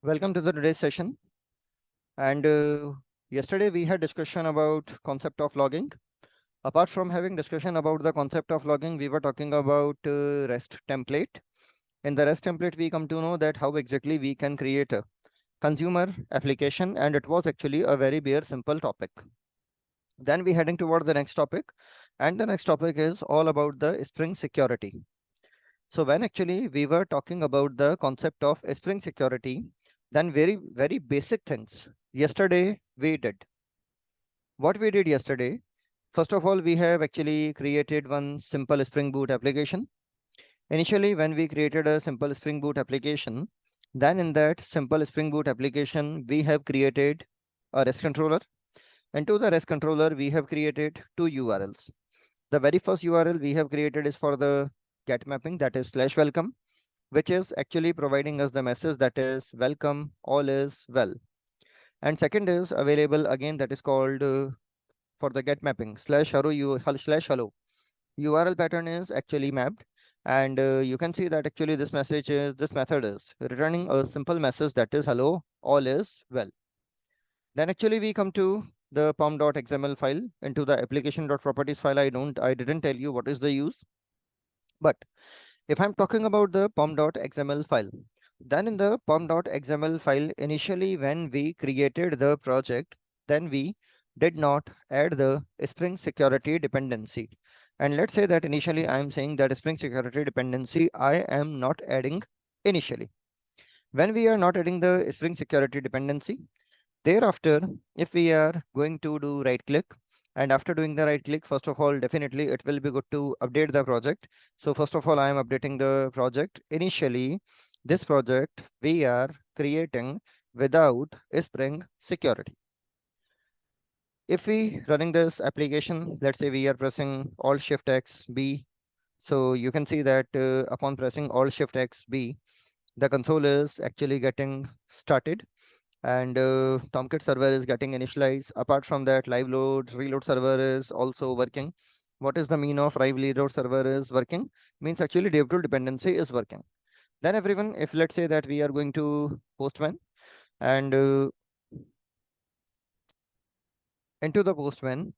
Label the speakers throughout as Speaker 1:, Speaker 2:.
Speaker 1: Welcome to the today's session. And yesterday we had discussion about concept of logging. Apart from having discussion about the concept of logging, we were talking about REST template. In the REST template, we come to know that how exactly we can create a consumer application, and it was actually a very bare simple topic. Then we heading toward the next topic, and the next topic is all about the Spring security. So when actually we were talking about the concept of Spring security, then very basic things yesterday we did. What we did yesterday, first of all, we have actually created one simple Spring Boot application. Initially, when we created a simple Spring Boot application, then in that simple Spring Boot application, we have created a REST controller. And to the REST controller, we have created two URLs. The very first URL we have created is for the get mapping, that is /welcome, which is actually providing us the message that is welcome, all is well. And second is available again, that is called for the get mapping /hello. URL pattern is actually mapped, and you can see that actually this method is returning a simple message that is hello, all is well. Then actually we come to the pom.xml file into the application.properties file. I didn't tell you what is the use, but if I'm talking about the pom.xml file, then in the pom.xml file, initially when we created the project, then we did not add the Spring security dependency. And let's say that initially I'm saying that Spring security dependency, I am not adding initially. When we are not adding the Spring security dependency, thereafter, if we are going to do right click, and after doing the right click, first of all, definitely it will be good to update the project. So first of all, I am updating the project. Initially, this project we are creating without Spring security. If we running this application, let's say we are pressing Alt Shift X B. So you can see that upon pressing Alt Shift X B, the console is actually getting started, and Tomcat server is getting initialized. Apart from that, live load reload server is also working. What is the mean of live reload server is working? Means actually dev tool dependency is working. Then everyone, if let's say that we are going to Postman, and into the Postman,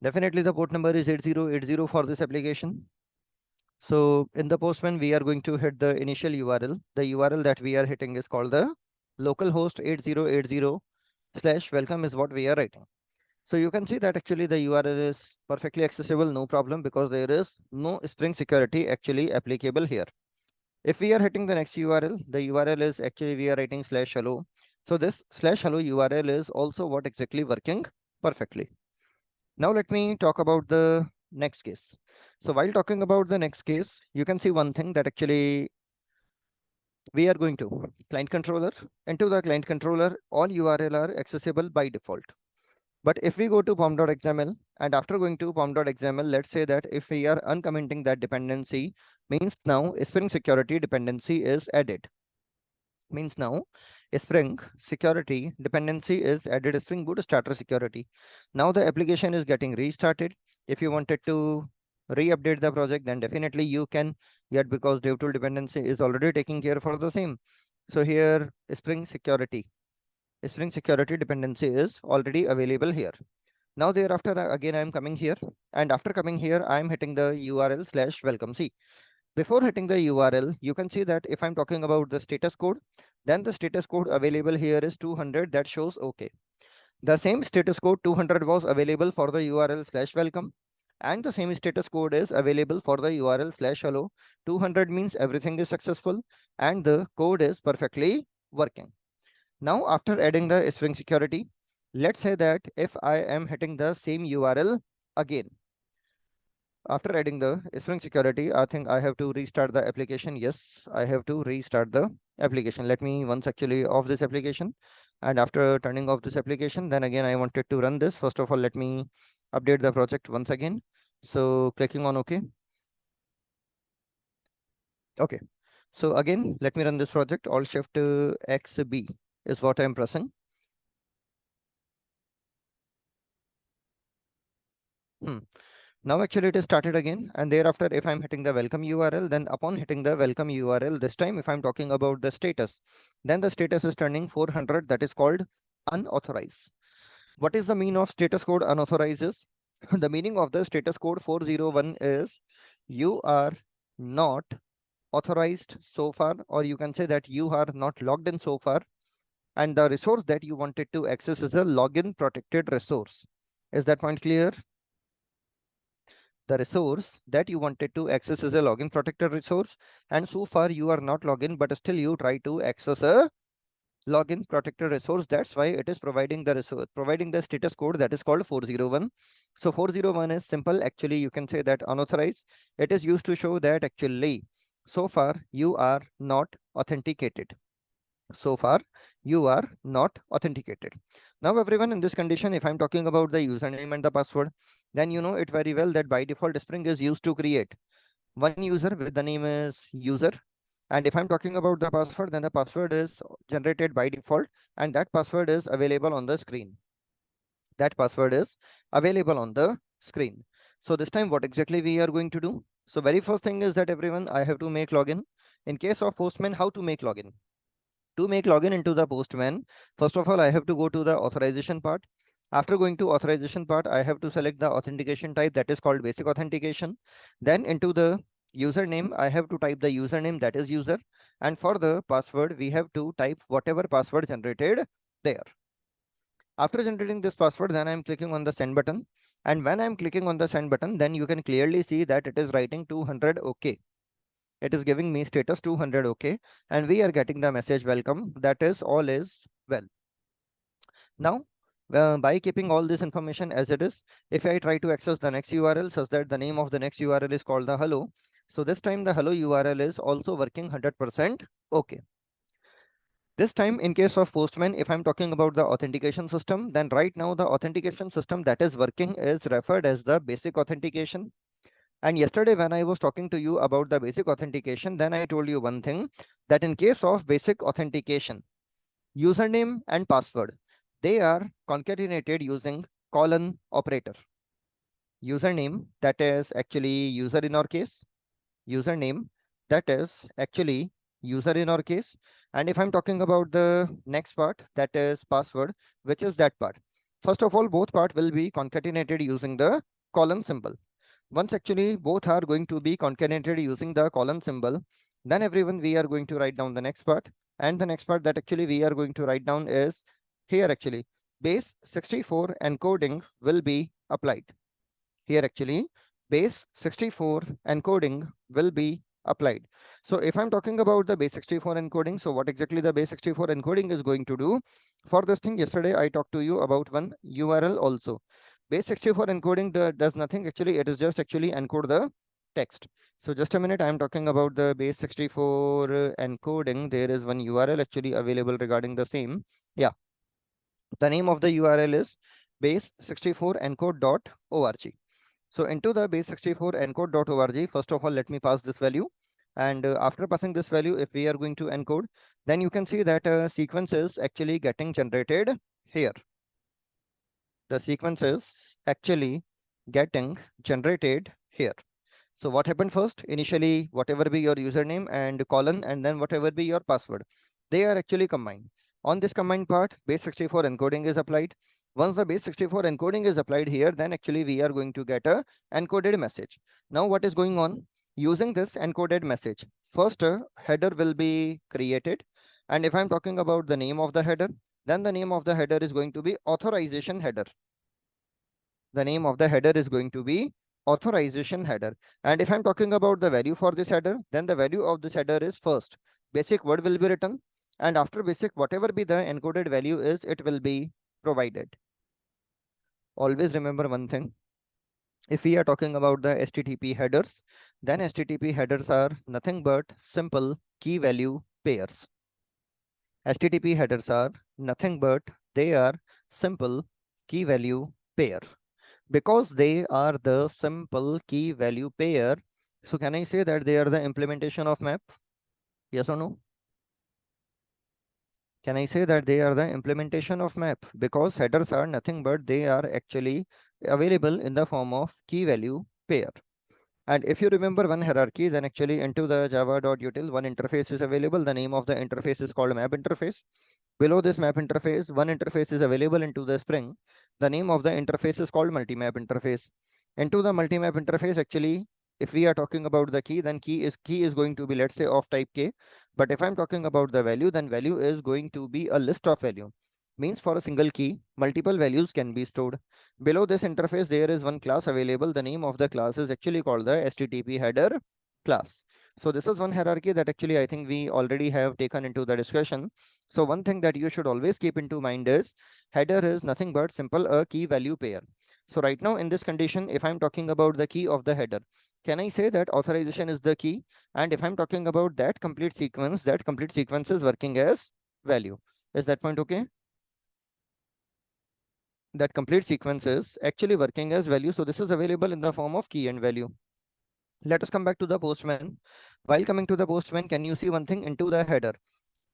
Speaker 1: definitely the port number is 8080 for this application. So in the Postman, we are going to hit the initial URL. The URL that we are hitting is called the localhost 8080/welcome is what we are writing. So you can see that actually the URL is perfectly accessible, no problem, because there is no Spring security actually applicable here. If we are hitting the next URL, the URL is actually we are writing /hello. So this /hello URL is also what exactly working perfectly. Now let me talk about the next case. So while talking about the next case, you can see one thing that actually we are going to client controller. Into the client controller, all URL are accessible by default. But if we go to pom.xml, and after going to pom.xml, let's say that if we are uncommenting that dependency, means now Spring security dependency is added. Means now Spring security dependency is added, Spring Boot starter security. Now the application is getting restarted. If you wanted to re-update the project, then definitely you can, yet because DevTool dependency is already taking care for the same. So here Spring security dependency is already available here. Now thereafter, again, I am coming here, and after coming here, I am hitting the URL /welcome. See, before hitting the URL, you can see that if I'm talking about the status code, then the status code available here is 200, that shows okay. The same status code 200 was available for the URL /welcome, and the same status code is available for the URL /hello. 200 means everything is successful and the code is perfectly working. Now, after adding the Spring security, let's say that if I am hitting the same URL again, after adding the Spring security, I think I have to restart the application. Yes, I have to restart the application. Let me once actually off this application. And after turning off this application, then again, I wanted to run this. First of all, let me update the project once again. So clicking on OK. Okay. So again, let me run this project. Alt Shift XB is what I'm pressing. Now actually it is started again, and thereafter if I'm hitting the welcome URL, then upon hitting the welcome URL, this time if I'm talking about the status, then the status is turning 400, that is called unauthorized. What is the meaning of status code unauthorized is? The meaning of the status code 401 is you are not authorized so far, or you can say that you are not logged in so far, and the resource that you wanted to access is a login protected resource. Is that point clear? The resource that you wanted to access is a login protected resource, and so far you are not logged, but still you try to access a login protected resource. That's why it is providing the resource, providing the status code that is called 401. So 401 is simple. Actually, you can say that unauthorized. It is used to show that actually so far you are not authenticated. So far you are not authenticated. Now everyone, in this condition, if I'm talking about the username and the password, then you know it very well that by default Spring is used to create one user with the name is user. And if I'm talking about the password, then the password is generated by default, and that password is available on the screen. That password is available on the screen. So this time what exactly we are going to do? So very first thing is that everyone, I have to make login. In case of Postman, how to make login? To make login into the Postman, first of all, I have to go to the authorization part. After going to authorization part, I have to select the authentication type, that is called basic authentication. Then into the username, I have to type the username, that is user. And for the password, we have to type whatever password generated there. After generating this password, then I'm clicking on the send button. And when I'm clicking on the send button, then you can clearly see that it is writing 200 OK. It is giving me status 200 OK, and we are getting the message welcome, that is all is well. Now, by keeping all this information as it is, if I try to access the next URL such that the name of the next URL is called the hello, so this time the hello URL is also working 100% OK. This time in case of Postman, if I'm talking about the authentication system, then right now the authentication system that is working is referred as the basic authentication. And yesterday when I was talking to you about the basic authentication, then I told you one thing, that in case of basic authentication, username and password, they are concatenated using colon operator. Username, that is actually user in our case. Username, that is actually user in our case. And if I'm talking about the next part, that is password, which is that part. First of all, both part will be concatenated using the colon symbol. Once actually both are going to be concatenated using the colon symbol, then everyone we are going to write down the next part. And the next part that actually we are going to write down is here actually base 64 encoding will be applied. Here actually base 64 encoding will be applied. So if I'm talking about the base 64 encoding, so what exactly the base 64 encoding is going to do? For this thing, yesterday I talked to you about one URL also. Base 64 encoding does nothing actually, it is just actually encode the text. So just a minute, I'm talking about the base 64 encoding. There is one URL actually available regarding the same. Yeah, the name of the URL is base64encode.org. So into the base64encode.org, first of all, let me pass this value. And after passing this value, if we are going to encode, then you can see that sequence is actually getting generated here. The sequence is actually getting generated here. So what happened first? Initially, whatever be your username and colon, and then whatever be your password, they are actually combined. On this combined part, base 64 encoding is applied. Once the base 64 encoding is applied here, then actually we are going to get a encoded message. Now what is going on? Using this encoded message, first header will be created. And if I'm talking about the name of the header, then the name of the header is going to be authorization header. The name of the header is going to be authorization header. And if I'm talking about the value for this header, then the value of this header is first basic word will be written, and after basic, whatever be the encoded value is, it will be provided. Always remember one thing. If we are talking about the HTTP headers, then HTTP headers are nothing but simple key value pairs. HTTP headers are nothing but they are simple key value pair. Because they are the simple key value pair, so can I say that they are the implementation of map? Yes or no? Can I say that they are the implementation of map? Because headers are nothing but they are actually available in the form of key value pair. And if you remember one hierarchy, then actually into the java.util, one interface is available. The name of the interface is called map interface. Below this map interface, one interface is available into the Spring. The name of the interface is called multi-map interface. Into the multi-map interface, actually, if we are talking about the key, then key is going to be, let's say, of type K. But if I'm talking about the value, then value is going to be a list of value. Means for a single key, multiple values can be stored. Below this interface, there is one class available. The name of the class is actually called the HTTP header class. So this is one hierarchy that actually I think we already have taken into the discussion. So one thing that you should always keep into mind is header is nothing but simple a key value pair. So right now in this condition, if I'm talking about the key of the header, can I say that authorization is the key? And if I'm talking about that complete sequence is working as value. Is that point okay? That complete sequence is actually working as value. So this is available in the form of key and value. Let us come back to the postman. While coming to the postman, can you see one thing into the header?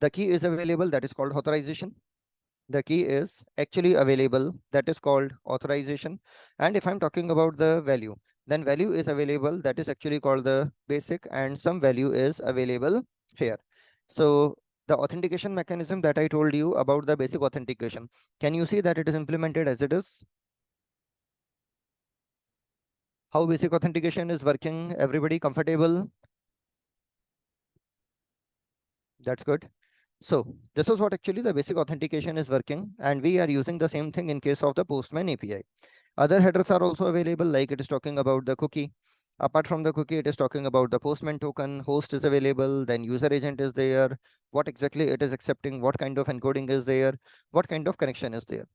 Speaker 1: The key is available, that is called authorization. The key is actually available, that is called authorization. And if I'm talking about the value, then value is available, that is actually called the basic, and some value is available here. So the authentication mechanism that I told you about, the basic authentication, can you see that it is implemented as it is? How basic authentication is working? Everybody comfortable? That's good. So this is what actually the basic authentication is working, and we are using the same thing in case of the Postman API. Other headers are also available, like it is talking about the cookie. Apart from the cookie, it is talking about the Postman token, host is available, then user agent is there, what exactly it is accepting, what kind of encoding is there, what kind of connection is there.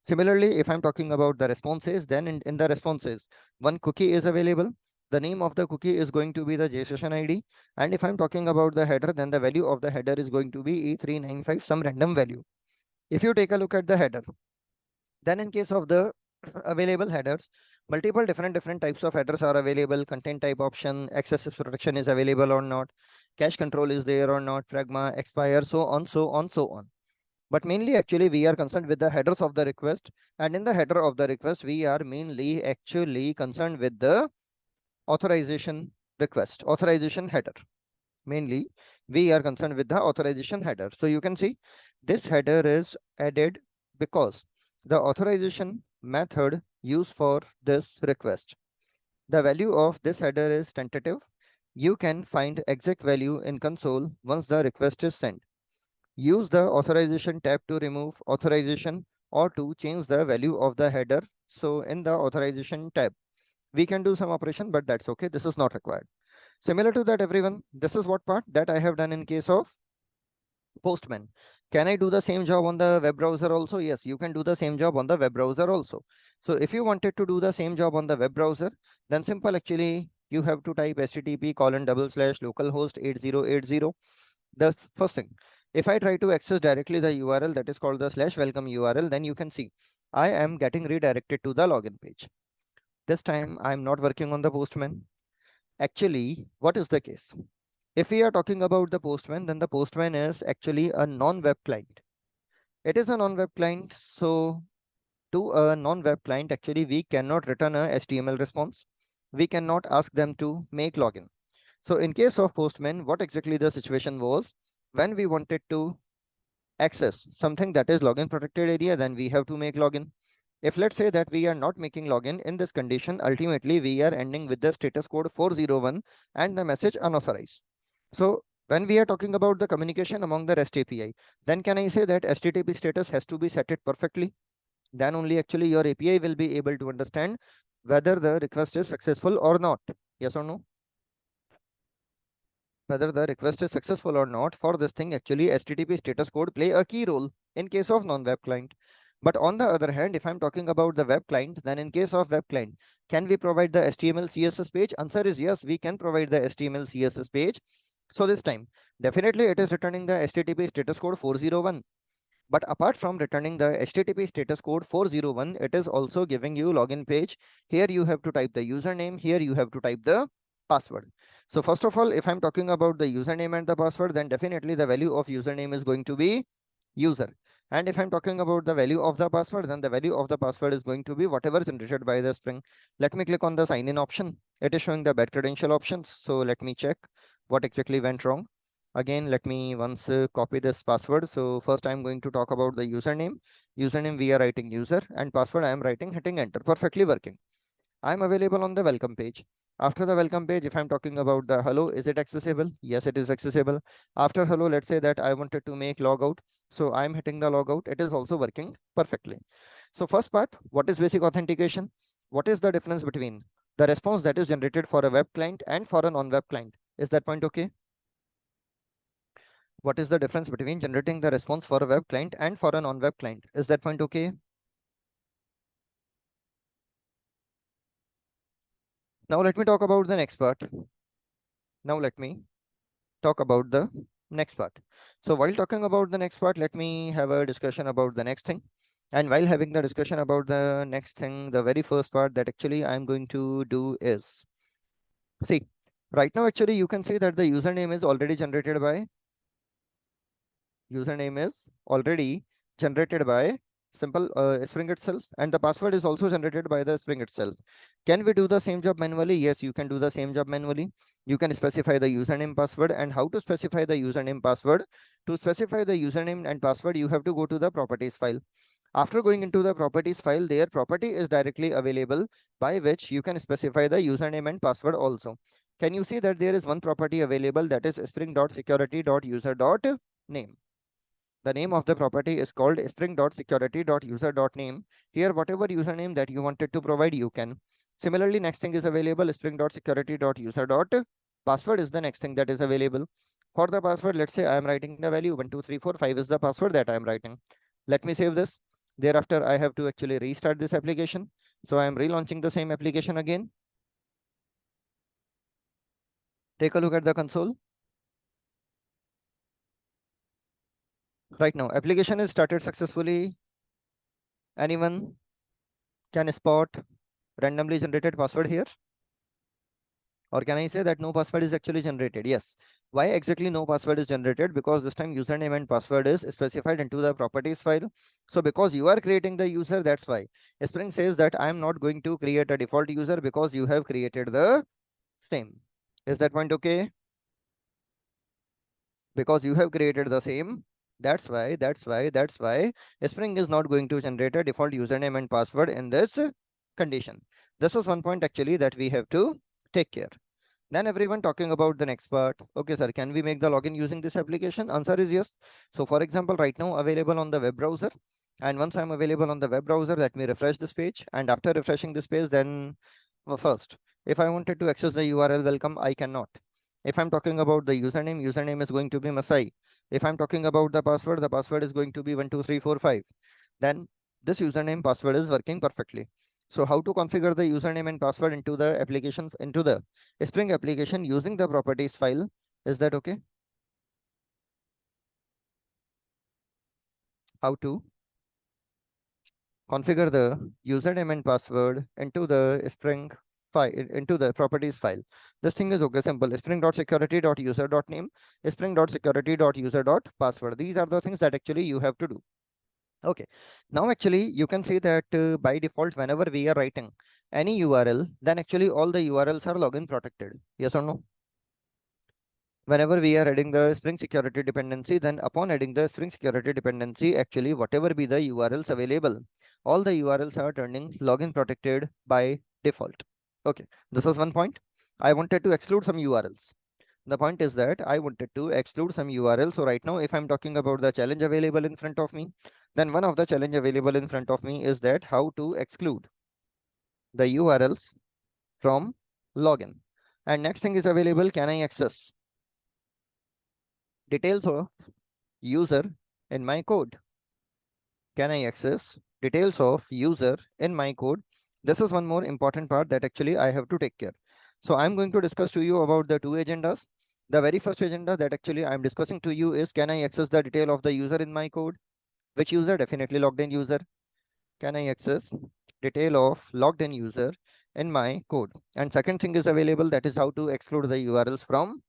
Speaker 1: Similarly, if I'm talking about the responses, then in the responses, one cookie is available. The name of the cookie is going to be the JSession ID. And if I'm talking about the header, then the value of the header is going to be E395, some random value. If you take a look at the header, then in case of the available headers, multiple different types of headers are available. Content type option, access protection is available or not, cache control is there or not, pragma, expire, so on, so on, so on. But mainly actually we are concerned with the headers of the request, and in the header of the request we are mainly actually concerned with the authorization request, authorization header. Mainly we are concerned with the authorization header. So you can see this header is added because the authorization method used for this request, the value of this header is tentative. You can find exact value in console once the request is sent. Use the authorization tab to remove authorization or to change the value of the header. So in the authorization tab, we can do some operation, but that's okay. This is not required. Similar to that, everyone, this is what part that I have done in case of Postman. Can I do the same job on the web browser also? Yes, you can do the same job on the web browser also. So if you wanted to do the same job on the web browser, then simple actually, you have to type http:// localhost 8080. The first thing, if I try to access directly the URL that is called the /welcome URL, then you can see I am getting redirected to the login page. This time I'm not working on the Postman. Actually, what is the case? If we are talking about the Postman, then the Postman is actually a non-web client. It is a non-web client. So to a non-web client, actually, we cannot return a HTML response. We cannot ask them to make login. So in case of Postman, what exactly the situation was, when we wanted to access something that is login protected area, then we have to make login. If let's say that we are not making login in this condition, ultimately we are ending with the status code 401 and the message unauthorized. So when we are talking about the communication among the REST API, then can I say that HTTP status has to be set it perfectly? Then only actually your API will be able to understand whether the request is successful or not. Yes or no? Whether the request is successful or not, for this thing actually HTTP status code play a key role in case of non-web client. But on the other hand, if I'm talking about the web client, then in case of web client, can we provide the HTML CSS page? Answer is yes, we can provide the HTML CSS page. So this time, definitely it is returning the HTTP status code 401. But apart from returning the HTTP status code 401, it is also giving you login page. Here you have to type the username. Here you have to type the password. So first of all, if I'm talking about the username and the password, then definitely the value of username is going to be user. And if I'm talking about the value of the password, then the value of the password is going to be whatever is generated by the Spring. Let me click on the sign in option. It is showing the bad credential options. So let me check what exactly went wrong. Again, let me once copy this password. So first I'm going to talk about the username. Username we are writing user, and password I am writing, hitting enter. Perfectly working. I'm available on the welcome page. After the welcome page, if I'm talking about the hello, is it accessible? Yes, it is accessible. After hello, let's say that I wanted to make logout. So I'm hitting the logout. It is also working perfectly. So first part, what is basic authentication? What is the difference between the response that is generated for a web client and for a non-web client? Is that point okay? What is the difference between generating the response for a web client and for a non-web client? Is that point okay? Now let me talk about the next part. Now let me talk about the next part. So while talking about the next part, let me have a discussion about the next thing. And while having the discussion about the next thing, the very first part that actually I'm going to do is, see, right now actually you can see that the username is already generated by simple Spring itself, and the password is also generated by the Spring itself. Can we do the same job manually? Yes, you can do the same job manually. You can specify the username password, and how to specify the username password. To specify the username and password, you have to go to the properties file. After going into the properties file, their property is directly available by which you can specify the username and password also. Can you see that there is one property available, that is spring.security.user.name. The name of the property is called spring.security.user.name. Here, whatever username that you wanted to provide, you can. Similarly, next thing is available, spring.security.user.password is the next thing that is available. For the password, let's say I am writing the value 12345 is the password that I am writing. Let me save this. Thereafter, I have to actually restart this application. So I am relaunching the same application again. Take a look at the console. Right now, application is started successfully. Anyone can spot randomly generated password here? Or can I say that no password is actually generated? Yes. Why exactly no password is generated? Because this time username and password is specified into the properties file. So because you are creating the user, that's why. Spring says that I am not going to create a default user because you have created the same. Is that point okay? Because you have created the same. That's why Spring is not going to generate a default username and password in this condition. This is one point actually that we have to take care. Then everyone talking about the next part. Okay, sir, can we make the login using this application? Answer is yes. So for example, right now available on the web browser. And once I'm available on the web browser, let me refresh this page. And after refreshing this page, then first, if I wanted to access the URL welcome, I cannot. If I'm talking about the username, username is going to be Masai. If I'm talking about the password is going to be 12345. Then this username password is working perfectly. So how to configure the username and password into the application, into the Spring application using the properties file? Is that okay? How to configure the username and password into the Spring file, into the properties file. This thing is okay, simple. Spring.security.user.name, spring.security.user.password. These are the things that actually you have to do. Okay, now actually you can see that by default, whenever we are writing any URL, then actually all the URLs are login protected. Yes or no? Whenever we are adding the Spring Security dependency, then upon adding the Spring Security dependency, actually whatever be the URLs available, all the URLs are turning login protected by default. Okay, this is one point. I wanted to exclude some URLs. The point is that I wanted to exclude some URLs. So right now, if I'm talking about the challenge available in front of me, then one of the challenge available in front of me is that how to exclude the URLs from login. And next thing is available, can I access details of user in my code? Can I access details of user in my code? This is one more important part that actually I have to take care. So I'm going to discuss to you about the two agendas. The very first agenda that actually I'm discussing to you is, can I access the detail of the user in my code? Which user? Definitely logged in user. Can I access detail of logged in user in my code? And second thing is available, that is how to exclude the URLs from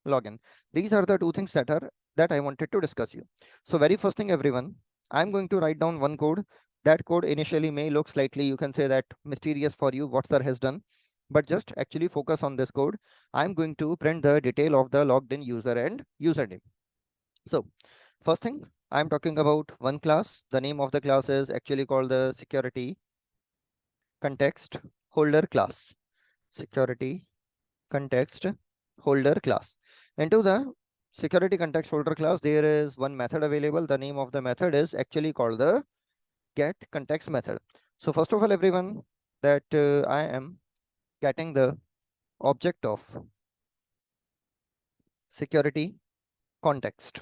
Speaker 1: login. These are the two things that I wanted to discuss you. So very first thing, everyone, I'm going to write down one code. That code initially may look slightly, you can say that, mysterious for you, what sir has done. but just actually focus on this code. I'm going to print the detail of the logged in user and username. So first thing, I'm talking about one class. The name of the class is actually called the security context holder class. Security context holder class. Into the security context holder class, there is one method available. The name of the method is actually called the get context method. So first of all, everyone, that I am getting the object of security context.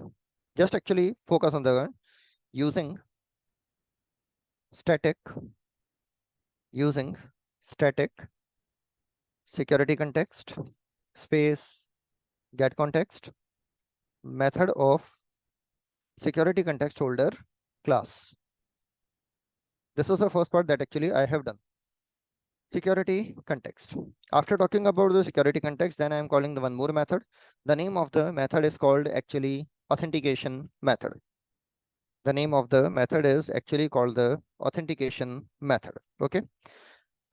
Speaker 1: Just actually focus on the one using static using static security context space get context method of security context holder class. This is the first part that actually I have done. Security context. After talking about the security context, then I am calling the one more method. The name of the method is called actually authentication method. The name of the method is actually called the authentication method. Okay.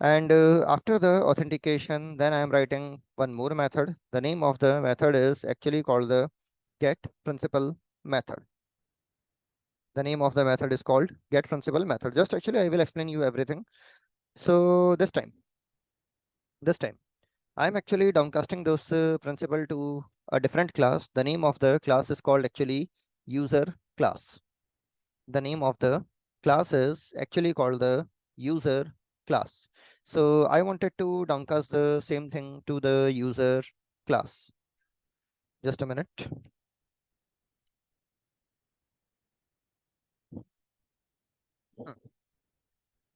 Speaker 1: And after the authentication, then I am writing one more method. The name of the method is actually called the get principal method. The name of the method is called get principal method. Just actually, I will explain you everything. So this time, I'm actually downcasting those principal to a different class. The name of the class is called actually user class. The name of the class is actually called the user class. So I wanted to downcast the same thing to the user class. Just a minute.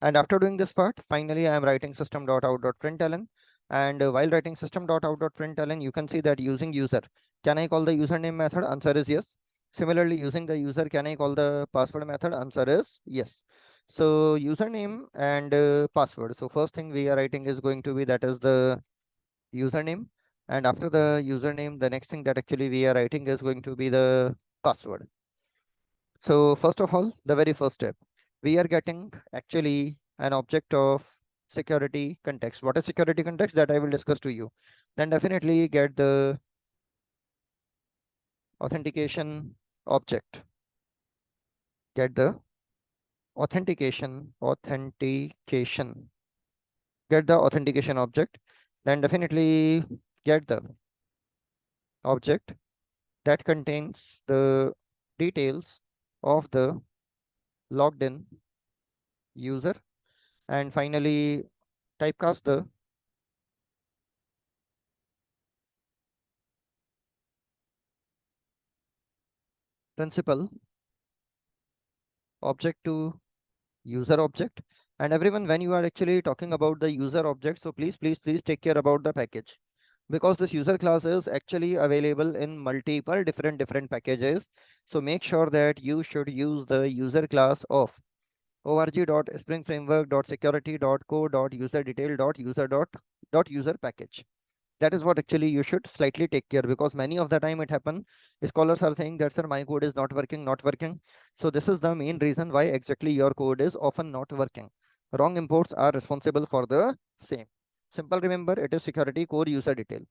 Speaker 1: And after doing this part, finally, I am writing system.out.println. And while writing system.out.println, you can see that using user, can I call the username method? Answer is yes. Similarly, using the user, can I call the password method? Answer is yes. So username and password. So first thing we are writing is going to be that is the username. And after the username, the next thing that actually we are writing is going to be the password. So first of all, the very first step, we are getting actually an object of security context. What is security context? That I will discuss to you. Then definitely get the authentication object. Get the authentication. Get the authentication object. Then definitely get the object that contains the details of the logged in user. And finally, typecast the principal object to user object. And everyone, when you are actually talking about the user object, so please take care about the package, because this user class is actually available in multiple different packages. So make sure that you should use the user class of org.springframework.security.co.userdetail.user That is what actually you should slightly take care, because many of the time it happen, scholars are saying that sir, my code is not working. So this is the main reason why exactly your code is often not working. Wrong imports are responsible for the same. Simple, remember, it is security core user detail.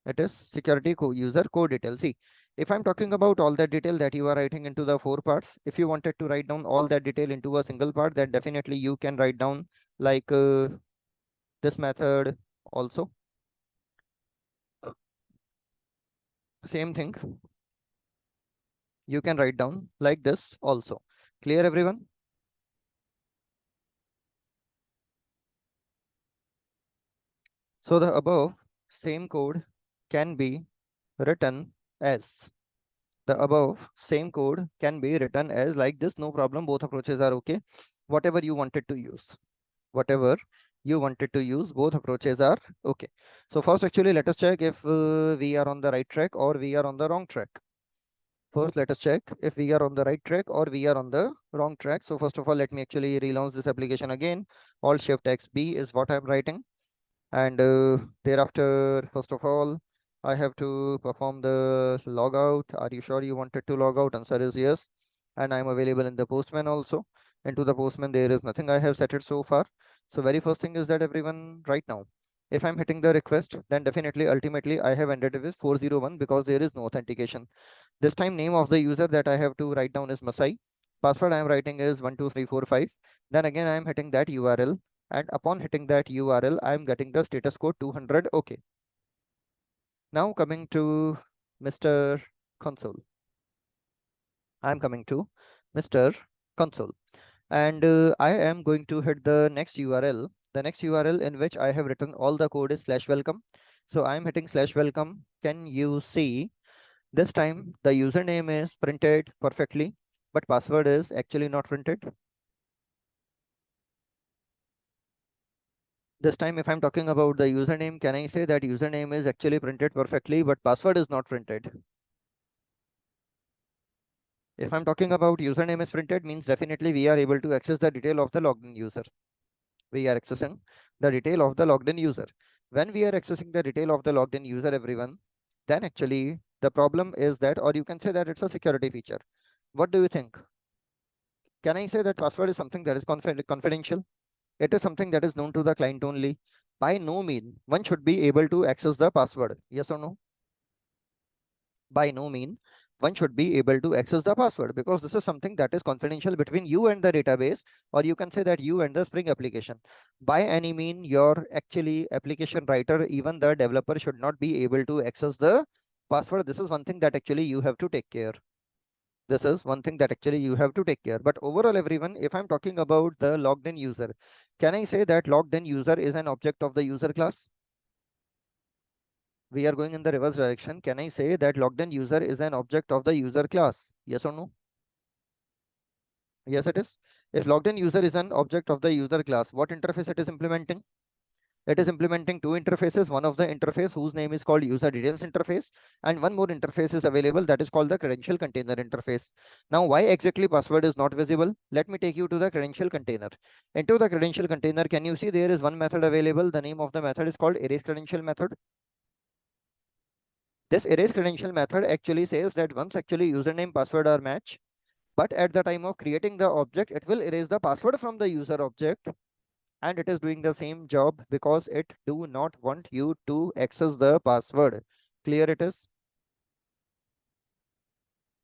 Speaker 1: It is security user core detail. See, if I'm talking about all that detail that you are writing into the 4 parts, if you wanted to write down all that detail into a single part, then definitely you can write down like this method also. Same thing you can write down like this also. Clear, everyone? So the above same code can be written as the above same code can be written as like this. No problem. Both approaches are okay. Whatever you wanted to use, whatever you wanted to use, both approaches are okay. So first, actually, let us check if we are on the right track or we are on the wrong track. First, let us check if we are on the right track or we are on the wrong track. So first of all, let me actually relaunch this application again. Alt Shift X B is what I'm writing. And thereafter, first of all, I have to perform the logout. Are you sure you wanted to log out? Answer is yes. And I'm available in the Postman also. Into the Postman, there is nothing I have set it so far. So very first thing is that everyone right now, If I'm hitting the request, then definitely ultimately I have ended it with 401 because there is no authentication. This time name of the user that I have to write down is Masai. Password I am writing is 12345. Then again I am hitting that URL, and upon hitting that URL I am getting the status code 200. Okay. Now coming to Mr. Console. I'm coming to Mr. Console, and I am going to hit the next URL. The next URL in which I have written all the code is /welcome. So I'm hitting /welcome. Can you see this time the username is printed perfectly, but password is actually not printed. This time if I'm talking about the username, can I say that username is actually printed perfectly, but password is not printed? If I'm talking about username is printed, means definitely we are able to access the detail of the logged in user. We are accessing the detail of the logged in user. When we are accessing the detail of the logged in user, everyone, then actually the problem is that, or you can say that it's a security feature. What do you think? Can I say that password is something that is confidential? It is something that is known to the client only. By no means one should be able to access the password. Yes or no? By no means one should be able to access the password, because this is something that is confidential between you and the database, or you can say that you and the Spring application. By any mean, your actually application writer, even the developer, should not be able to access the password. This is one thing that actually you have to take care. This is one thing that actually you have to take care. But overall, everyone, if I'm talking about the logged in user, can I say that logged in user is an object of the user class? We are going in the reverse direction. Can I say that logged in user is an object of the user class? Yes or no? Yes, it is. If logged in user is an object of the user class, what interface it is implementing? It is implementing two interfaces. One of the interface whose name is called user details interface, and one more interface is available that is called the credential container interface. Now, why exactly password is not visible? Let me take you to the credential container. Into the credential container, can you see there is one method available? The name of the method is called erase credential method. This erase credential method actually says that once actually username password are matched, but at the time of creating the object, it will erase the password from the user object, and it is doing the same job because it do not want you to access the password. Clear it is?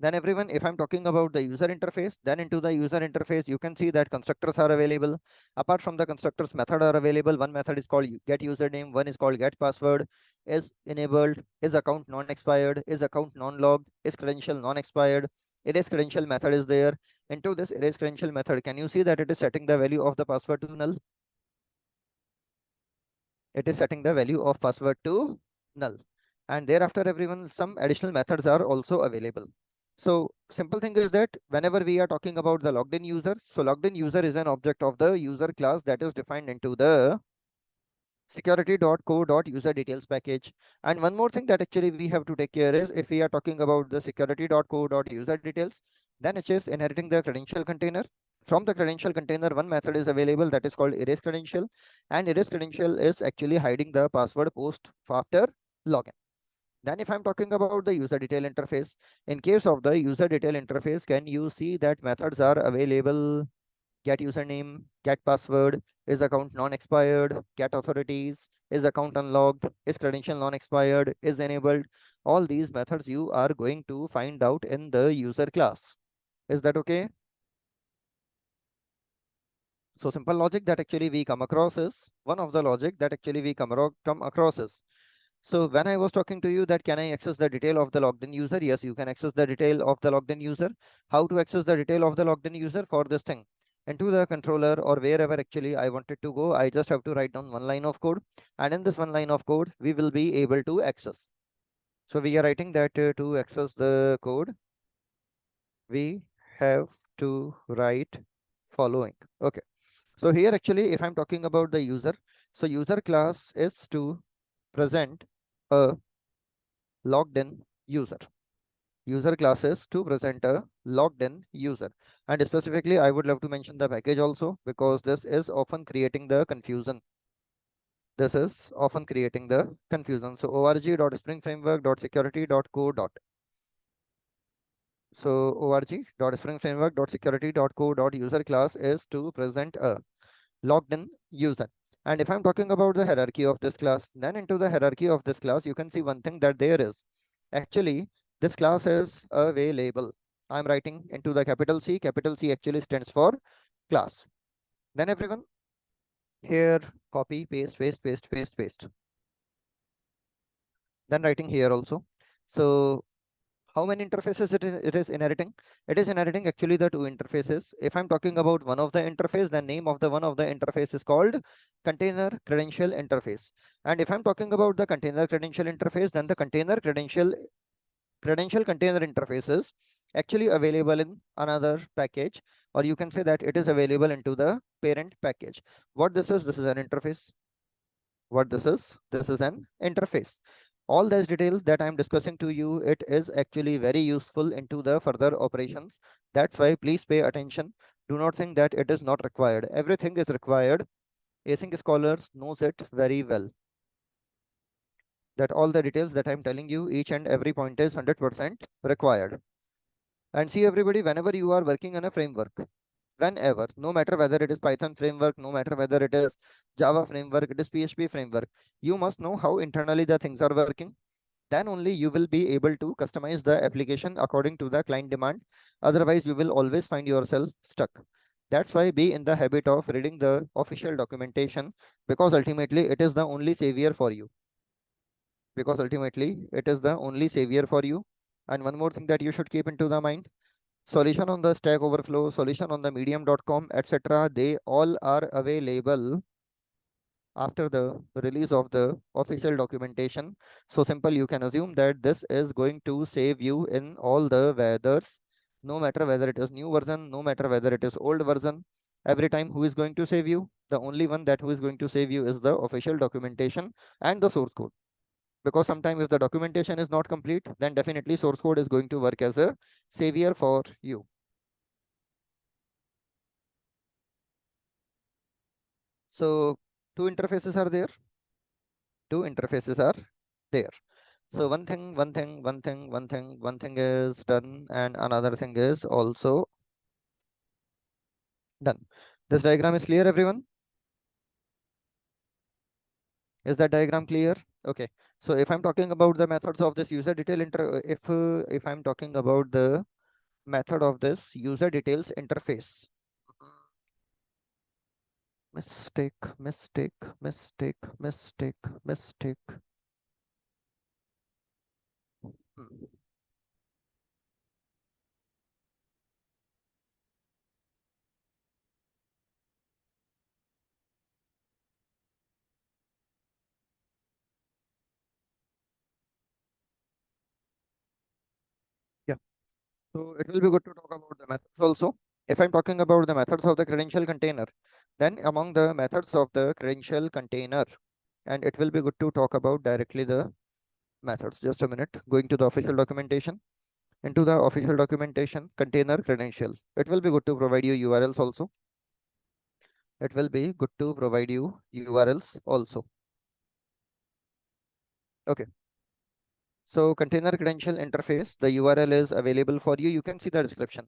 Speaker 1: Then everyone, if I'm talking about the user interface, then into the user interface, you can see that constructors are available. Apart from the constructors, method are available. One method is called get username, one is called get password, is enabled, is account non-expired, is account non-logged, is credential non-expired, erase credential method is there. Into this erase credential method, can you see that it is setting the value of the password to null? It is setting the value of password to null. And thereafter, everyone, some additional methods are also available. So simple thing is that whenever we are talking about the logged in user, so logged in user is an object of the user class that is defined into the security.co.user details package. And one more thing that actually we have to take care is, if we are talking about the security.co.user details, then it is inheriting the credential container. From the credential container, one method is available that is called erase credential, and erase credential is actually hiding the password post after login. Then if I'm talking about the user detail interface, in case of the user detail interface, can you see that methods are available? Get username, get password, is account non-expired, get authorities, is account unlocked, is credential non-expired, is enabled. All these methods you are going to find out in the user class. Is that okay? So simple logic that actually we come across is, one of the logic that actually we come across is, so when I was talking to you that can I access the detail of the logged in user? Yes, you can access the detail of the logged in user. How to access the detail of the logged in user? For this thing, into the controller or wherever actually I wanted to go, I just have to write down one line of code. And in this one line of code, we will be able to access. So we are writing that to access the code, we have to write following. Okay. So here actually, if I'm talking about the user, so user class is to present a logged in user. User classes to present a logged in user. And specifically, I would love to mention the package also, because this is often creating the confusion. This is often creating the confusion. So org.springframework.security.co. So org.springframework.security.co.user class is to present a logged in user. And if I'm talking about the hierarchy of this class, then into the hierarchy of this class, you can see one thing that there is. Actually, this class is a way label. I'm writing into the capital C. Capital C actually stands for class. Then everyone, here, copy, paste, paste, paste, paste, paste. Then writing here also. So how many interfaces it is inheriting? It is inheriting actually the two interfaces. If I'm talking about one of the interface, the name of the one of the interface is called container credential interface. And if I'm talking about the container credential interface, then the container credential container interface is actually available in another package, or you can say that it is available into the parent package. What this is an interface. What this is an interface. All these details that I'm discussing to you, it is actually very useful into the further operations. That's why please pay attention. Do not think that it is not required. Everything is required. Async scholars knows it very well, that all the details that I'm telling you, each and every point is 100% required. And see everybody, whenever you are working on a framework, whenever, no matter whether it is Python framework, no matter whether it is Java framework, it is PHP framework, you must know how internally the things are working. Then only you will be able to customize the application according to the client demand. Otherwise, you will always find yourself stuck. That's why be in the habit of reading the official documentation, because ultimately it is the only savior for you. Because ultimately it is the only savior for you. And one more thing that you should keep into the mind, solution on the Stack Overflow, solution on the medium.com, etc. They all are available after the release of the official documentation. So simple, you can assume that this is going to save you in all the weathers, no matter whether it is new version, no matter whether it is old version. Every time, who is going to save you? The only one that who is going to save you is the official documentation and the source code. Because sometimes if the documentation is not complete, then definitely source code is going to work as a savior for you. So two interfaces are there. Two interfaces are there. So one thing is done, and another thing is also done. This diagram is clear, everyone? Is that diagram clear? Okay. So if I'm talking about the methods of this user detail if I'm talking about the method of this user details interface. Mistake, mistake, mistake, mistake, mistake. Hmm. Yeah. So it will be good to talk about the methods also. If I'm talking about the methods of the credential container, then among the methods of the credential container, and it will be good to talk about directly the methods. Just a minute, going to the official documentation. Into the official documentation, container credentials. It will be good to provide you URLs also. It will be good to provide you URLs also. Okay. So container credential interface, the URL is available for you. You can see the description.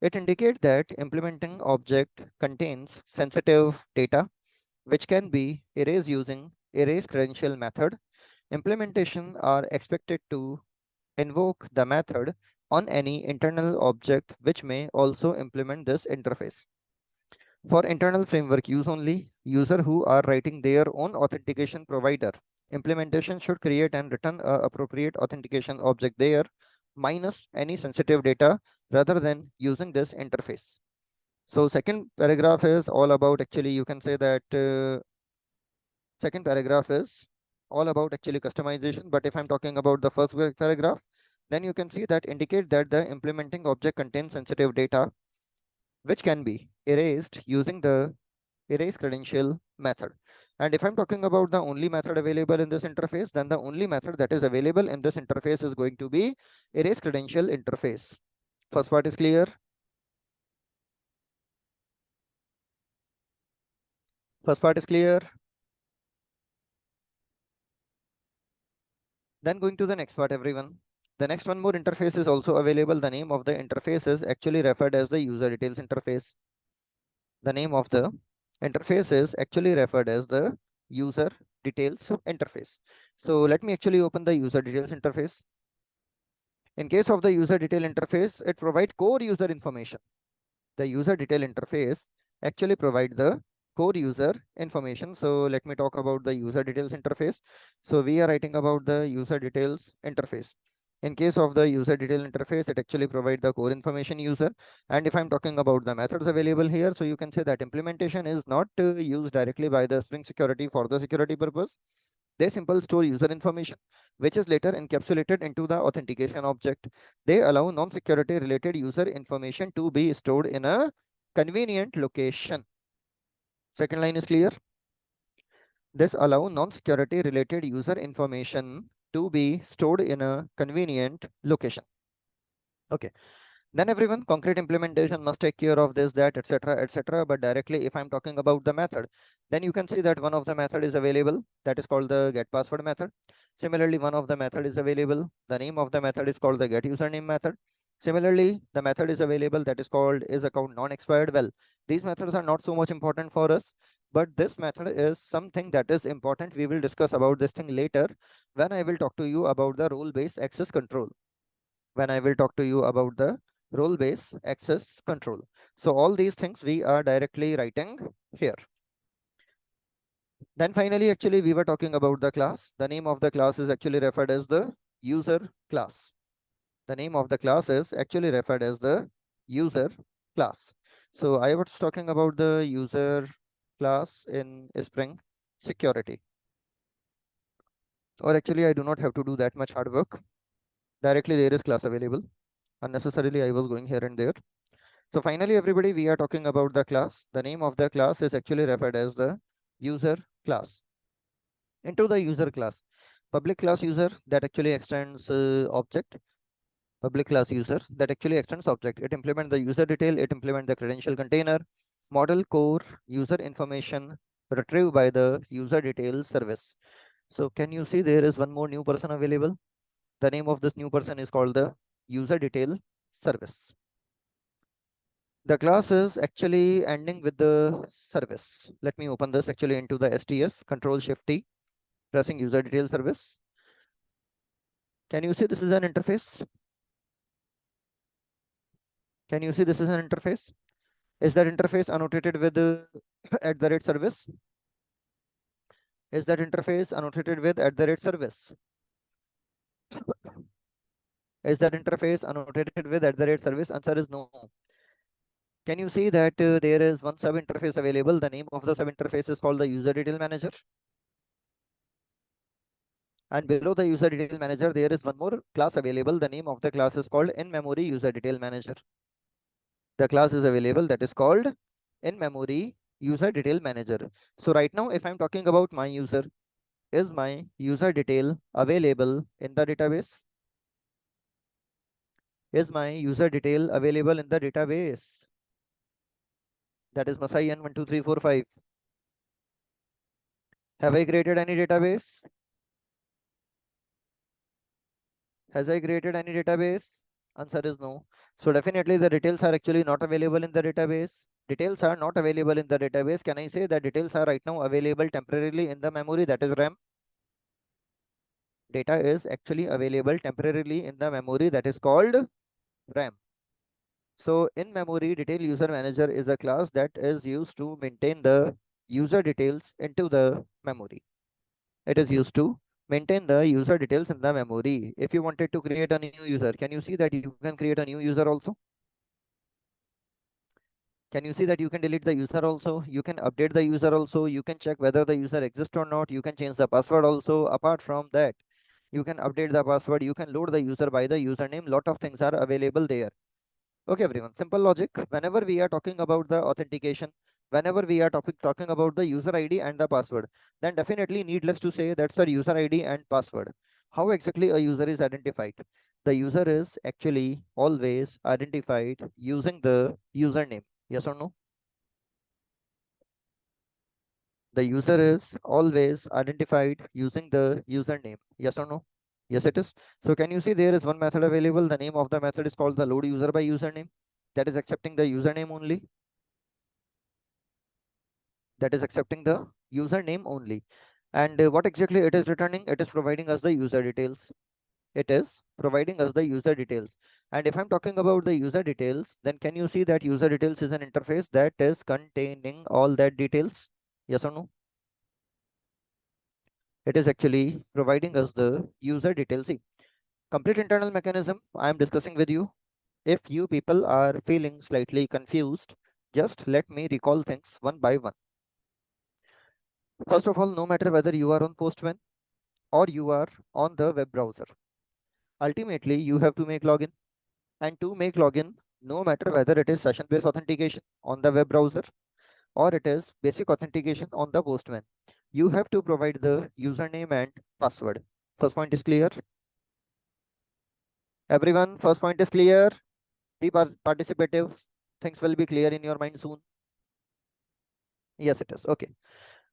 Speaker 1: It indicates that implementing object contains sensitive data, which can be erased using erase credential method. Implementation are expected to invoke the method on any internal object, which may also implement this interface. For internal framework use only, user who are writing their own authentication provider, implementation should create and return a appropriate authentication object there, minus any sensitive data, rather than using this interface. So second paragraph is all about, actually you can say that second paragraph is all about actually customization. But if I'm talking about the first paragraph, then you can see that indicate that the implementing object contains sensitive data, which can be erased using the erase credential method. And if I'm talking about the only method available in this interface, then the only method that is available in this interface is going to be erase credential interface. First part is clear. First part is clear. Then going to the next part, everyone. The next one more interface is also available. The name of the interface is actually referred as the user details interface. The name of the interface is actually referred as the user details interface. So let me actually open the user details interface. In case of the user detail interface, it provides core user information. The user detail interface actually provide the core user information. So let me talk about the user details interface. So we are writing about the user details interface. In case of the user detail interface, it actually provide the core information user. And if I'm talking about the methods available here, so you can say that implementation is not used directly by the Spring Security for the security purpose. They simply store user information, which is later encapsulated into the authentication object. They allow non-security related user information to be stored in a convenient location. Second line is clear. This allow non-security related user information to be stored in a convenient location. Okay. Then everyone, concrete implementation must take care of this, that, etc., etc. But directly, if I'm talking about the method, then you can see that one of the method is available, that is called the get password method. Similarly, one of the method is available. The name of the method is called the get username method. Similarly, the method is available that is called is account non-expired. Well, these methods are not so much important for us, but this method is something that is important. We will discuss about this thing later when I will talk to you about the role-based access control. When I will talk to you about the role-based access control. So all these things we are directly writing here. Then finally, actually, we were talking about the class. The name of the class is actually referred as the user class. The name of the class is actually referred as the user class. So I was talking about the user class in Spring Security. Or actually, I do not have to do that much hard work. Directly there is class available. Unnecessarily, I was going here and there. So finally, everybody, we are talking about the class. The name of the class is actually referred as the user class. Into the user class, public class user that actually extends object. Public class user that actually extends object. It implements the user detail. It implements the credential container, model core, user information retrieved by the user detail service. So can you see there is one more new person available? The name of this new person is called the user detail service. The class is actually ending with the service. Let me open this actually into the STS, Control Shift T, pressing user detail service. Can you see this is an interface? Can you see this is an interface? Is that interface annotated with @ service? Is that interface annotated with @ service? Is that interface annotated with @ service? Answer is no. Can you see that there is one sub interface available? The name of the sub interface is called the user detail manager. And below the user detail manager, there is one more class available. The name of the class is called in-memory user detail manager. The class is available that is called in-memory user detail manager. So right now, if I'm talking about my user, is my user detail available in the database? Is my user detail available in the database? That is Masai N 12345. Have I created any database? Has I created any database? Answer is no. So definitely the details are actually not available in the database. Details are not available in the database. Can I say that details are right now available temporarily in the memory, that is RAM? Data is actually available temporarily in the memory that is called RAM. So in memory detail user manager is a class that is used to maintain the user details into the memory. It is used to maintain the user details in the memory. If you wanted to create a new user, can you see that you can create a new user also? Can you see that you can delete the user also? You can update the user also. You can check whether the user exists or not. You can change the password also. Apart from that, you can update the password. You can load the user by the username. Lot of things are available there. Okay, everyone. Simple logic. Whenever we are talking about the authentication, whenever we are talking about the user ID and the password, then definitely needless to say that's the user ID and password. How exactly a user is identified? The user is actually always identified using the username. Yes or no? The user is always identified using the username. Yes or no? Yes, it is. So can you see there is one method available? The name of the method is called the load user by username. That is accepting the username only. That is accepting the username only. And what exactly it is returning? It is providing us the user details. It is providing us the user details. And if I'm talking about the user details, then can you see that user details is an interface that is containing all that details? Yes or no? It is actually providing us the user details. See, complete internal mechanism I am discussing with you. If you people are feeling slightly confused, just let me recall things one by one. First of all, no matter whether you are on Postman or you are on the web browser, ultimately you have to make login. And to make login, no matter whether it is session-based authentication on the web browser or it is basic authentication on the Postman, you have to provide the username and password. First point is clear? Everyone, first point is clear? Be participative. Things will be clear in your mind soon. Yes, it is. Okay.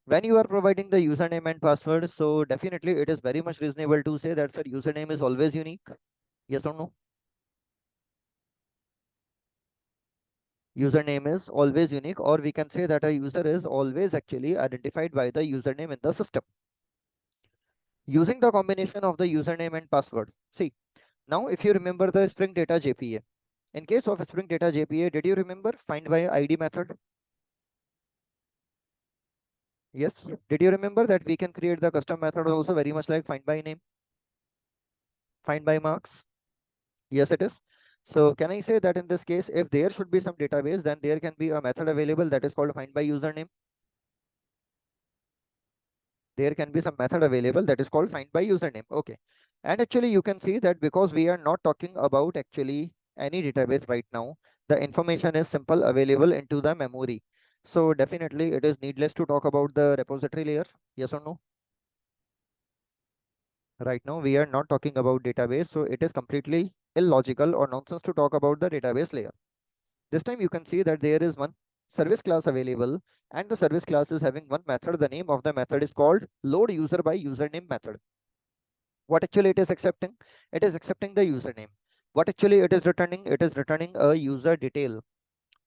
Speaker 1: When you are providing the username and password, so definitely it is very much reasonable to say that sir, username is always unique. Yes or no? Username is always unique, or we can say that a user is always actually identified by the username in the system. Using the combination of the username and password. See, now if you remember the Spring Data JPA, in case of Spring Data JPA, did you remember find by ID method? Yes. Did you remember that we can create the custom method also very much like find by name, find by marks? Yes, it is. So can I say that in this case, if there should be some database, then there can be a method available that is called find by username. There can be some method available that is called find by username. Okay. And actually you can see that because we are not talking about actually any database right now, the information is simple available into the memory. So definitely it is needless to talk about the repository layer. Yes or no? Right now we are not talking about database. So it is completely illogical or nonsense to talk about the database layer. This time you can see that there is one service class available and the service class is having one method. The name of the method is called load user by username method. What actually it is accepting? It is accepting the username. What actually it is returning? It is returning a user detail.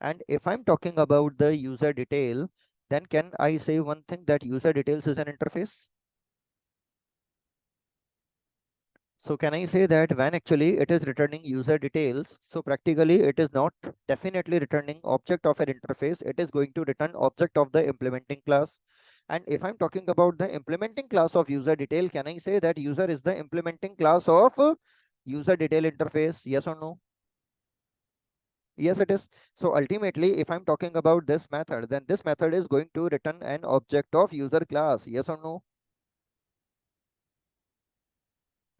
Speaker 1: And if I'm talking about the user detail, then can I say one thing that user details is an interface? So can I say that when actually it is returning user details, so practically it is not definitely returning object of an interface, it is going to return object of the implementing class. And if I'm talking about the implementing class of user detail, can I say that user is the implementing class of user detail interface? Yes or no? Yes, it is. So ultimately, if I'm talking about this method, then this method is going to return an object of user class. Yes or no?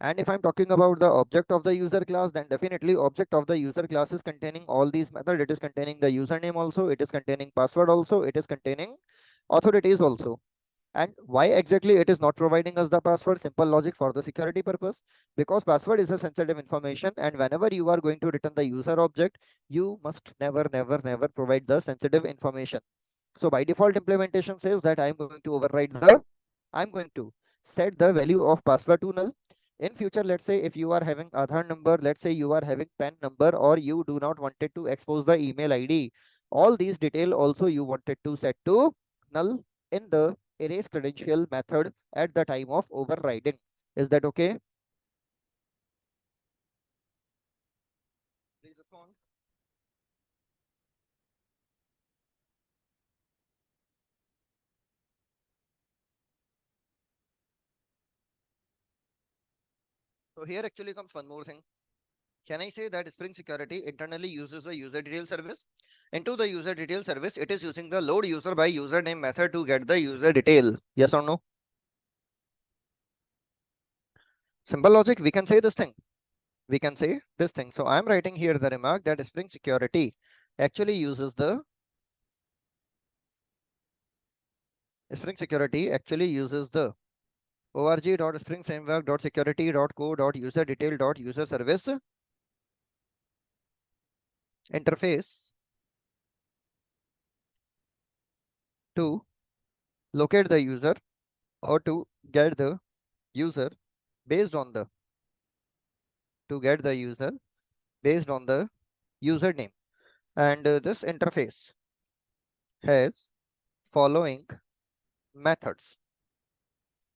Speaker 1: And if I'm talking about the object of the user class, then definitely object of the user class is containing all these methods. It is containing the username also, it is containing password also, it is containing authorities also. And why exactly it is not providing us the password? Simple logic, for the security purpose, because password is a sensitive information, and whenever you are going to return the user object, you must never provide the sensitive information. So by default implementation says that I'm going to set the value of password to null. In future, let's say if you are having Aadhaar number, let's say you are having PAN number, or you do not wanted to expose the email ID, all these detail also you wanted to set to null in the erase credential method at the time of overriding. Is that okay? Please respond. So here actually comes one more thing. Can I say that Spring Security internally uses a user detail service? Into the user detail service, it is using the load user by username method to get the user detail. Yes or no? Simple logic, we can say this thing. We can say this thing. So I'm writing here the remark that Spring Security actually uses the org.springframework.security.co.userdetail.user service interface to locate the user or to get the user based on the based on the username. And this interface has following methods.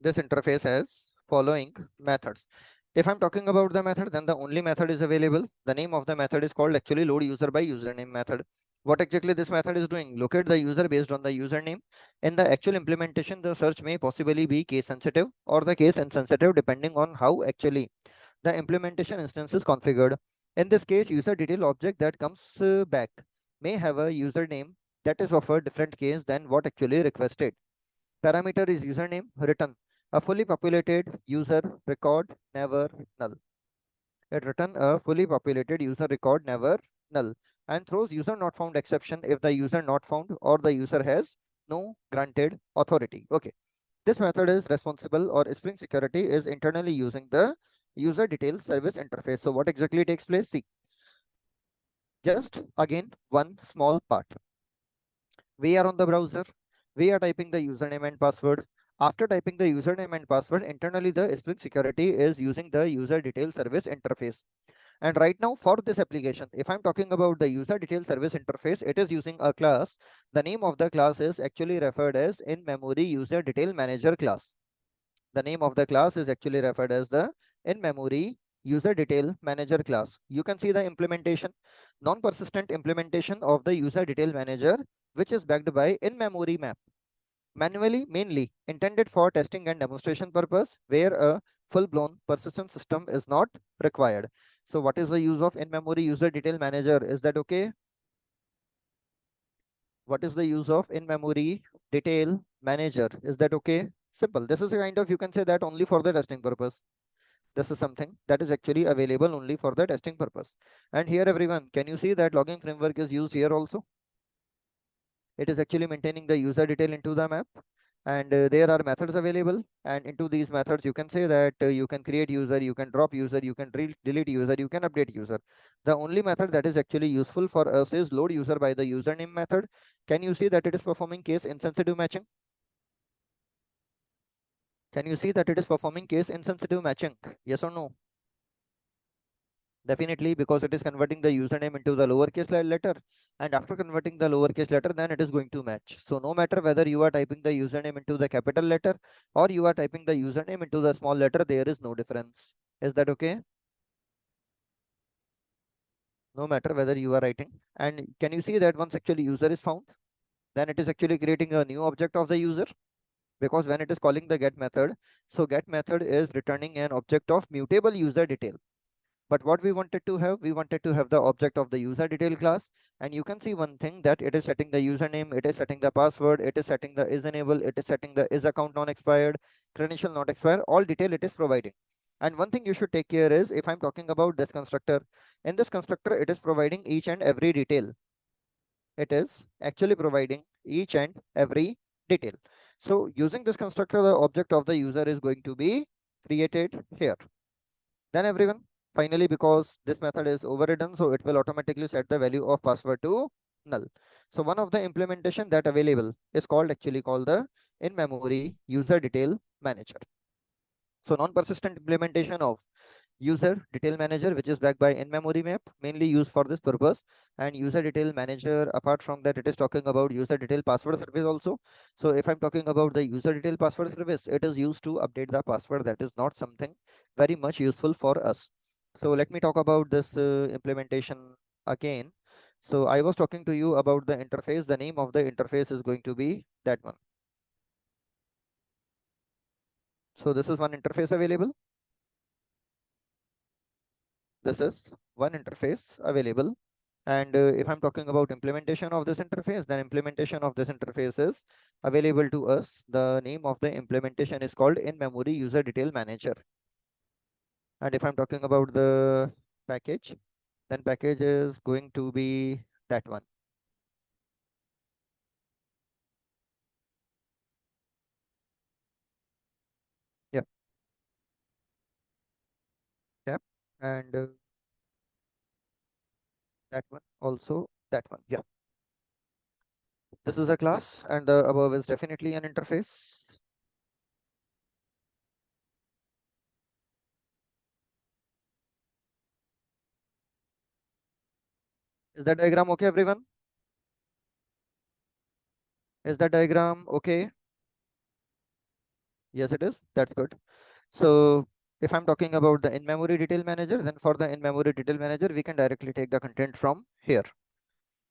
Speaker 1: This interface has following methods. If I'm talking about the method, then the only method is available. The name of the method is called actually load user by username method. What exactly this method is doing? Locate the user based on the username. In the actual implementation, the search may possibly be case sensitive or the case insensitive depending on how actually the implementation instance is configured. In this case, user detail object that comes back may have a username that is of a different case than what actually requested. Parameter is username return. A fully populated user record never null. It return a fully populated user record never null and throws user not found exception if the user not found or the user has no granted authority. Okay. This method is responsible or Spring Security is internally using the user detail service interface. So what exactly takes place? See, just again one small part. We are on the browser. We are typing the username and password. After typing the username and password, internally the Spring Security is using the user detail service interface. And right now for this application, if I'm talking about the user detail service interface, it is using a class. The name of the class is actually referred as in-memory user detail manager class. The name of the class is actually referred as the in-memory user detail manager class. You can see the implementation, non-persistent implementation of the user detail manager, which is backed by in-memory map. Manually, mainly intended for testing and demonstration purpose, where a full-blown persistent system is not required. So what is the use of in-memory user detail manager? Is that okay? What is the use of in-memory detail manager? Is that okay? Simple. This is a kind of, you can say that only for the testing purpose. This is something that is actually available only for the testing purpose. And here everyone, can you see that logging framework is used here also? It is actually maintaining the user detail into the map. And there are methods available. And into these methods, you can say that you can create user, you can drop user, you can delete user, you can update user. The only method that is actually useful for us is load user by the username method. Can you see that it is performing case insensitive matching? Can you see that it is performing case insensitive matching? Yes or no? Definitely, because it is converting the username into the lowercase letter, and after converting the lowercase letter, then it is going to match. So no matter whether you are typing the username into the capital letter or you are typing the username into the small letter, there is no difference. Is that okay? No matter whether you are writing. And can you see that once actually user is found, then it is actually creating a new object of the user, because when it is calling the get method, so get method is returning an object of mutable user detail. But what we wanted to have, we wanted to have the object of the user detail class. And you can see one thing, that it is setting the username, it is setting the password, it is setting the is enable, it is setting the is account non-expired, credential not expired, all detail it is providing. And one thing you should take care is, if I'm talking about this constructor, in this constructor, it is providing each and every detail. It is actually providing each and every detail. So using this constructor, the object of the user is going to be created here. Then everyone, finally, because this method is overridden, so it will automatically set the value of password to null. So one of the implementation that available is called actually called the in-memory user detail manager. So non-persistent implementation of user detail manager, which is backed by in-memory map, mainly used for this purpose. And user detail manager, apart from that, it is talking about user detail password service also. So if I'm talking about the user detail password service, it is used to update the password. That is not something very much useful for us. So let me talk about this implementation again. So I was talking to you about the interface. The name of the interface is going to be that one. So this is one interface available. This is one interface available. And if I'm talking about implementation of this interface, then implementation of this interface is available to us. The name of the implementation is called in-memory user detail manager. And if I'm talking about the package, then package is going to be that one. Yeah. Yep. And that one also, that one. Yeah. This is a class, and the above is definitely an interface. Is that diagram okay, everyone? Is that diagram okay? Yes, it is. That's good. So if I'm talking about the in-memory detail manager, then for the in-memory detail manager, we can directly take the content from here.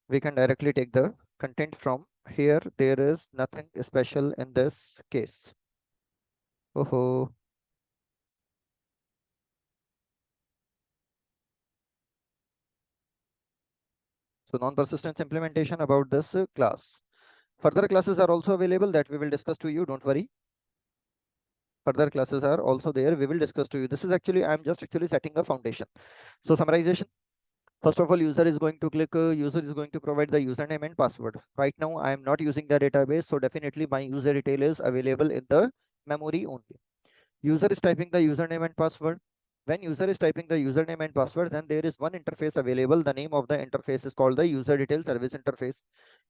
Speaker 1: We can directly take the content from here. There is nothing special in this case. Oh, so non-persistence implementation about this class. Further classes are also available that we will discuss to you. Don't worry. Further classes are also there. We will discuss to you. This is actually, I'm just actually setting a foundation. So summarization. First of all, user is going to click, user is going to provide the username and password. Right now, I am not using the database. So definitely my user detail is available in the memory only. User is typing the username and password. When user is typing the username and password, then there is one interface available. The name of the interface is called the user detail service interface.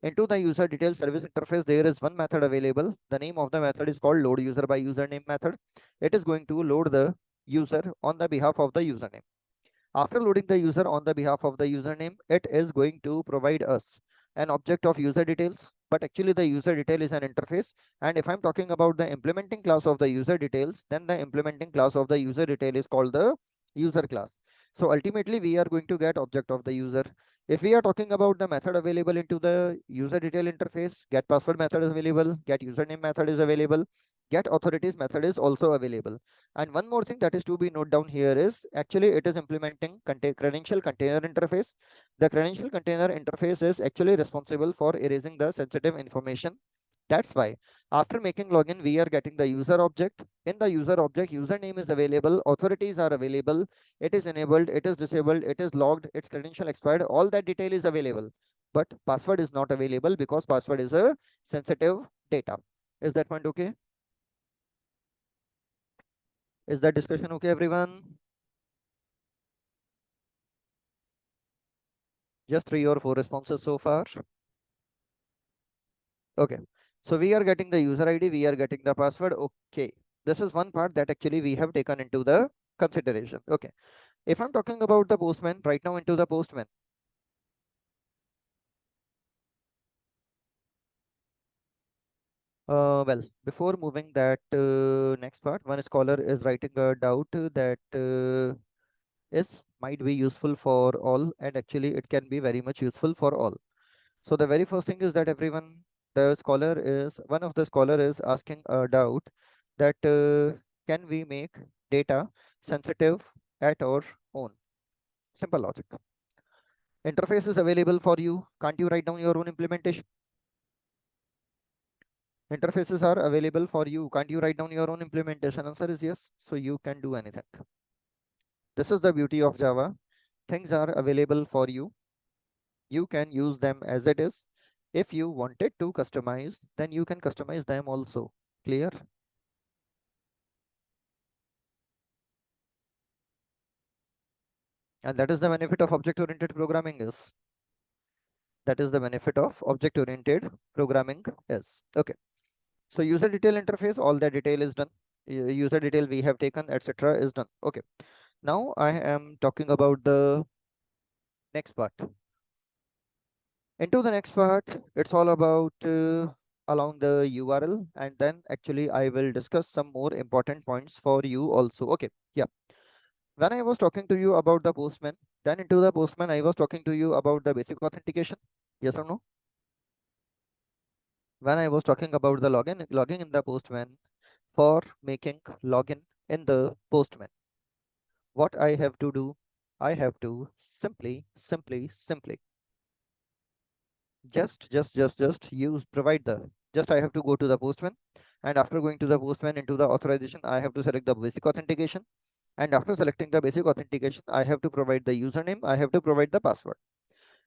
Speaker 1: Into the user detail service interface, there is one method available. The name of the method is called load user by username method. It is going to load the user on the behalf of the username. After loading the user on the behalf of the username, it is going to provide us an object of user details, but actually the user detail is an interface. And if I'm talking about the implementing class of the user details, then the implementing class of the user detail is called the user class. So ultimately we are going to get object of the user. If we are talking about the method available into the user detail interface, get password method is available, get username method is available, get authorities method is also available. And one more thing that is to be noted down here is actually it is implementing credential container interface. The credential container interface is actually responsible for erasing the sensitive information. That's why after making login, we are getting the user object. In the user object, username is available, authorities are available, it is enabled, it is disabled, it is logged, its credential expired, all that detail is available. But password is not available because password is a sensitive data. Is that point okay? Is that discussion okay, everyone? Just 3 or 4 responses so far. Okay. So we are getting the user ID, we are getting the password. Okay. This is one part that actually we have taken into the consideration. Okay. If I'm talking about the postman, right now into the postman. Well, before moving that next part, one scholar is writing a doubt that is might be useful for all, and actually it can be very much useful for all. So the very first thing is that one of the scholar is asking a doubt that can we make data sensitive at our own? Simple logic. Interface is available for you. Can't you write down your own implementation? Interfaces are available for you. Can't you write down your own implementation? Answer is yes. So you can do anything. This is the beauty of Java. Things are available for you. You can use them as it is. If you wanted to customize, then you can customize them also. Clear? And that is the benefit of object-oriented programming is. That is the benefit of object-oriented programming is. Okay. So user detail interface, all the detail is done. User detail we have taken, etc. is done. Okay. Now I am talking about the next part. Into the next part, it's all about along the URL, and then actually I will discuss some more important points for you also. Okay. Yeah. When I was talking to you about the postman, then into the postman, I was talking to you about the basic authentication. Yes or no? When I was talking about the logging in the postman for making login in the postman, what I have to do, I have to simply just use provide the just I have to go to the postman, and after going to the postman into the authorization, I have to select the basic authentication, and after selecting the basic authentication, I have to provide the username, I have to provide the password.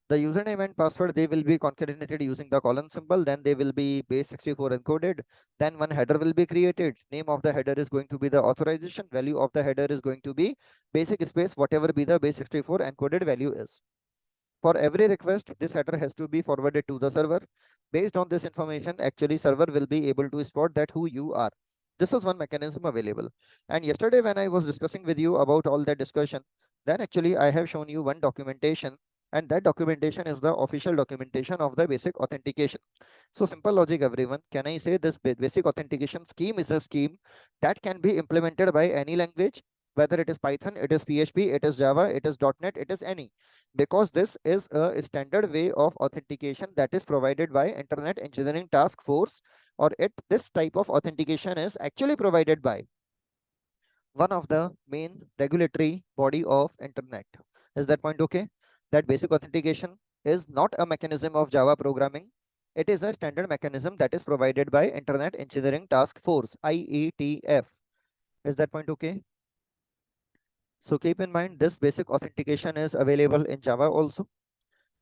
Speaker 1: The username and password, they will be concatenated using the colon symbol, then they will be base 64 encoded, then one header will be created. Name of the header is going to be the authorization, value of the header is going to be basic space whatever be the base 64 encoded value is. For every request, this header has to be forwarded to the server. Based on this information, actually server will be able to spot that who you are. This is one mechanism available. And yesterday when I was discussing with you about all that discussion, then actually I have shown you one documentation and that documentation is the official documentation of the basic authentication. So simple logic, everyone. Can I say this basic authentication scheme is a scheme that can be implemented by any language, whether it is Python, it is PHP, it is Java, it is .NET, it is any, because this is a standard way of authentication that is provided by Internet Engineering Task Force, or this type of authentication is actually provided by one of the main regulatory body of Internet. Is that point okay? That basic authentication is not a mechanism of Java programming. It is a standard mechanism that is provided by Internet Engineering Task Force, IETF. Is that point okay? So keep in mind this basic authentication is available in Java also.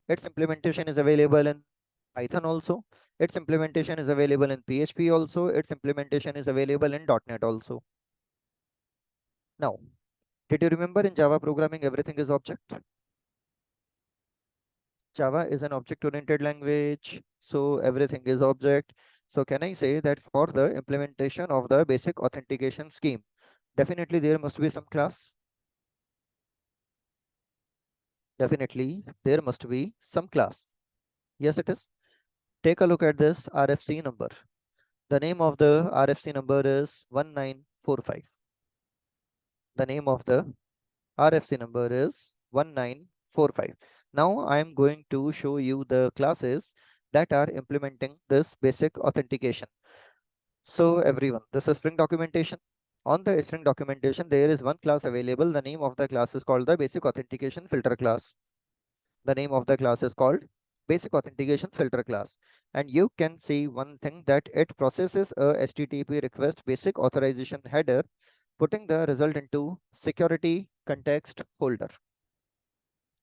Speaker 1: Its implementation is available in Python also. Its implementation is available in PHP also. Its implementation is available in .NET also. Now, did you remember in Java programming everything is object? Java is an object-oriented language, so everything is object. So can I say that for the implementation of the basic authentication scheme, definitely there must be some class. Definitely there must be some class. Yes, it is. Take a look at this RFC number. The name of the RFC number is 1945. The name of the RFC number is 1945. Now I am going to show you the classes that are implementing this basic authentication. So everyone, this is Spring documentation. On the Spring documentation, there is one class available. The name of the class is called the basic authentication filter class. The name of the class is called basic authentication filter class. And you can see one thing that it processes a HTTP request basic authorization header, putting the result into security context holder.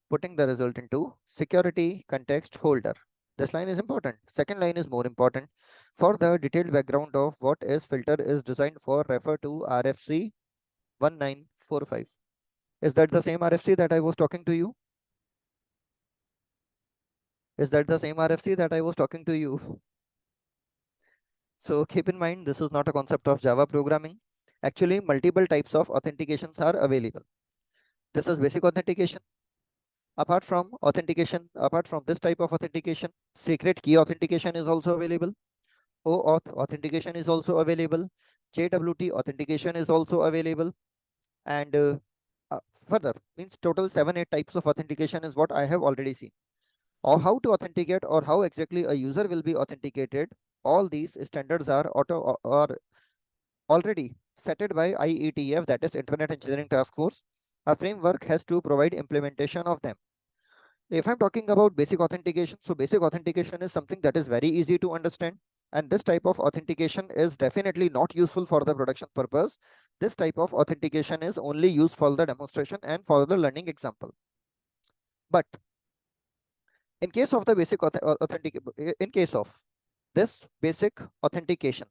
Speaker 1: Putting the result into security context holder. This line is important. Second line is more important. For the detailed background of what is filter is designed for, refer to RFC 1945. Is that the same RFC that I was talking to you? Is that the same RFC that I was talking to you? So keep in mind, this is not a concept of Java programming. Actually, multiple types of authentications are available. This is basic authentication. Apart from authentication, apart from this type of authentication, secret key authentication is also available. OAuth authentication is also available. JWT authentication is also available. And uh, further, means total 7-8 types of authentication is what I have already seen. Or how to authenticate or how exactly a user will be authenticated. All these standards are already setted by IETF, that is Internet Engineering Task Force. A framework has to provide implementation of them. If I'm talking about basic authentication, so basic authentication is something that is very easy to understand. And this type of authentication is definitely not useful for the production purpose. This type of authentication is only used for the demonstration and for the learning example. But in case of the basic in case of this basic authentication,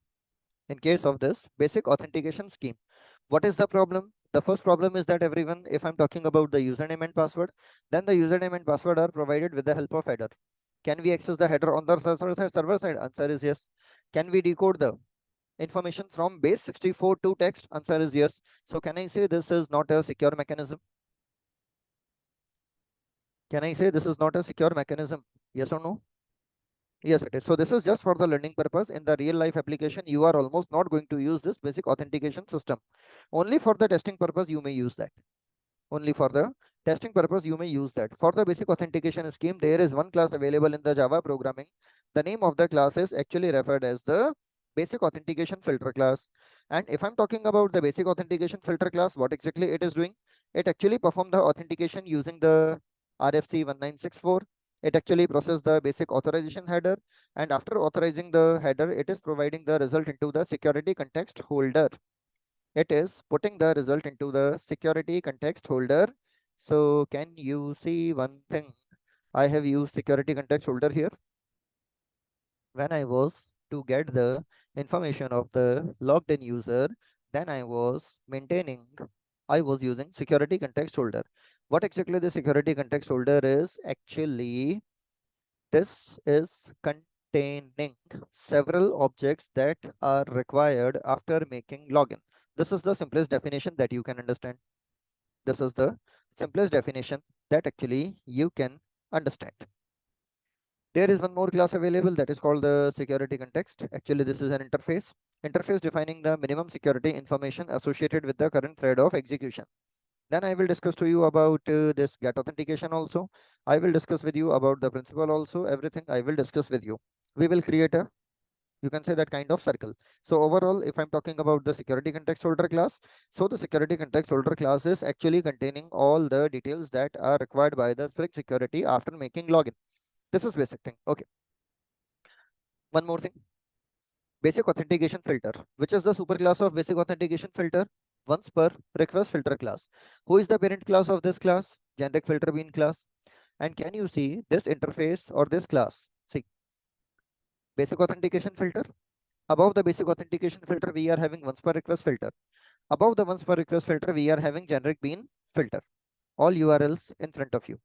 Speaker 1: in case of this basic authentication scheme, what is the problem? The first problem is that everyone, if I'm talking about the username and password, then the username and password are provided with the help of header. Can we access the header on the server side? Answer is yes. Can we decode the information from base 64 to text? Answer is yes. So can I say this is not a secure mechanism? Can I say this is not a secure mechanism? Yes or no? Yes, it is. So this is just for the learning purpose. In the real life application, you are almost not going to use this basic authentication system. Only for the testing purpose, you may use that. Only for the testing purpose, you may use that. For the basic authentication scheme, there is one class available in the Java programming. The name of the class is actually referred as the basic authentication filter class. And if I'm talking about the basic authentication filter class, what exactly it is doing? It actually performs the authentication using the RFC 1964. It actually processes the basic authorization header. And after authorizing the header, it is providing the result into the security context holder. It is putting the result into the security context holder. So can you see one thing? I have used security context holder here. When I was to get the information of the logged in user, then I was using security context holder. What exactly the security context holder is? Actually, this is containing several objects that are required after making login. This is the simplest definition that you can understand. This is the simplest definition that actually you can understand. There is one more class available that is called the security context. Actually, this is an interface. Interface defining the minimum security information associated with the current thread of execution. Then I will discuss to you about this get authentication also. I will discuss with you about the principle also. Everything I will discuss with you. We will create a, you can say that kind of circle. So overall, if I'm talking about the security context holder class, so the security context holder class is actually containing all the details that are required by the Spring security after making login. This is basic thing. Okay. One more thing. Basic authentication filter, which is the superclass of basic authentication filter, once per request filter class. Who is the parent class of this class? Generic filter bean class. And can you see this interface or this class? See, basic authentication filter. Above the basic authentication filter, we are having once per request filter. Above the once per request filter, we are having generic bean filter. All URLs in front of you.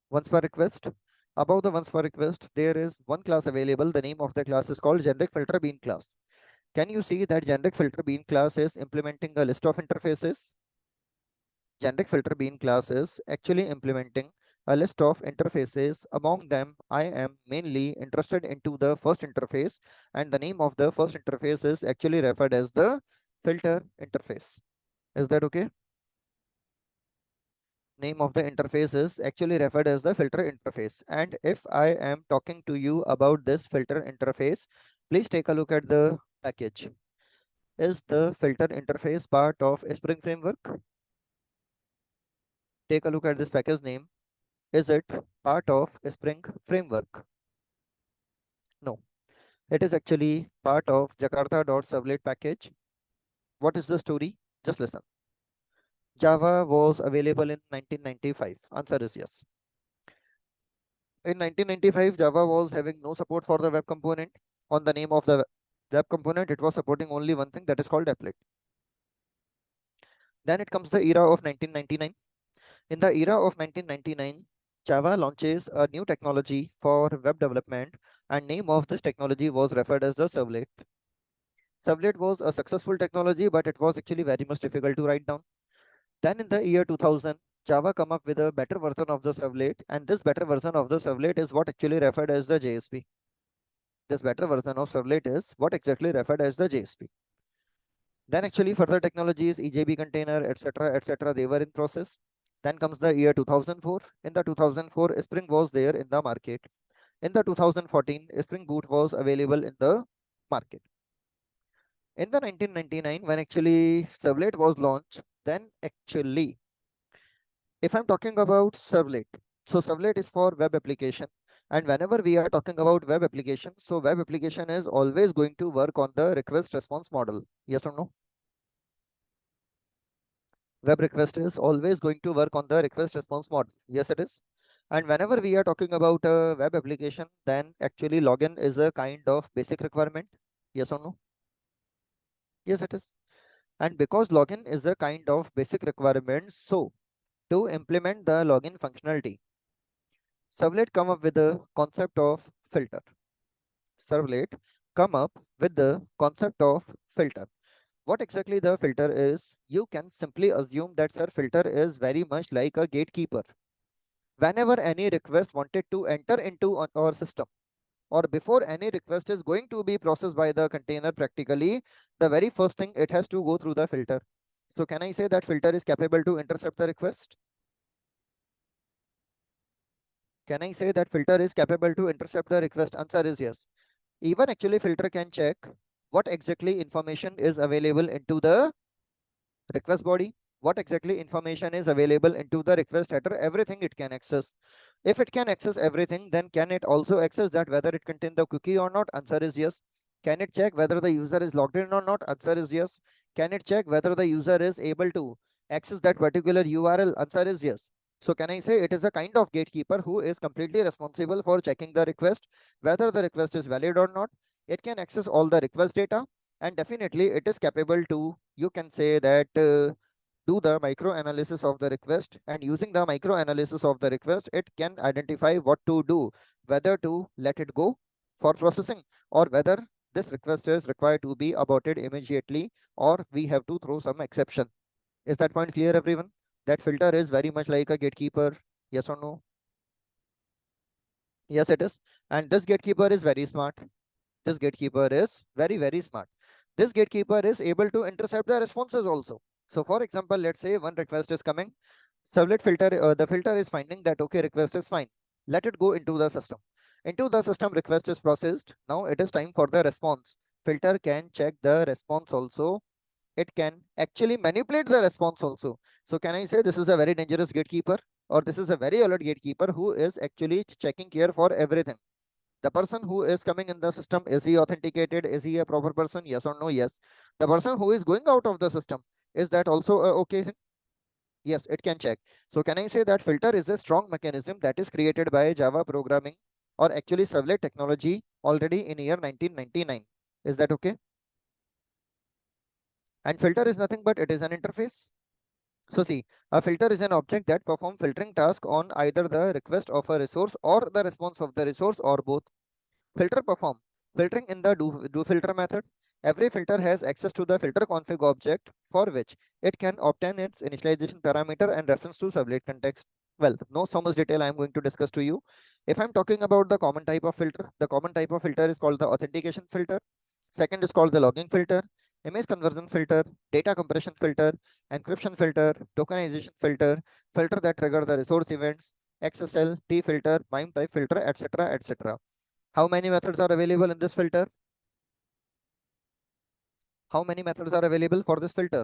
Speaker 1: Once per request. Above the once per request, there is one class available. The name of the class is called generic filter bean class. Can you see that generic filter bean class is implementing a list of interfaces? Generic filter bean class is actually implementing a list of interfaces. Among them, I am mainly interested into the first interface, and the name of the first interface is actually referred as the filter interface. Is that okay? Name of the interface is actually referred as the filter interface. And if I am talking to you about this filter interface, please take a look at the package. Is the filter interface part of a Spring framework? Take a look at this package name. Is it part of a Spring framework? No, it is actually part of Jakarta.servlet package. What is the story? Just listen. Java was available in 1995. Answer is yes. In 1995, Java was having no support for the web component. On the name of the web component, it was supporting only one thing, that is called applet. Then it comes the era of 1999. In the era of 1999, Java launches a new technology for web development, and name of this technology was referred as the servlet. Servlet was a successful technology, but it was actually very much difficult to write down. Then in the year 2000, Java come up with a better version of the servlet, and this better version of the servlet is what actually referred as the JSP. This better version of servlet is what exactly referred as the JSP. Then actually further technologies, EJB container, etc., they were in process. Then comes the year 2004. In the 2004, Spring was there in the market. In the 2014, Spring Boot was available in the market. In the 1999, when actually Servlet was launched, then actually, if I'm talking about Servlet, so Servlet is for web application. And whenever we are talking about web application, so web application is always going to work on the request response model. Yes or no? Web request is always going to work on the request response model. Yes, it is. And whenever we are talking about a web application, then actually login is a kind of basic requirement. Yes or no? Yes, it is. And because login is a kind of basic requirement, so to implement the login functionality, Servlet come up with the concept of filter. Servlet come up with the concept of filter. What exactly the filter is? You can simply assume that sir, filter is very much like a gatekeeper. Whenever any request wanted to enter into our system, or before any request is going to be processed by the container practically, the very first thing it has to go through the filter. So can I say that filter is capable to intercept the request? Can I say that filter is capable to intercept the request? Answer is yes. Even actually filter can check what exactly information is available into the request body, what exactly information is available into the request header, everything it can access. If it can access everything, then can it also access that whether it contains the cookie or not? Answer is yes. Can it check whether the user is logged in or not? Answer is yes. Can it check whether the user is able to access that particular URL? Answer is yes. So can I say it is a kind of gatekeeper who is completely responsible for checking the request, whether the request is valid or not. It can access all the request data, and definitely it is capable to, you can say that, do the micro analysis of the request, and using the micro analysis of the request, it can identify what to do, whether to let it go for processing, or whether this request is required to be aborted immediately, or we have to throw some exception. Is that point clear, everyone? That filter is very much like a gatekeeper. Yes or no? Yes, it is. And this gatekeeper is very smart. This gatekeeper is very, very smart. This gatekeeper is able to intercept the responses also. So for example, let's say one request is coming. Servlet filter, the filter is finding that, okay, request is fine. Let it go into the system. Into the system, request is processed. Now it is time for the response. Filter can check the response also. It can actually manipulate the response also. So can I say this is a very dangerous gatekeeper, or this is a very alert gatekeeper who is actually checking care for everything? The person who is coming in the system, is he authenticated? Is he a proper person? Yes or no? Yes. The person who is going out of the system, is that also okay? Yes, it can check. So can I say that filter is a strong mechanism that is created by Java programming, or actually servlet technology, already in year 1999? Is that okay? And filter is nothing but it is an interface. So see, a filter is an object that performs filtering task on either the request of a resource or the response of the resource, or both. Filter perform filtering in the do filter method. Every filter has access to the filter config object, for which it can obtain its initialization parameter and reference to servlet context. Well, no so much detail I am going to discuss to you. If I'm talking about the common type of filter, the common type of filter is called the authentication filter. Second is called the logging filter, image conversion filter, data compression filter, encryption filter, tokenization filter, filter that trigger the resource events, XSL, T filter, MIME type filter, etc. etc. How many methods are available in this filter? How many methods are available for this filter?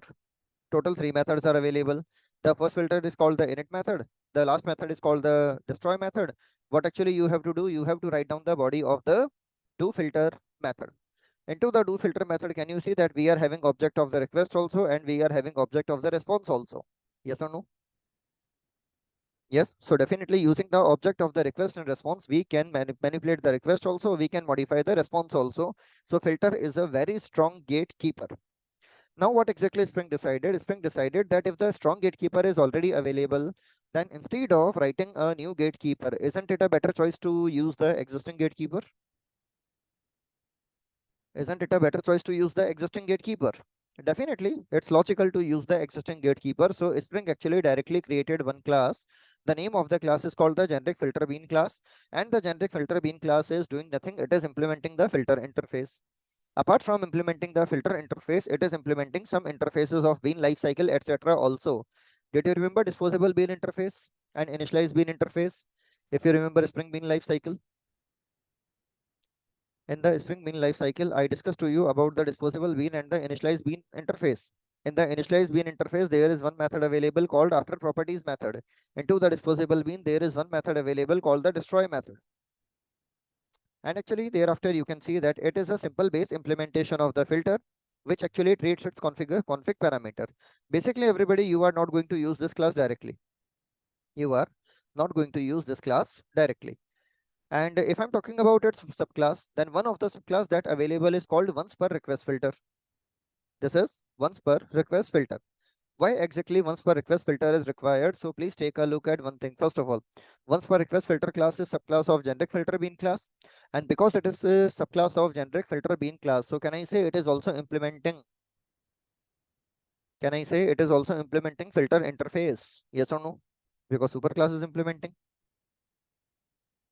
Speaker 1: Total 3 methods are available. The first filter is called the init method. The last method is called the destroy method. What actually you have to do, you have to write down the body of the do filter method. Into the do filter method, can you see that we are having object of the request also, and we are having object of the response also? Yes or no? Yes, so definitely using the object of the request and response, we can manipulate the request also, we can modify the response also. So filter is a very strong gatekeeper. Now what exactly Spring decided? Spring decided that if the strong gatekeeper is already available, then instead of writing a new gatekeeper, isn't it a better choice to use the existing gatekeeper? Isn't it a better choice to use the existing gatekeeper? Definitely, it's logical to use the existing gatekeeper. So Spring actually directly created one class. The name of the class is called the generic filter bean class, and the generic filter bean class is doing nothing. It is implementing the filter interface. Apart from implementing the filter interface, it is implementing some interfaces of bean lifecycle, etc. also. Did you remember disposable bean interface and initialize bean interface? If you remember Spring Bean lifecycle, in the Spring Bean lifecycle, I discussed to you about the disposable bean and the initialize bean interface. In the initialize bean interface, there is one method available called after properties method. Into the disposable bean, there is one method available called the destroy method. And actually thereafter, you can see that it is a simple base implementation of the filter, which actually treats its config parameter. Basically, everybody, you are not going to use this class directly. You are not going to use this class directly. And if I'm talking about its subclass, then one of the subclass that available is called once per request filter. This is once per request filter. Why exactly once per request filter is required? So please take a look at one thing. First of all, once per request filter class is subclass of generic filter bean class. And because it is a subclass of generic filter bean class, so can I say it is also implementing, can I say it is also implementing filter interface? Yes or no? Because superclass is implementing.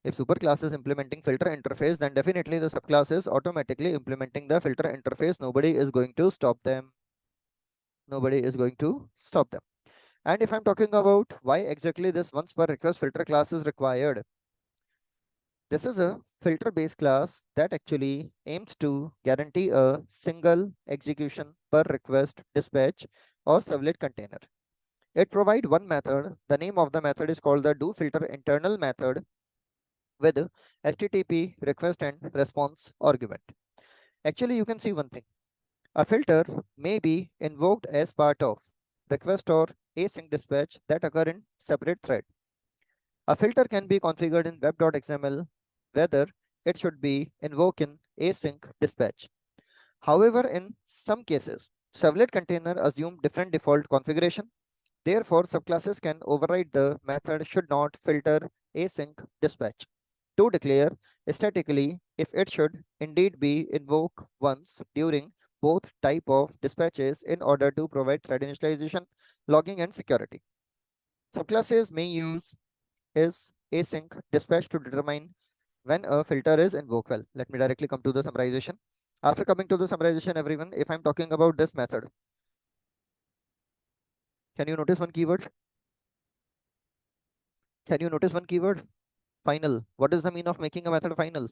Speaker 1: If superclass is implementing filter interface, then definitely the subclass is automatically implementing the filter interface. Nobody is going to stop them. Nobody is going to stop them. And if I'm talking about why exactly this once per request filter class is required, this is a filter based class that actually aims to guarantee a single execution per request, dispatch, or servlet container. It provides one method. The name of the method is called the do filter internal method with HTTP request and response argument. Actually, you can see one thing. A filter may be invoked as part of request or async dispatch that occur in separate thread. A filter can be configured in web.xml whether it should be invoked in async dispatch. However, in some cases, servlet container assume different default configuration. Therefore, subclasses can override the method should not filter async dispatch to declare statically if it should indeed be invoked once during both type of dispatches in order to provide thread initialization, logging, and security. Subclasses may use is async dispatch to determine when a filter is invoked. Well, let me directly come to the summarization. After coming to the summarization, everyone, if I'm talking about this method, can you notice one keyword? Can you notice one keyword? Final. What is the mean of making a method final?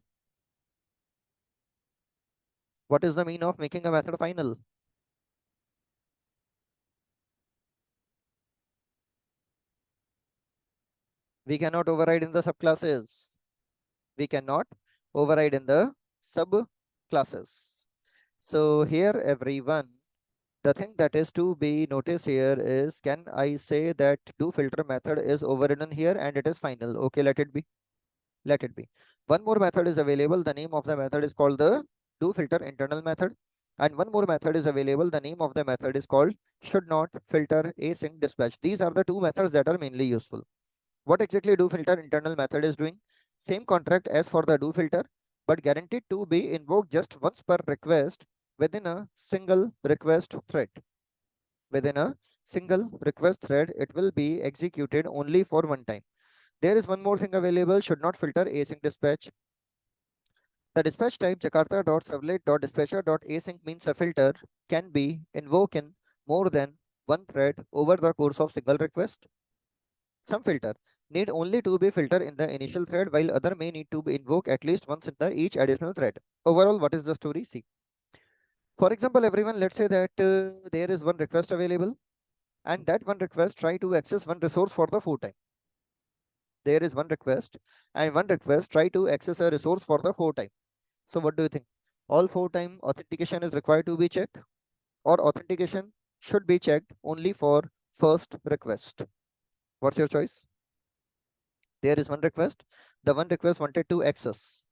Speaker 1: What is the mean of making a method final? We cannot override in the subclasses. We cannot override in the subclasses. So here, everyone, the thing that is to be noticed here is, can I say that do filter method is overridden here and it is final? Okay, let it be. Let it be. One more method is available. The name of the method is called the do filter internal method. And one more method is available. The name of the method is called should not filter async dispatch. These are the two methods that are mainly useful. What exactly do filter internal method is doing? Same contract as for the do filter, but guaranteed to be invoked just once per request within a single request thread. Within a single request thread, it will be executed only for one time. There is one more thing available, should not filter async dispatch. The dispatch type jakarta.servlet.dispatcher.async means a filter can be invoked in more than one thread over the course of single request. Some filter need only to be filtered in the initial thread, while other may need to be invoked at least once in the each additional thread. Overall, what is the story? See, for example, everyone, let's say that there is one request available, and that one request try to access one resource for the 4 time. There is one request, and one request try to access a resource for the 4 time. So what do you think? All 4 time authentication is required to be checked, or authentication should be checked only for first request? What's your choice? There is one request. The one request wanted to access.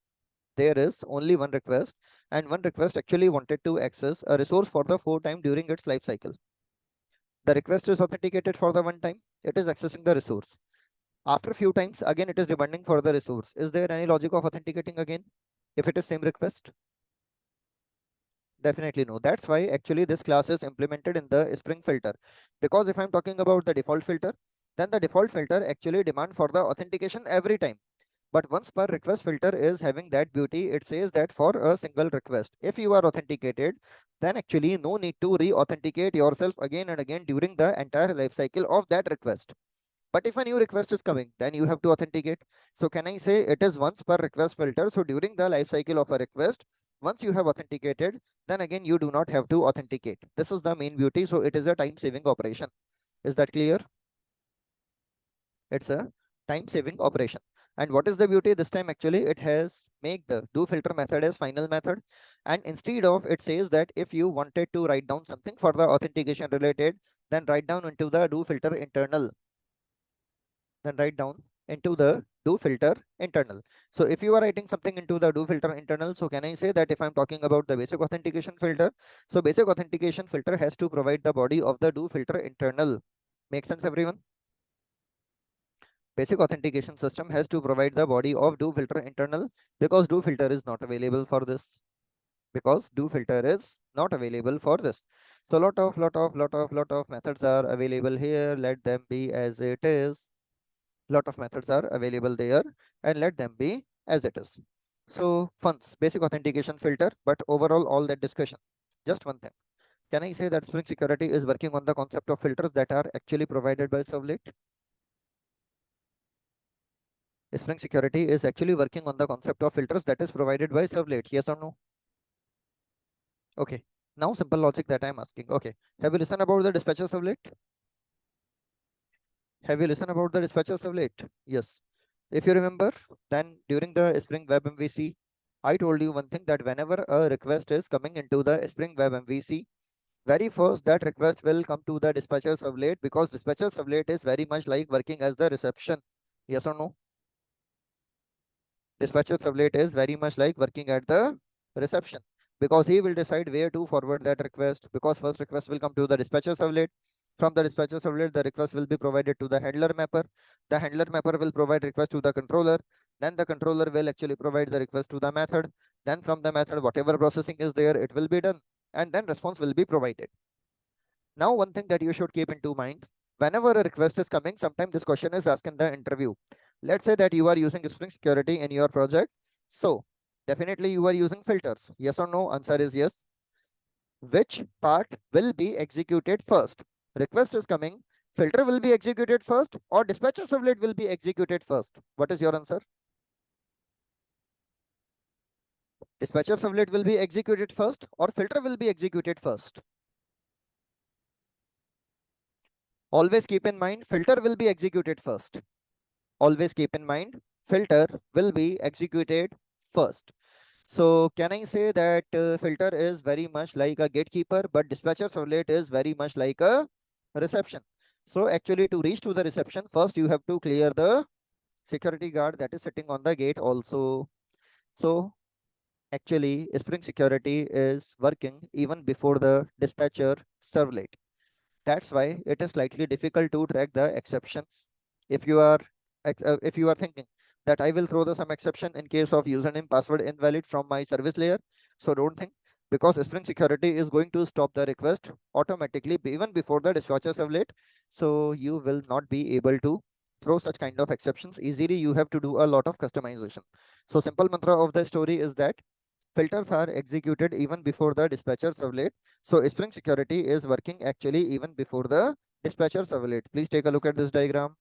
Speaker 1: There is only one request, and one request actually wanted to access a resource for the 4 time during its life cycle. The request is authenticated for the 1 time. It is accessing the resource. After few times, again, it is demanding for the resource. Is there any logic of authenticating again if it is same request? Definitely no. That's why actually this class is implemented in the Spring filter. Because if I'm talking about the default filter, then the default filter actually demand for the authentication every time. But once per request filter is having that beauty, it says that for a single request, if you are authenticated, then actually no need to re-authenticate yourself again and again during the entire life cycle of that request. But if a new request is coming, then you have to authenticate. So can I say it is once per request filter? So during the life cycle of a request, once you have authenticated, then again you do not have to authenticate. This is the main beauty. So it is a time saving operation. Is that clear? It's a time saving operation. And what is the beauty this time? Actually, it has make the do filter method as final method. And instead of it says that if you wanted to write down something for the authentication related, then write down into the do filter internal. Then write down into the do filter internal. So if you are writing something into the do filter internal, so can I say that if I'm talking about the basic authentication filter, so basic authentication filter has to provide the body of the do filter internal. Make sense, everyone? Basic authentication system has to provide the body of do filter internal, because do filter is not available for this. Because do filter is not available for this. So lot of methods are available here. Let them be as it is. Lot of methods are available there, and let them be as it is. So funds, basic authentication filter, but overall all that discussion. Just one thing. Can I say that Spring Security is working on the concept of filters that are actually provided by Servlet? Spring Security is actually working on the concept of filters that is provided by Servlet. Yes or no? Okay. Now simple logic that I'm asking. Okay. Have you listened about the dispatcher servlet? Have you listened about the dispatcher servlet? Yes. If you remember, then during the Spring Web MVC, I told you one thing, that whenever a request is coming into the Spring Web MVC, very first that request will come to the dispatcher servlet, because dispatcher servlet is very much like working as the reception. Yes or no? Dispatcher servlet is very much like working at the reception, because he will decide where to forward that request, because first request will come to the dispatcher servlet. From the dispatcher servlet, the request will be provided to the handler mapper. The handler mapper will provide request to the controller. Then the controller will actually provide the request to the method. Then from the method, whatever processing is there, it will be done. And then response will be provided. Now, one thing that you should keep into mind, whenever a request is coming, sometimes this question is asked in the interview. Let's say that you are using Spring Security in your project, So definitely you are using filters. Yes or no? Answer is yes. Which part will be executed first? Request is coming. Filter will be executed first or dispatcher servlet will be executed first? What is your answer? Dispatcher servlet will be executed first or filter will be executed first? Always keep in mind filter will be executed first. Always keep in mind filter will be executed first. So can I say that filter is very much like a gatekeeper, but dispatcher servlet is very much like a reception. So actually to reach to the reception, first you have to clear the security guard that is sitting on the gate also. So actually Spring Security is working even before the dispatcher servlet. That's why it is slightly difficult to track the exceptions. If you are thinking that I will throw the some exception in case of username password invalid from my service layer, so don't think, because Spring Security is going to stop the request automatically even before the dispatcher servlet. So you will not be able to throw such kind of exceptions easily. You have to do a lot of customization. So simple mantra of the story is that filters are executed even before the dispatcher servlet. So Spring Security is working actually even before the dispatcher servlet. Please take a look at this diagram.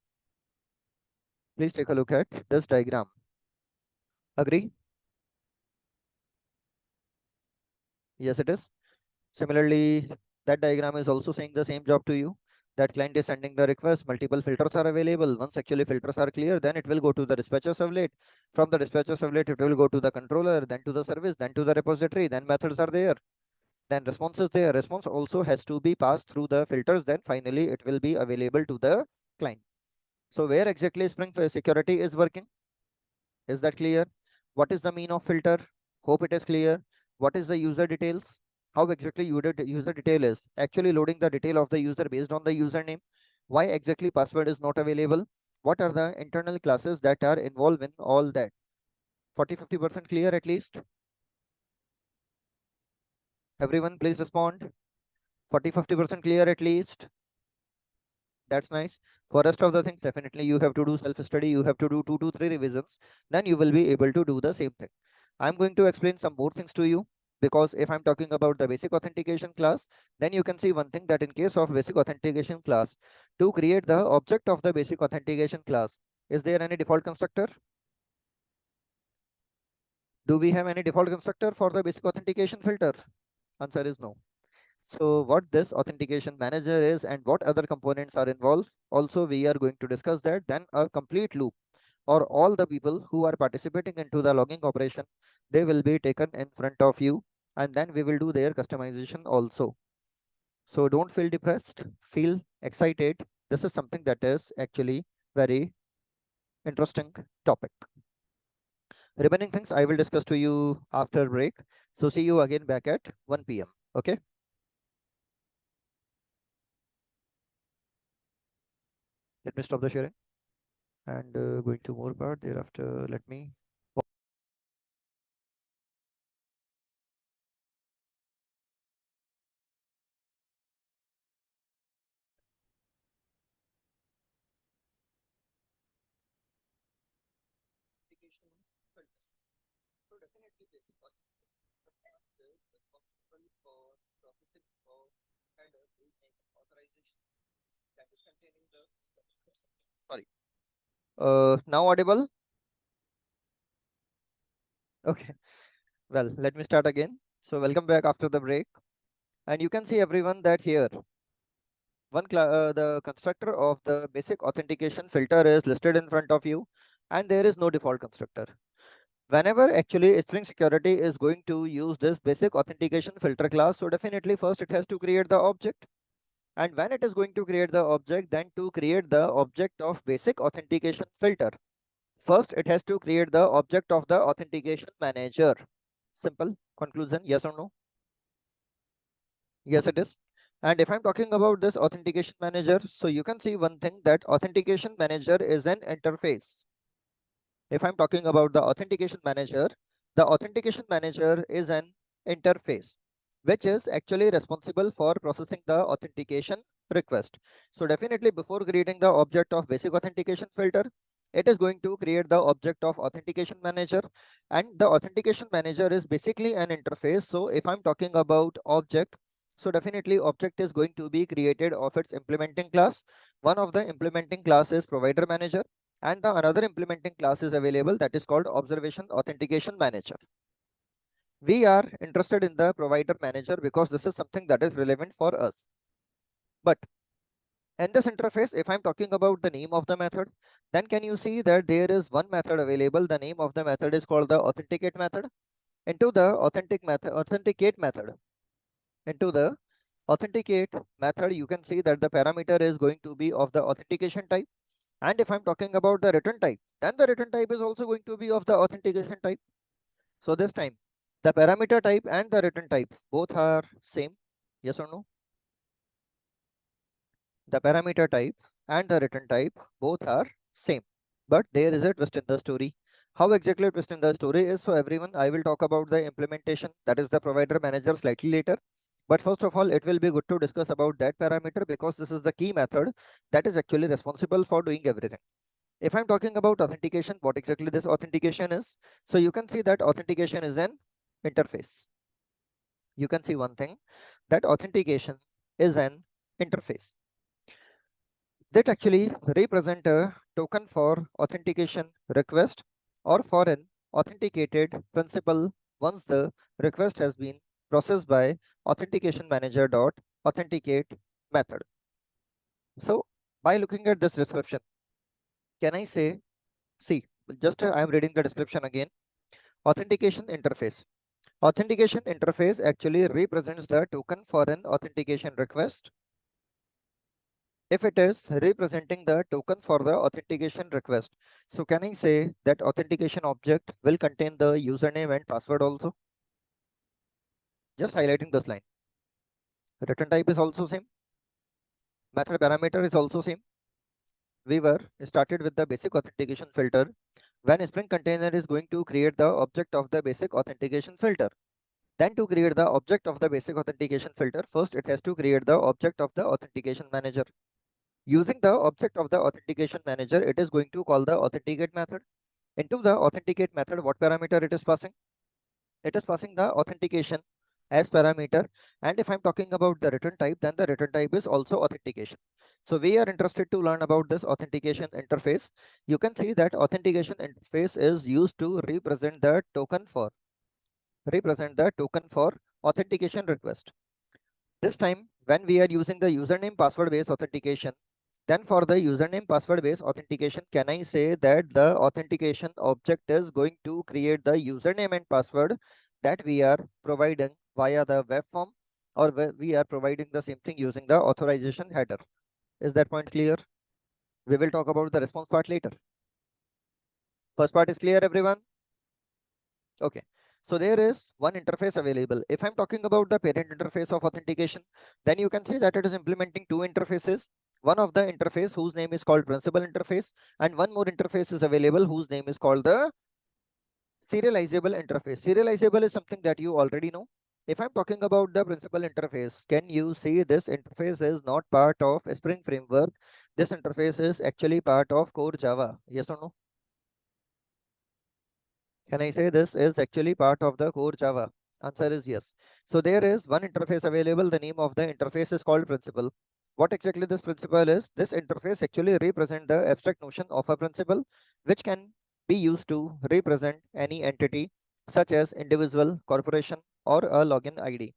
Speaker 1: Please take a look at this diagram. Agree? Yes, it is. Similarly, that diagram is also saying the same job to you. That client is sending the request, multiple filters are available. Once actually filters are clear, then it will go to the dispatcher servlet. From the dispatcher servlet, it will go to the controller, then to the service, then to the repository, then methods are there. Then response is there. Response also has to be passed through the filters. Then finally, it will be available to the client. So where exactly Spring Security is working? Is that clear? What is the mean of filter? Hope it is clear. What is the user details? How exactly user detail is? Actually loading the detail of the user based on the username. Why exactly password is not available? What are the internal classes that are involved in all that? 40-50% clear at least? Everyone please respond. 40-50% clear at least? That's nice. For rest of the things, definitely you have to do self-study. You have to do 2 to 3 revisions. Then you will be able to do the same thing. I'm going to explain some more things to you, because if I'm talking about the basic authentication class, then you can see one thing, that in case of basic authentication class, to create the object of the basic authentication class, is there any default constructor? Do we have any default constructor for the basic authentication filter? Answer is no. So what this authentication manager is and what other components are involved, also we are going to discuss that. Then a complete loop, or all the people who are participating into the logging operation, they will be taken in front of you, and then we will do their customization also. So don't feel depressed, feel excited. This is something that is actually very interesting topic. Remaining things I will discuss to you after break. So see you again back at 1 p.m. Okay. Let me stop the sharing and going to more part thereafter. Let me. So definitely basic responsible for processing of header authorization that is containing the. Sorry. Now audible? Okay. Well, let me start again. So welcome back after the break. And you can see everyone that here, the constructor of the basic authentication filter is listed in front of you, and there is no default constructor. Whenever actually Spring Security is going to use this basic authentication filter class, so definitely first it has to create the object. And when it is going to create the object, then to create the object of basic authentication filter, first it has to create the object of the authentication manager. Simple conclusion, yes or no? Yes, it is. And if I'm talking about this authentication manager, so you can see one thing, that authentication manager is an interface. If I'm talking about the authentication manager is an interface, which is actually responsible for processing the authentication request. So definitely before creating the object of basic authentication filter, it is going to create the object of authentication manager, and the authentication manager is basically an interface. So if I'm talking about object, so definitely object is going to be created of its implementing class. One of the implementing class is provider manager, and the another implementing class is available that is called observation authentication manager. We are interested in the provider manager because this is something that is relevant for us. But in this interface, if I'm talking about the name of the method, then can you see that there is one method available. The name of the method is called the authenticate method. Into the authenticate method, into the authenticate method, you can see that the parameter is going to be of the authentication type. And if I'm talking about the return type, then the return type is also going to be of the authentication type. So this time, the parameter type and the return type both are same. Yes or no? The parameter type and the return type both are same. But there is a twist in the story. How exactly a twist in the story is, so everyone, I will talk about the implementation, that is the provider manager, slightly later. But first of all, it will be good to discuss about that parameter because this is the key method that is actually responsible for doing everything. If I'm talking about authentication, what exactly this authentication is? So you can see that authentication is an interface. You can see one thing, that authentication is an interface that actually represent a token for authentication request or for an authenticated principal once the request has been processed by authentication manager dot authenticate method. So by looking at this description, can I say, see, just I am reading the description again. Authentication interface. Authentication interface actually represents the token for an authentication request if it is representing the token for the authentication request. So can I say that authentication object will contain the username and password also? Just highlighting this line. Return type is also same. Method parameter is also same. We were started with the basic authentication filter. When Spring Container is going to create the object of the basic authentication filter. Then to create the object of the basic authentication filter, first it has to create the object of the authentication manager. Using the object of the authentication manager, it is going to call the authenticate method. Into the authenticate method, what parameter it is passing? It is passing the authentication as parameter. And if I'm talking about the return type, then the return type is also authentication. So we are interested to learn about this authentication interface. You can see that authentication interface is used to represent the token for authentication request. This time, when we are using the username password based authentication, then for the username password based authentication, can I say that the authentication object is going to create the username and password that we are providing via the web form, or we are providing the same thing using the authorization header. Is that point clear? We will talk about the response part later. First part is clear, everyone? Okay. So there is one interface available. If I'm talking about the parent interface of authentication, then you can see that it is implementing two interfaces. One of the interface whose name is called principal interface, and one more interface is available whose name is called the serializable interface. Serializable is something that you already know. If I'm talking about the principal interface, can you see this interface is not part of Spring Framework? This interface is actually part of core Java. Yes or no? Can I say this is actually part of the core Java? Answer is yes. So there is one interface available. The name of the interface is called principal. What exactly this principal is? This interface actually represents the abstract notion of a principal, which can be used to represent any entity such as individual, corporation, or a login ID.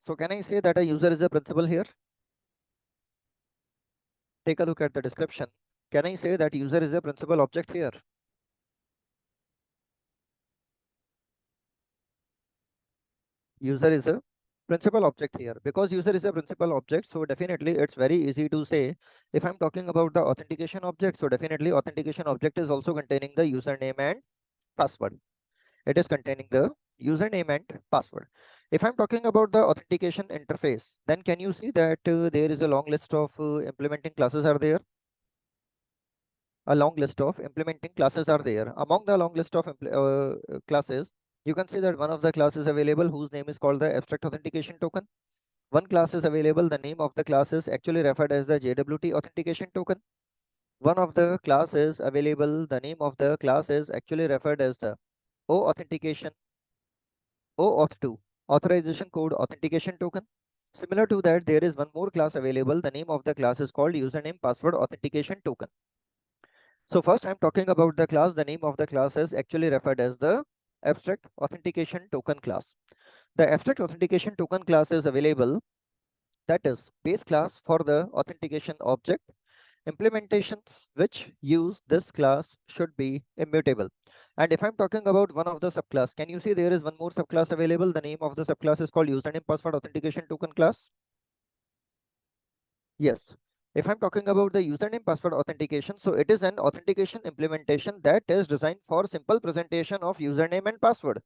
Speaker 1: So can I say that a user is a principal here? Take a look at the description. Can I say that user is a principal object here? User is a principal object here. Because user is a principal object, so definitely it's very easy to say. If I'm talking about the authentication object, so definitely authentication object is also containing the username and password. It is containing the username and password. If I'm talking about the authentication interface, then can you see that there is a long list of implementing classes are there? A long list of implementing classes are there. Among the long list of classes, you can see that one of the classes available whose name is called the abstract authentication token. One class is available. The name of the class is actually referred as the JWT authentication token. one of the class is available, the name of the class is actually referred as the O authentication, OAuth2, authorization code authentication token. Similar to that, there is one more class available. The name of the class is called username password authentication token. So first I'm talking about the class. The name of the class is actually referred as the abstract authentication token class. The abstract authentication token class is available, that is base class for the authentication object. Implementations which use this class should be immutable. And if I'm talking about one of the subclass, can you see there is one more subclass available? The name of the subclass is called username password authentication token class. Yes. If I'm talking about the username password authentication, so it is an authentication implementation that is designed for simple presentation of username and password.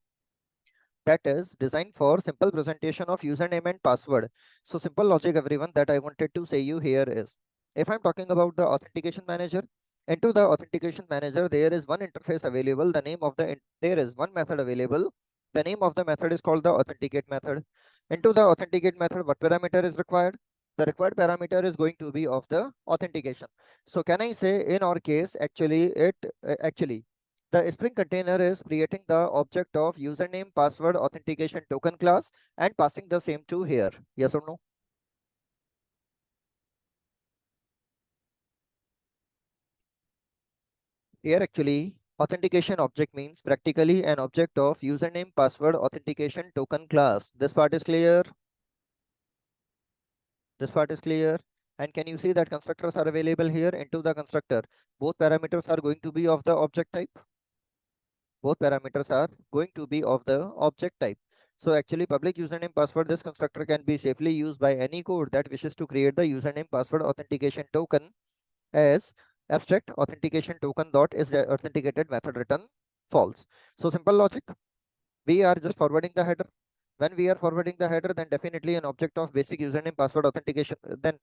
Speaker 1: That is designed for simple presentation of username and password. So simple logic, everyone, that I wanted to say you here is, if I'm talking about the authentication manager, into the authentication manager, there is one interface available. The name of there is one method available. The name of the method is called the authenticate method. Into the authenticate method, what parameter is required? The required parameter is going to be of the authentication. So can I say in our case, actually the Spring container is creating the object of username password authentication token class and passing the same to here. Yes or no? Here actually authentication object means practically an object of username password authentication token class. This part is clear. This part is clear. And can you see that constructors are available here into the constructor? Both parameters are going to be of the object type. Both parameters are going to be of the object type. So actually public username password, this constructor can be safely used by any code that wishes to create the username password authentication token as abstract authentication token dot is the authenticated method return false. So simple logic, we are just forwarding the header. When we are forwarding the header, then definitely an object of basic username password authentication, then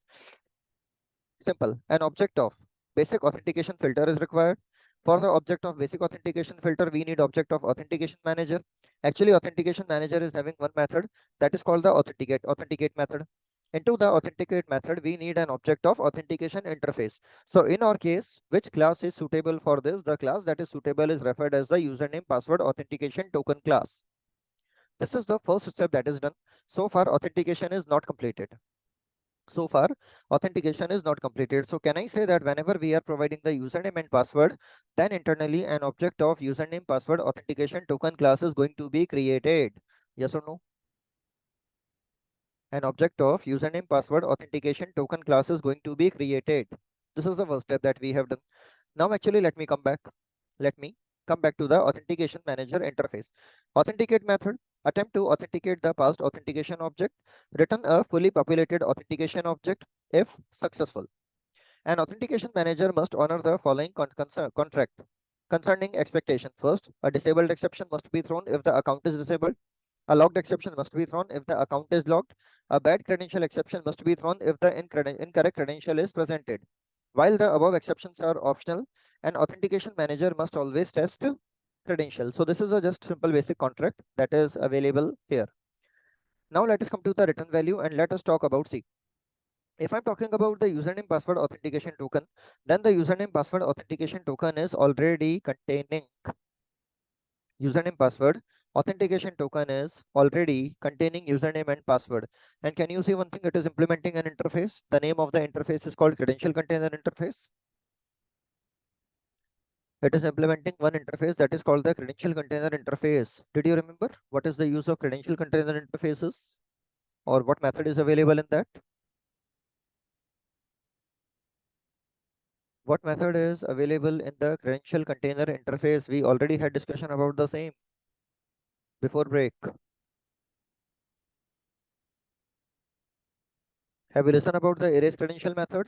Speaker 1: simple, an object of basic authentication filter is required. For the object of basic authentication filter, we need object of authentication manager. Actually, authentication manager is having one method that is called the authenticate method. Into the authenticate method, we need an object of authentication interface. So in our case, which class is suitable for this? The class that is suitable is referred as the username password authentication token class. This is the first step that is done. So far, authentication is not completed. So far, authentication is not completed. So can I say that whenever we are providing the username and password, then internally an object of username password authentication token class is going to be created? Yes or no? An object of username password authentication token class is going to be created. This is the first step that we have done. Now actually let me come back. Let me come back to the authentication manager interface. Authenticate method, attempt to authenticate the past authentication object, return a fully populated authentication object if successful. An authentication manager must honor the following contract concerning expectation. First, a disabled exception must be thrown if the account is disabled. A logged exception must be thrown if the account is logged. A bad credential exception must be thrown if the incorrect credential is presented. While the above exceptions are optional, an authentication manager must always test credentials. So this is a just simple basic contract that is available here. Now let us come to the return value and let us talk about C. If I'm talking about the username password authentication token, then the username password authentication token is already containing username password authentication token is already containing username and password. And can you see one thing? It is implementing an interface. The name of the interface is called credential container interface. It is implementing one interface that is called the credential container interface. Did you remember what is the use of credential container interfaces or what method is available in that? What method is available in the credential container interface? We already had discussion about the same before break. Have you listened about the erase credential method?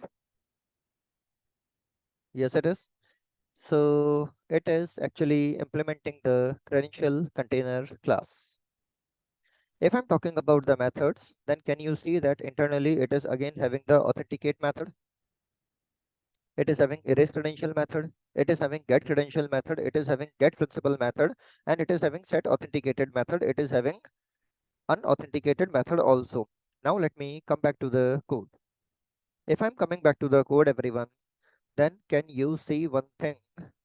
Speaker 1: Yes, it is. So it is actually implementing the credential container class. If I'm talking about the methods, then can you see that internally it is again having the authenticate method. It is having erase credential method. It is having get credential method. It is having get principal method, and it is having set authenticated method. It is having unauthenticated method also. Now let me come back to the code. If I'm coming back to the code, everyone, then can you see one thing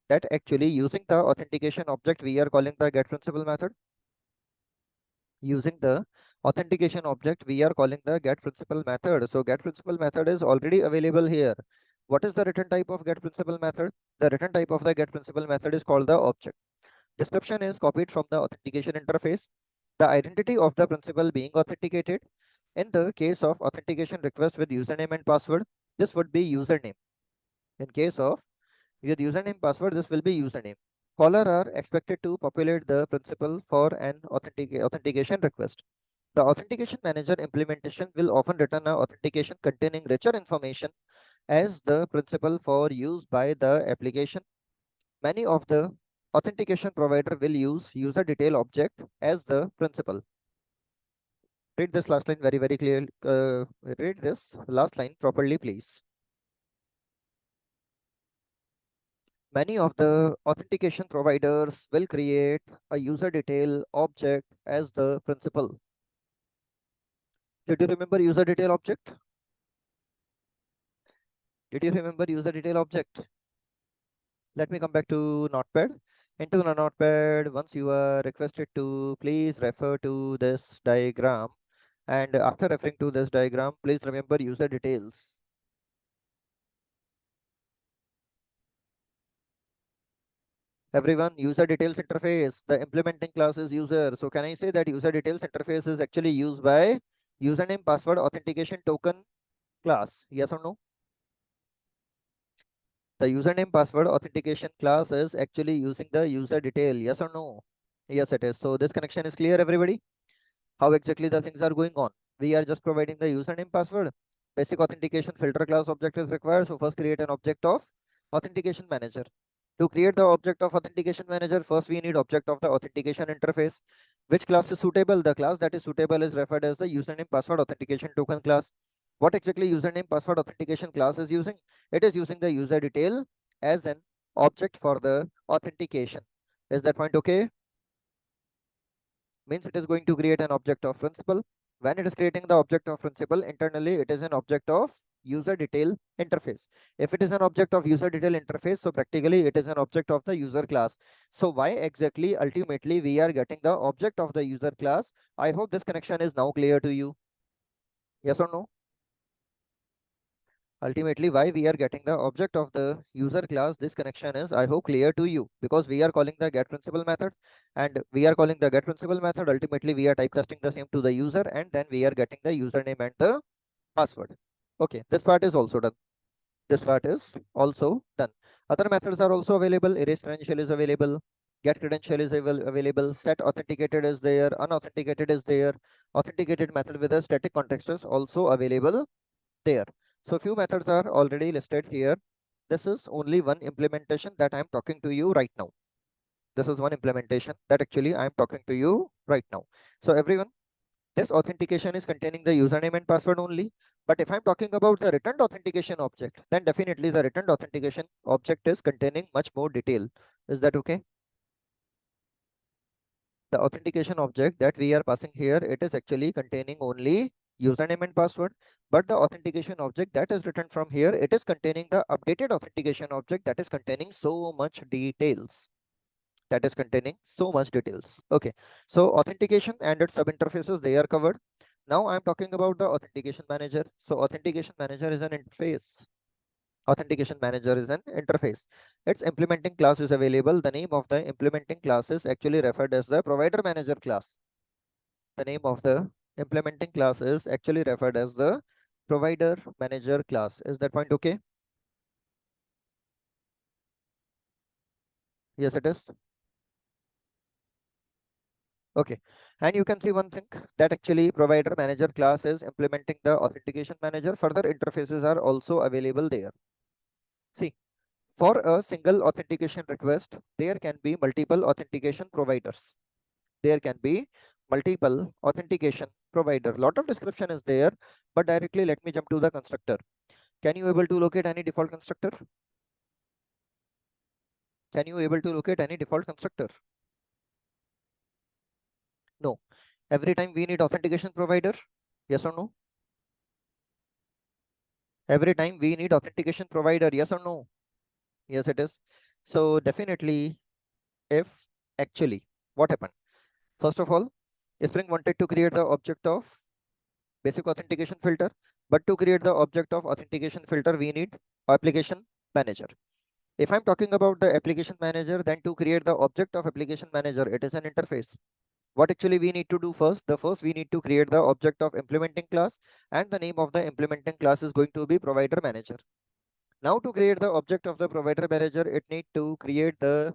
Speaker 1: that actually using the authentication object we are calling the get principal method? Using the authentication object we are calling the get principal method. So get principal method is already available here. What is the return type of get principal method? The return type of the get principal method is called the object. Description is copied from the authentication interface. The identity of the principal being authenticated. In the case of authentication request with username and password, this would be username. In case of with username password, this will be username. Caller are expected to populate the principal for an authentication request. The authentication manager implementation will often return an authentication containing richer information as the principal for use by the application. Many of the authentication provider will use user detail object as the principal. Read this last line very clearly. Read this last line properly, please. Many of the authentication providers will create a user detail object as the principal. Did you remember user detail object? Did you remember user detail object? Let me come back to Notepad. Into the Notepad, once you are requested to please refer to this diagram. And after referring to this diagram, please remember user details. Everyone, user details interface, the implementing class is user. So can I say that user details interface is actually used by username password authentication token class? Yes or no? The username password authentication class is actually using the user detail. Yes or no? Yes, it is. So this connection is clear, everybody? How exactly the things are going on? We are just providing the username password. Basic authentication filter class object is required. So first create an object of authentication manager. To create the object of authentication manager, first we need object of the authentication interface. Which class is suitable? The class that is suitable is referred as the username password authentication token class. What exactly username password authentication class is using? It is using the user detail as an object for the authentication. Is that point okay? Means it is going to create an object of principal. When it is creating the object of principal, internally it is an object of user detail interface. If it is an object of user detail interface, so practically it is an object of the user class. So why exactly ultimately we are getting the object of the user class? I hope this connection is now clear to you. Yes or no? Ultimately, why we are getting the object of the user class, this connection is, I hope, clear to you, because we are calling the get principal method, and we are calling the get principal method. Ultimately, we are typecasting the same to the user, and then we are getting the username and the password. Okay, this part is also done. This part is also done. Other methods are also available. Erase credential is available. Get credential is available. Set authenticated is there. Unauthenticated is there. Authenticated method with a static context is also available there. So few methods are already listed here. This is only one implementation that I'm talking to you right now. This is one implementation that actually I'm talking to you right now. So everyone, this authentication is containing the username and password only. But if I'm talking about the returned authentication object, then definitely the returned authentication object is containing much more detail. Is that okay? The authentication object that we are passing here, it is actually containing only username and password, but the authentication object that is written from here, it is containing the updated authentication object that is containing so much details. That is containing so much details. Okay, so authentication and its sub interfaces, they are covered. Now I'm talking about the authentication manager. So authentication manager is an interface. Authentication manager is an interface. Its implementing class is available. The name of the implementing class is actually referred as the provider manager class. The name of the implementing class is actually referred as the provider manager class. Is that point okay? Yes, it is. Okay. And you can see one thing that actually provider manager class is implementing the authentication manager. Further interfaces are also available there. See, for a single authentication request, there can be multiple authentication providers. There can be multiple authentication provider. Lot of description is there, but directly let me jump to the constructor. Can you able to locate any default constructor? Can you able to locate any default constructor? No. Every time we need authentication provider? Yes or no? Every time we need authentication provider? Yes or no? Yes, it is. So definitely, if actually, what happened? First of all, Spring wanted to create the object of basic authentication filter, but to create the object of authentication filter, we need application manager. If I'm talking about the application manager, then to create the object of application manager, it is an interface. What actually we need to do first? The first we need to create the object of implementing class, and the name of the implementing class is going to be provider manager. Now to create the object of the provider manager, it need to create the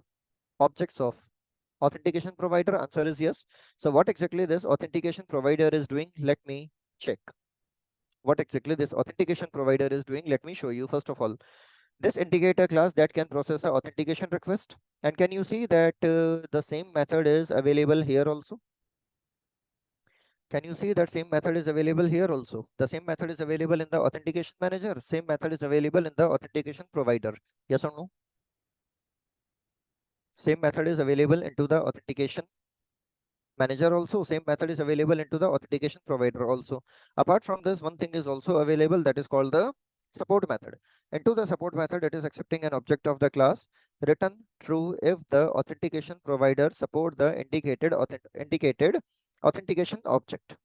Speaker 1: objects of authentication provider. Answer is yes. So what exactly this authentication provider is doing? Let me check. What exactly this authentication provider is doing? Let me show you. First of all, this indicator class that can process a authentication request. And can you see that the same method is available here also? Can you see that same method is available here also? The same method is available in the authentication manager. Same method is available in the authentication provider. Yes or no? Same method is available into the authentication manager also. Same method is available into the authentication provider also. Apart from this, one thing is also available, that is called the support method. Into the support method, it is accepting an object of the class return true if the authentication provider support the indicated authentication object.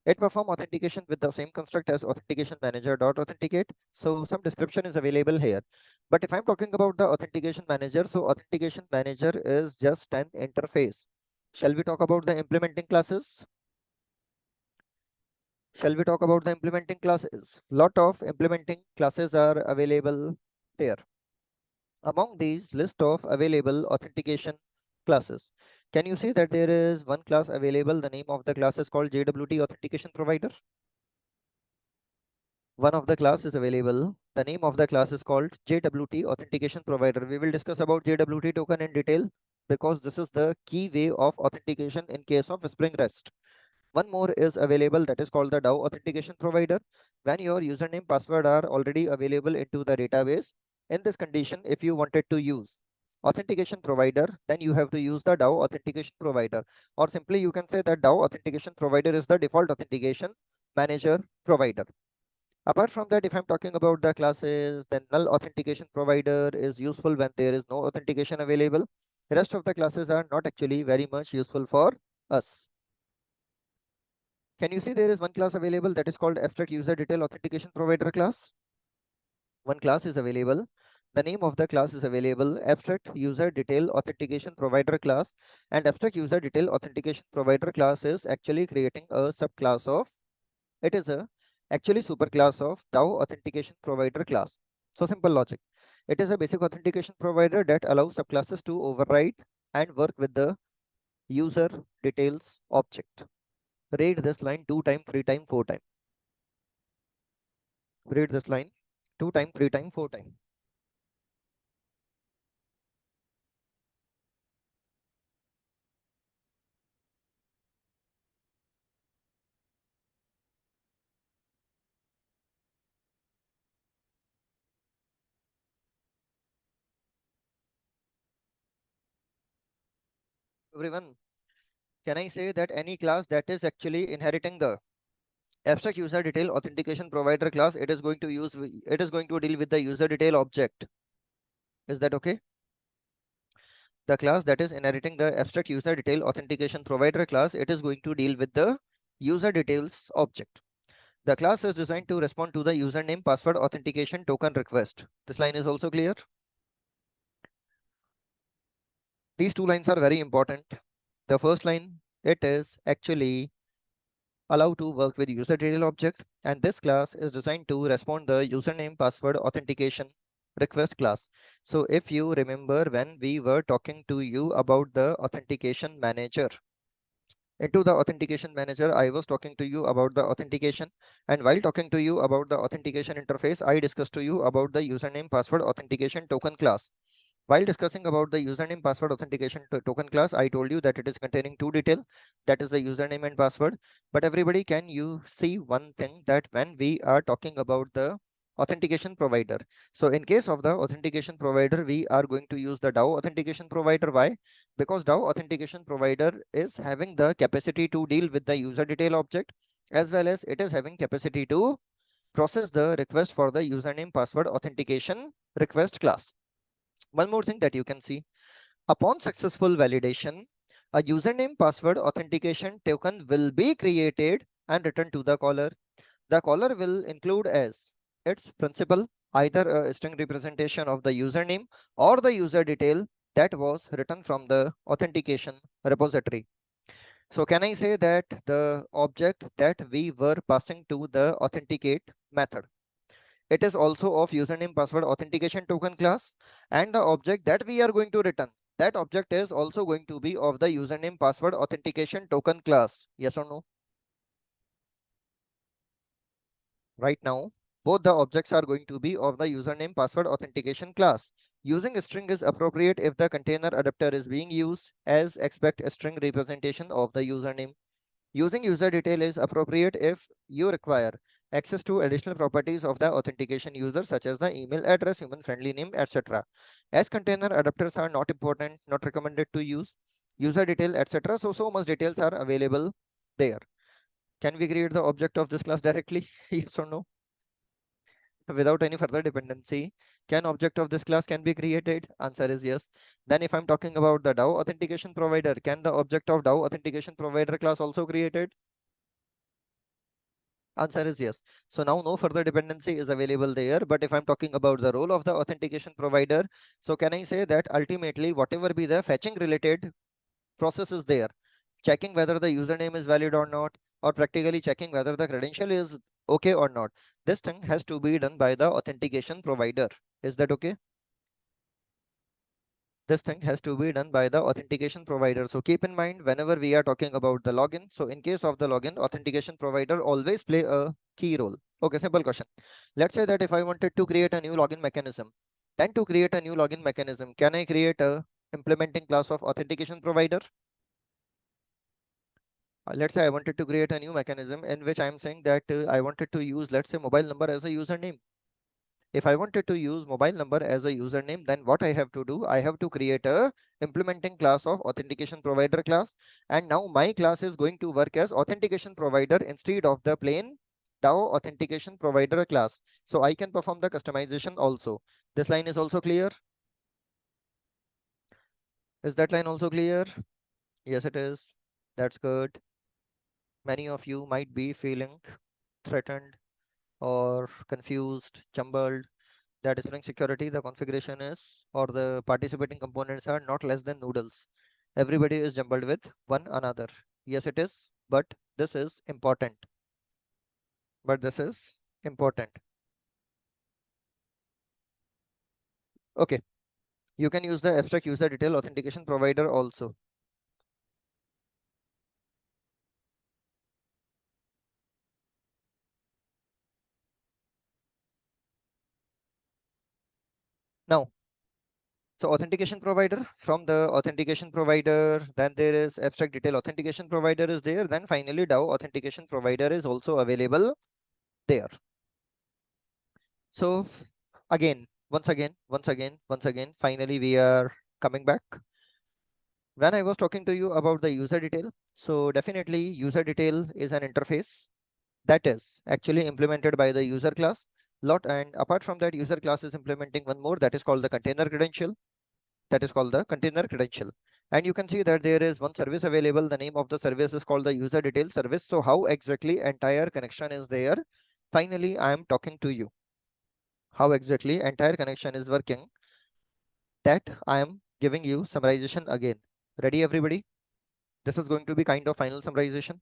Speaker 1: It perform authentication with the same construct as authentication manager dot authenticate. So some description is available here. But if I'm talking about the authentication manager, so authentication manager is just an interface. Shall we talk about the implementing classes? Shall we talk about the implementing classes? Lot of implementing classes are available here. Among these list of available authentication classes, can you see that there is one class available? The name of the class is called JWT authentication provider. One of the class is available. The name of the class is called JWT authentication provider. We will discuss about JWT token in detail because this is the key way of authentication in case of Spring REST. One more is available, that is called the DAO authentication provider. When your username password are already available into the database, in this condition, if you wanted to use authentication provider, then you have to use the DAO authentication provider, or simply you can say that DAO authentication provider is the default authentication manager provider. Apart from that, if I'm talking about the classes, then null authentication provider is useful when there is no authentication available. The rest of the classes are not actually very much useful for us. Can you see there is one class available, that is called abstract user detail authentication provider class? One class is available. The name of the class is available, abstract user detail authentication provider class, and abstract user detail authentication provider class is actually creating a subclass of, it is a actually superclass of DAO authentication provider class. So simple logic. It is a basic authentication provider that allows subclasses to override and work with the user details object. Read this line 2 times, 3 times, 4 times. Read this line 2 times, 3 times, 4 times. Everyone, can I say that any class that is actually inheriting the abstract user detail authentication provider class, it is going to deal with the user detail object. Is that okay? The class that is inheriting the abstract user detail authentication provider class, it is going to deal with the user details object. The class is designed to respond to the username password authentication token request. This line is also clear. These two lines are very important. The first line, it is actually allow to work with user detail object, and this class is designed to respond the username password authentication request class. So if you remember when we were talking to you about the authentication manager, into the authentication manager, I was talking to you about the authentication, and while talking to you about the authentication interface, I discussed to you about the username password authentication token class. While discussing about the username password authentication token class, I told you that it is containing two detail, that is the username and password. But everybody, can you see one thing, that when we are talking about the authentication provider, so in case of the authentication provider, we are going to use the DAO authentication provider. Why? Because DAO authentication provider is having the capacity to deal with the user detail object, as well as it is having capacity to process the request for the username password authentication request class. One more thing that you can see. Upon successful validation, a username password authentication token will be created and returned to the caller. The caller will include as its principal either a string representation of the username or the user detail that was written from the authentication repository. So can I say that the object that we were passing to the authenticate method, it is also of username password authentication token class, and the object that we are going to return, that object is also going to be of the username password authentication token class. Yes or no? Right now, both the objects are going to be of the username password authentication class. Using a string is appropriate if the container adapter is being used as expect a string representation of the username. Using user detail is appropriate if you require access to additional properties of the authentication user, such as the email address, human friendly name, etc. As container adapters are not important, not recommended to use user detail, etc. So much details are available there. Can we create the object of this class directly? Yes or no? Without any further dependency, can object of this class can be created? Answer is yes. Then if I'm talking about the DAO authentication provider, can the object of DAO authentication provider class also created? Answer is yes. So now no further dependency is available there. But if I'm talking about the role of the authentication provider, so can I say that ultimately whatever be the fetching related process is there, checking whether the username is valid or not, or practically checking whether the credential is okay or not, this thing has to be done by the authentication provider. Is that okay? This thing has to be done by the authentication provider. So keep in mind whenever we are talking about the login. So in case of the login, authentication provider always play a key role. Okay, simple question. Let's say that if I wanted to create a new login mechanism, then to create a new login mechanism, can I create a implementing class of authentication provider? Let's say I wanted to create a new mechanism in which I'm saying that I wanted to use, let's say, mobile number as a username. If I wanted to use mobile number as a username, then what I have to do, I have to create a implementing class of authentication provider class. And now my class is going to work as authentication provider instead of the plain DAO authentication provider class. So I can perform the customization also. This line is also clear. Is that line also clear? Yes, it is. That's good. Many of you might be feeling threatened or confused, jumbled. That is string security, the configuration is, or the participating components are not less than noodles. Everybody is jumbled with one another. Yes, it is, but this is important. But this is important. Okay, you can use the abstract user detail authentication provider also. Now, so authentication provider, from the authentication provider, then there is abstract detail authentication provider is there. Then finally DAO authentication provider is also available there. So again, once again, finally we are coming back. When I was talking to you about the user detail, so definitely user detail is an interface that is actually implemented by the user class lot. And apart from that, user class is implementing one more that is called the container credential. That is called the container credential. And you can see that there is one service available. The name of the service is called the user detail service. So how exactly entire connection is there? Finally, I am talking to you. How exactly entire connection is working, that I am giving you summarization again. Ready, everybody? This is going to be kind of final summarization.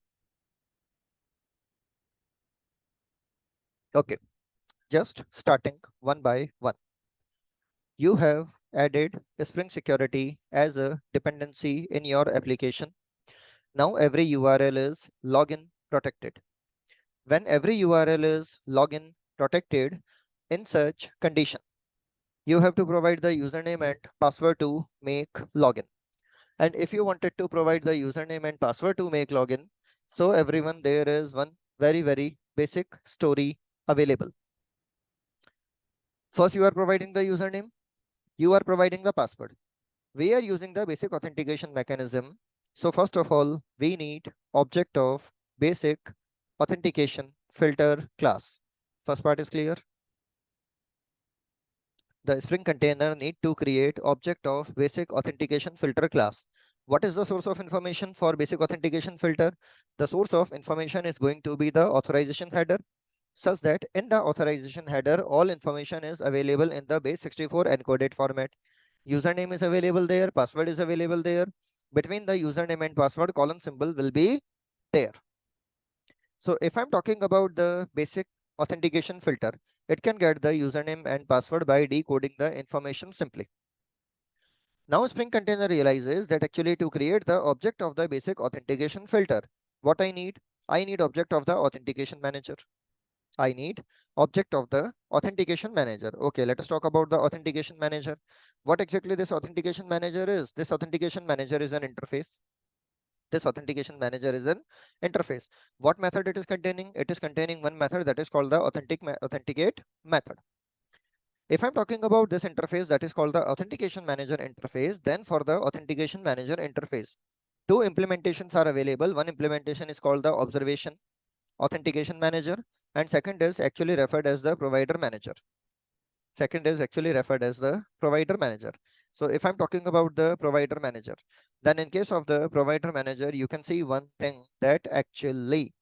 Speaker 1: Okay, just starting one by one. You have added Spring Security as a dependency in your application. Now every URL is login protected. When every URL is login protected, in such condition, you have to provide the username and password to make login. And if you wanted to provide the username and password to make login, so everyone, there is one very basic story available. First, you are providing the username, you are providing the password. We are using the basic authentication mechanism. So first of all, we need object of basic authentication filter class. First part is clear. the Spring container need to create object of basic authentication filter class. What is the source of information for basic authentication filter? The source of information is going to be the authorization header, such that in the authorization header, all information is available in the base64 encoded format. Username is available there, password is available there. Between the username and password, colon symbol will be there. So if I'm talking about the basic authentication filter, it can get the username and password by decoding the information simply. Now Spring Container realizes that actually to create the object of the basic authentication filter, what I need object of the authentication manager. I need object of the authentication manager. Okay, let us talk about the authentication manager. What exactly this authentication manager is? This authentication manager is an interface. This authentication manager is an interface. What method it is containing? It is containing one method that is called the authenticate method. If I'm talking about this interface that is called the authentication manager interface, then for the authentication manager interface, two implementations are available. One implementation is called the observation authentication manager, and second is actually referred as the provider manager. Second is actually referred as the provider manager. So if I'm talking about the provider manager, then in case of the provider manager, you can see one thing that actually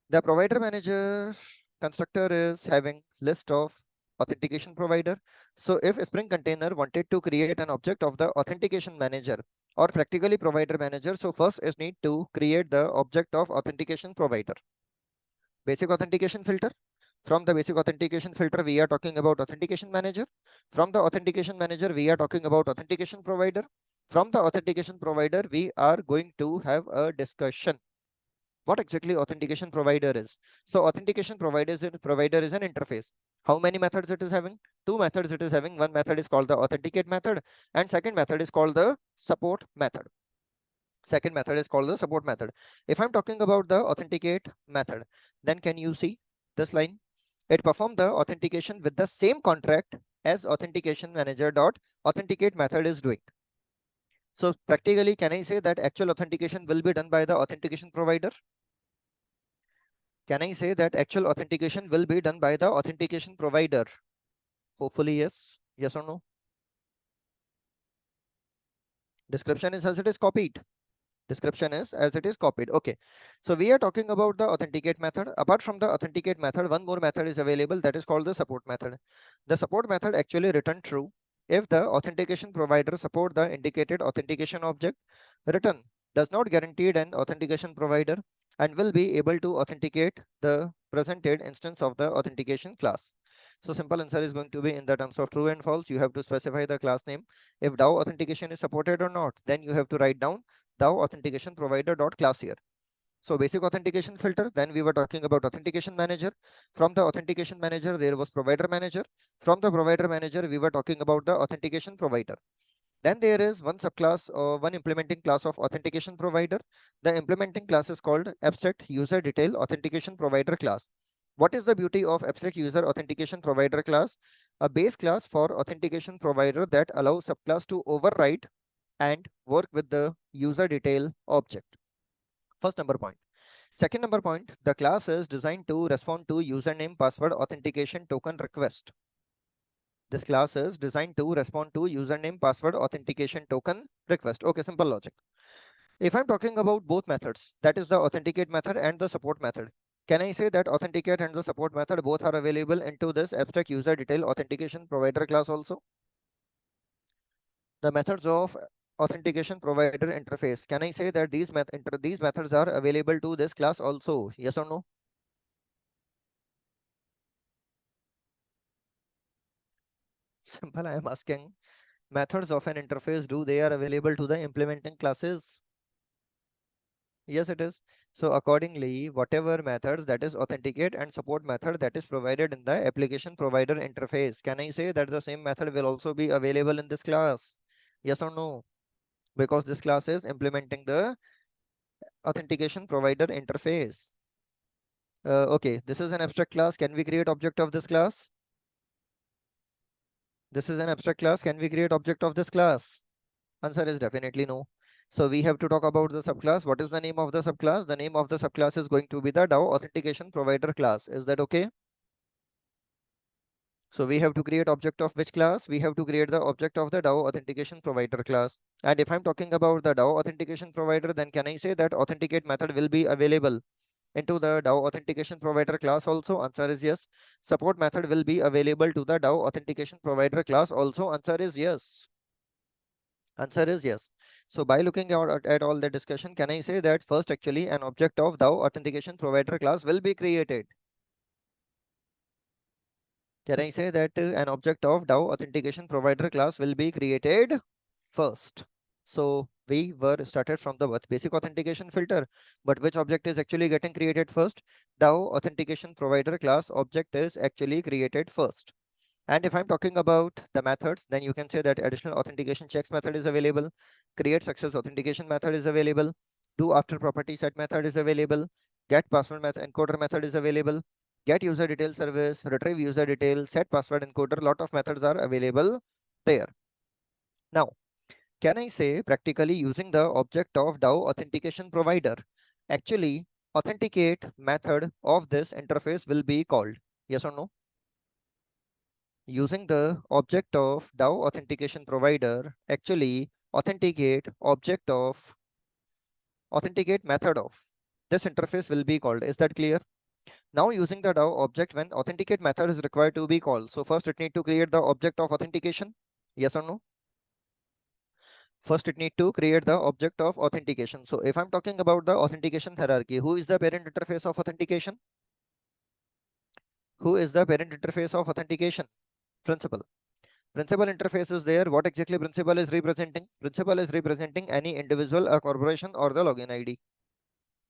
Speaker 1: the provider manager constructor is having list of authentication provider. So if Spring Container wanted to create an object of the authentication manager or practically provider manager, so first is need to create the object of authentication provider. Basic authentication filter. From the basic authentication filter, we are talking about authentication manager. From the authentication manager, we are talking about authentication provider. From the authentication provider, we are going to have a discussion what exactly authentication provider is. So authentication provider is an interface. How many methods it is having? Two methods it is having. One method is called the authenticate method, and second method is called the support method. Second method is called the support method. If I'm talking about the authenticate method, then can you see this line? It performs the authentication with the same contract as authentication manager dot authenticate method is doing. So practically, can I say that actual authentication will be done by the authentication provider? Can I say that actual authentication will be done by the authentication provider? Hopefully, yes. Yes or no? Description is as it is copied. Description is as it is copied. Okay. So we are talking about the authenticate method. Apart from the authenticate method, one more method is available that is called the support method. The support method actually return true if the authentication provider support the indicated authentication object. Return does not guarantee an authentication provider and will be able to authenticate the presented instance of the authentication class. So simple answer is going to be in the terms of true and false. You have to specify the class name. If DAO authentication is supported or not, then you have to write down DAO authentication provider dot class here. So basic authentication filter, then we were talking about authentication manager. From the authentication manager, there was provider manager. From the provider manager, we were talking about the authentication provider. Then there is one subclass or one implementing class of authentication provider. The implementing class is called abstract user detail authentication provider class. What is the beauty of abstract user authentication provider class? A base class for authentication provider that allows subclass to override and work with the user detail object. First number point. Second number point, the class is designed to respond to username password authentication token request. This class is designed to respond to username password authentication token request. Okay, simple logic. If I'm talking about both methods, that is the authenticate method and the support method, can I say that authenticate and the support method both are available into this abstract user detail authentication provider class also? The methods of authentication provider interface, can I say that these methods are available to this class also? Yes or no? Simple, I am asking. Methods of an interface, do they are available to the implementing classes? Yes, it is. So accordingly, whatever methods that is authenticate and support method that is provided in the application provider interface, can I say that the same method will also be available in this class? Yes or no? Because this class is implementing the authentication provider interface. Okay, this is an abstract class. Can we create object of this class? This is an abstract class. Can we create object of this class? Answer is definitely no. So we have to talk about the subclass. What is the name of the subclass? The name of the subclass is going to be the DAO authentication provider class. Is that okay? So we have to create object of which class? We have to create the object of the DAO authentication provider class. And if I'm talking about the DAO authentication provider, then can I say that authenticate method will be available into the DAO authentication provider class also? Answer is yes. Support method will be available to the DAO authentication provider class also? Answer is yes. Answer is yes. So by looking at all the discussion, can I say that first actually an object of DAO authentication provider class will be created? Can I say that an object of DAO authentication provider class will be created first? So we were started from the basic authentication filter, but which object is actually getting created first? DAO authentication provider class object is actually created first. And if I'm talking about the methods, then you can say that additional authentication checks method is available, create success authentication method is available, do after property set method is available, get password method encoder method is available, get user detail service, retrieve user detail, set password encoder. Lot of methods are available there. Now, can I say practically using the object of DAO authentication provider, actually authenticate method of this interface will be called? Yes or no? Using the object of DAO authentication provider, actually authenticate method of this interface will be called. Is that clear? Now using the DAO object when authenticate method is required to be called. So first it need to create the object of authentication. Yes or no? First it need to create the object of authentication. So if I'm talking about the authentication hierarchy, who is the parent interface of authentication? Who is the parent interface of authentication? Principal. Principal interface is there. What exactly principal is representing? Principal is representing any individual, a corporation, or the login ID.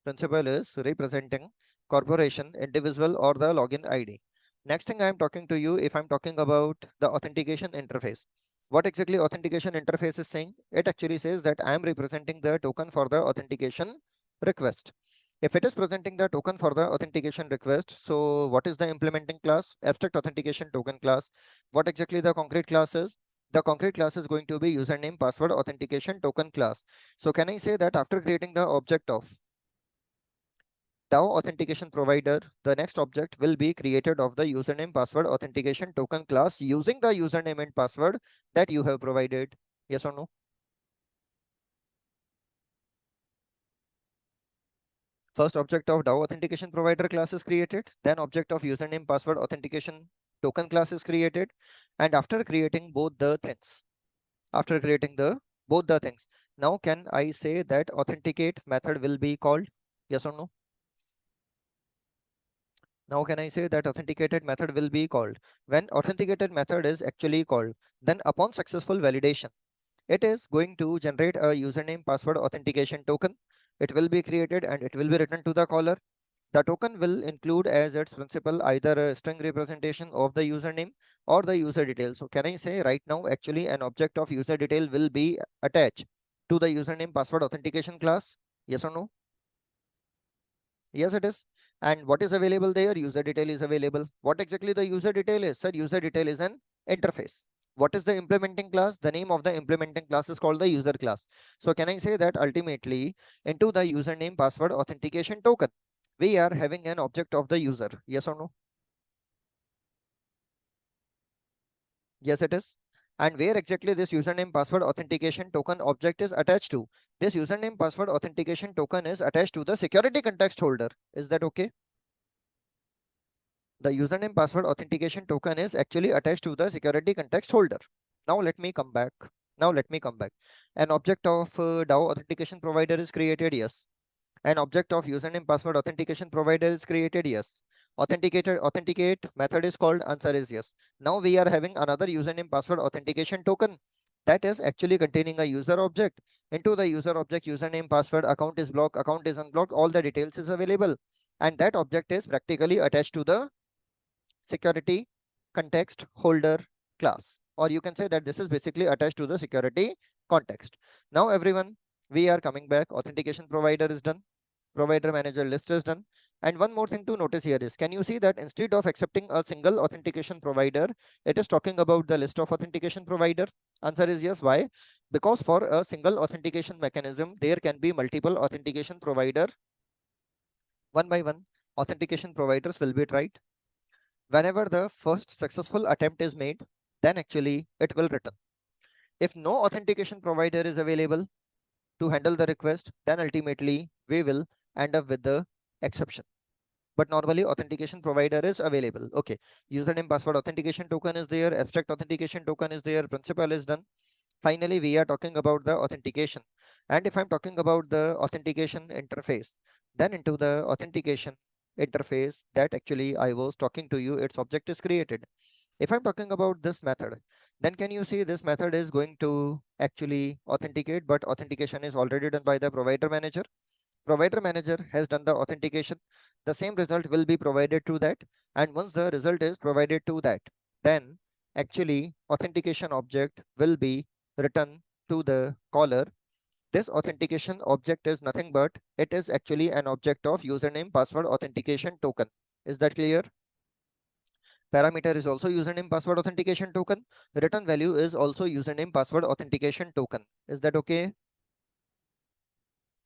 Speaker 1: Principal is representing corporation, individual, or the login ID. Next thing I am talking to you, if I'm talking about the authentication interface. What exactly authentication interface is saying? It actually says that I am representing the token for the authentication request. If it is presenting the token for the authentication request, so what is the implementing class? Abstract authentication token class. What exactly the concrete class is? The concrete class is going to be username password authentication token class. So can I say that after creating the object of DAO authentication provider, the next object will be created of the username password authentication token class using the username and password that you have provided? Yes or no? First object of DAO authentication provider class is created, then object of username password authentication token class is created, and after creating both the things, now can I say that authenticate method will be called? Yes or no? Now can I say that authenticated method will be called? When authenticated method is actually called, then upon successful validation, it is going to generate a username password authentication token. It will be created and it will be returned to the caller. The token will include as its principal either a string representation of the username or the user detail. So can I say right now actually an object of user detail will be attached to the username password authentication class? Yes or no? Yes, it is. And what is available there? User detail is available. What exactly the user detail is? Sir, user detail is an interface. What is the implementing class? The name of the implementing class is called the user class. So can I say that ultimately into the username password authentication token, we are having an object of the user? Yes or no? Yes, it is. And where exactly this username password authentication token object is attached to? This username password authentication token is attached to the security context holder. Is that okay? The username password authentication token is actually attached to the security context holder. Now let me come back. An object of DAO authentication provider is created. Yes. An object of username password authentication provider is created. Yes. Authenticate method is called. Answer is yes. Now we are having another username password authentication token that is actually containing a user object. Into the user object, username password, account is blocked, account is unblocked, all the details is available, and that object is practically attached to the security context holder class, or you can say that this is basically attached to the security context. Now everyone, we are coming back. Authentication provider is done, provider manager list is done, and one more thing to notice here is, can you see that instead of accepting a single authentication provider, it is talking about the list of authentication provider? Answer is yes. Why? Because for a single authentication mechanism there can be multiple authentication provider. One by one authentication providers will be tried. Whenever the first successful attempt is made, then actually it will return. If no authentication provider is available to handle the request, then ultimately we will end up with the exception. But normally authentication provider is available. Okay, username password authentication token is there, abstract authentication token is there, principal is done. Finally, we are talking about the authentication. And if I'm talking about the authentication interface, then into the authentication interface that actually I was talking to you, its object is created. If I'm talking about this method, then can you see this method is going to actually authenticate, but authentication is already done by the provider manager. Provider manager has done the authentication. The same result will be provided to that. And once the result is provided to that, then actually authentication object will be returned to the caller. This authentication object is nothing but it is actually an object of username password authentication token. Is that clear? Parameter is also username password authentication token. Return value is also username password authentication token. Is that okay?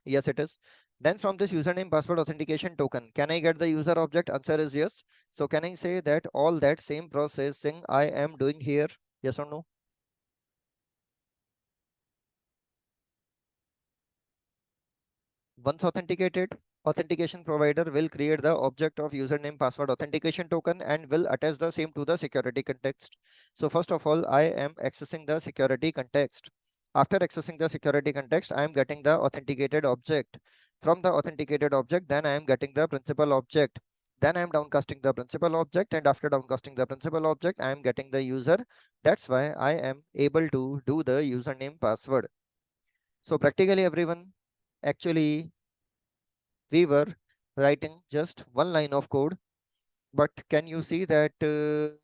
Speaker 1: Yes, it is. Then from this username password authentication token, can I get the user object? Answer is yes. So can I say that all that same processing I am doing here? Yes or no? Once authenticated, authentication provider will create the object of username password authentication token and will attach the same to the security context. So first of all, I am accessing the security context. After accessing the security context, I am getting the authenticated object. From the authenticated object, then I am getting the principal object. Then I am downcasting the principal object, and after downcasting the principal object, I am getting the user. That's why I am able to do the username password. So practically everyone, actually we were writing just one line of code, but can you see that to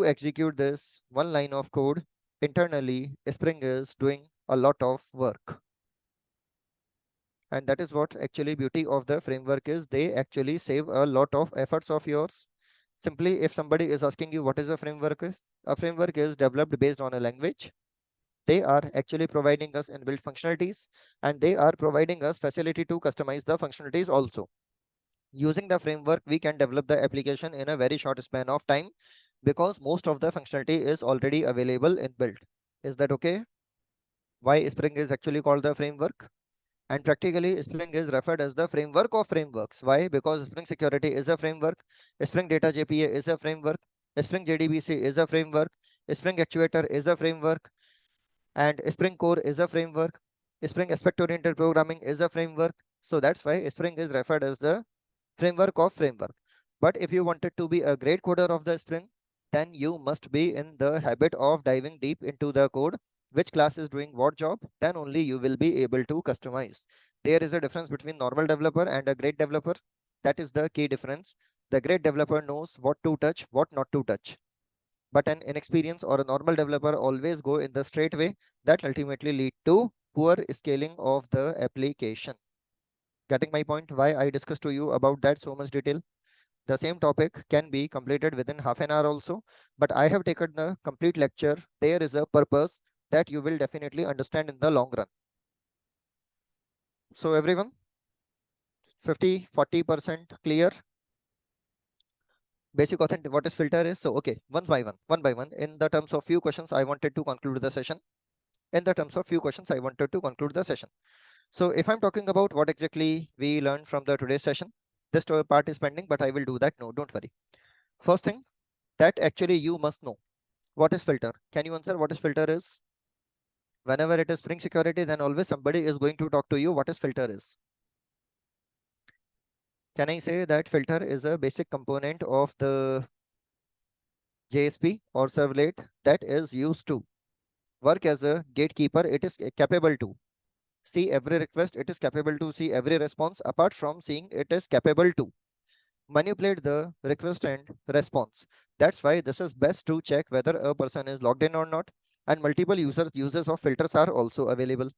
Speaker 1: execute this one line of code internally, Spring is doing a lot of work. And that is what actually beauty of the framework is. They actually save a lot of efforts of yours. Simply, if somebody is asking you what is a framework is, a framework is developed based on a language. They are actually providing us inbuilt functionalities, and they are providing us facility to customize the functionalities also. Using the framework, we can develop the application in a very short span of time because most of the functionality is already available in built. Is that okay? Why Spring is actually called the framework? And practically, Spring is referred as the framework of frameworks. Why? Because Spring Security is a framework, Spring Data JPA is a framework, Spring JDBC is a framework, Spring Actuator is a framework, and Spring Core is a framework. Spring Aspect-Oriented Programming is a framework. So that's why Spring is referred as the framework of framework. But if you wanted to be a great coder of the Spring, then you must be in the habit of diving deep into the code, which class is doing what job, then only you will be able to customize. There is a difference between normal developer and a great developer. That is the key difference. The great developer knows what to touch, what not to touch. But an inexperienced or a normal developer always go in the straight way that ultimately lead to poor scaling of the application. Getting my point why I discussed to you about that so much detail? The same topic can be completed within half an hour also, but I have taken the complete lecture. There is a purpose that you will definitely understand in the long run. So everyone, 40% clear. Basic authentic, what is filter is. So okay, one by one. In the terms of few questions, I wanted to conclude the session. In the terms of few questions, I wanted to conclude the session. So if I'm talking about what exactly we learned from the today's session, this part is pending, but I will do that. No, don't worry. First thing that actually you must know. What is filter? Can you answer what is filter is? Whenever it is Spring Security, then always somebody is going to talk to you what is filter is. Can I say that filter is a basic component of the JSP or servlet that is used to work as a gatekeeper? It is capable to see every request. It is capable to see every response. Apart from seeing, it is capable to manipulate the request and response. That's why this is best to check whether a person is logged in or not. And multiple users of filters are also available.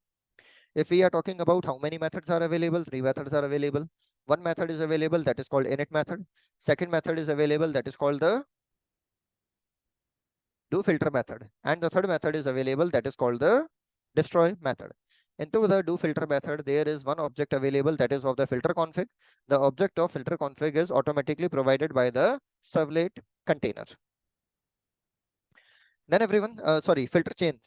Speaker 1: If we are talking about how many methods are available, 3 methods are available. One method is available that is called init method. Second method is available that is called the do filter method. And the third method is available that is called the destroy method. Into the do filter method, there is one object available, that is of the filter config. The object of filter config is automatically provided by the servlet container. Then everyone, sorry, filter chain,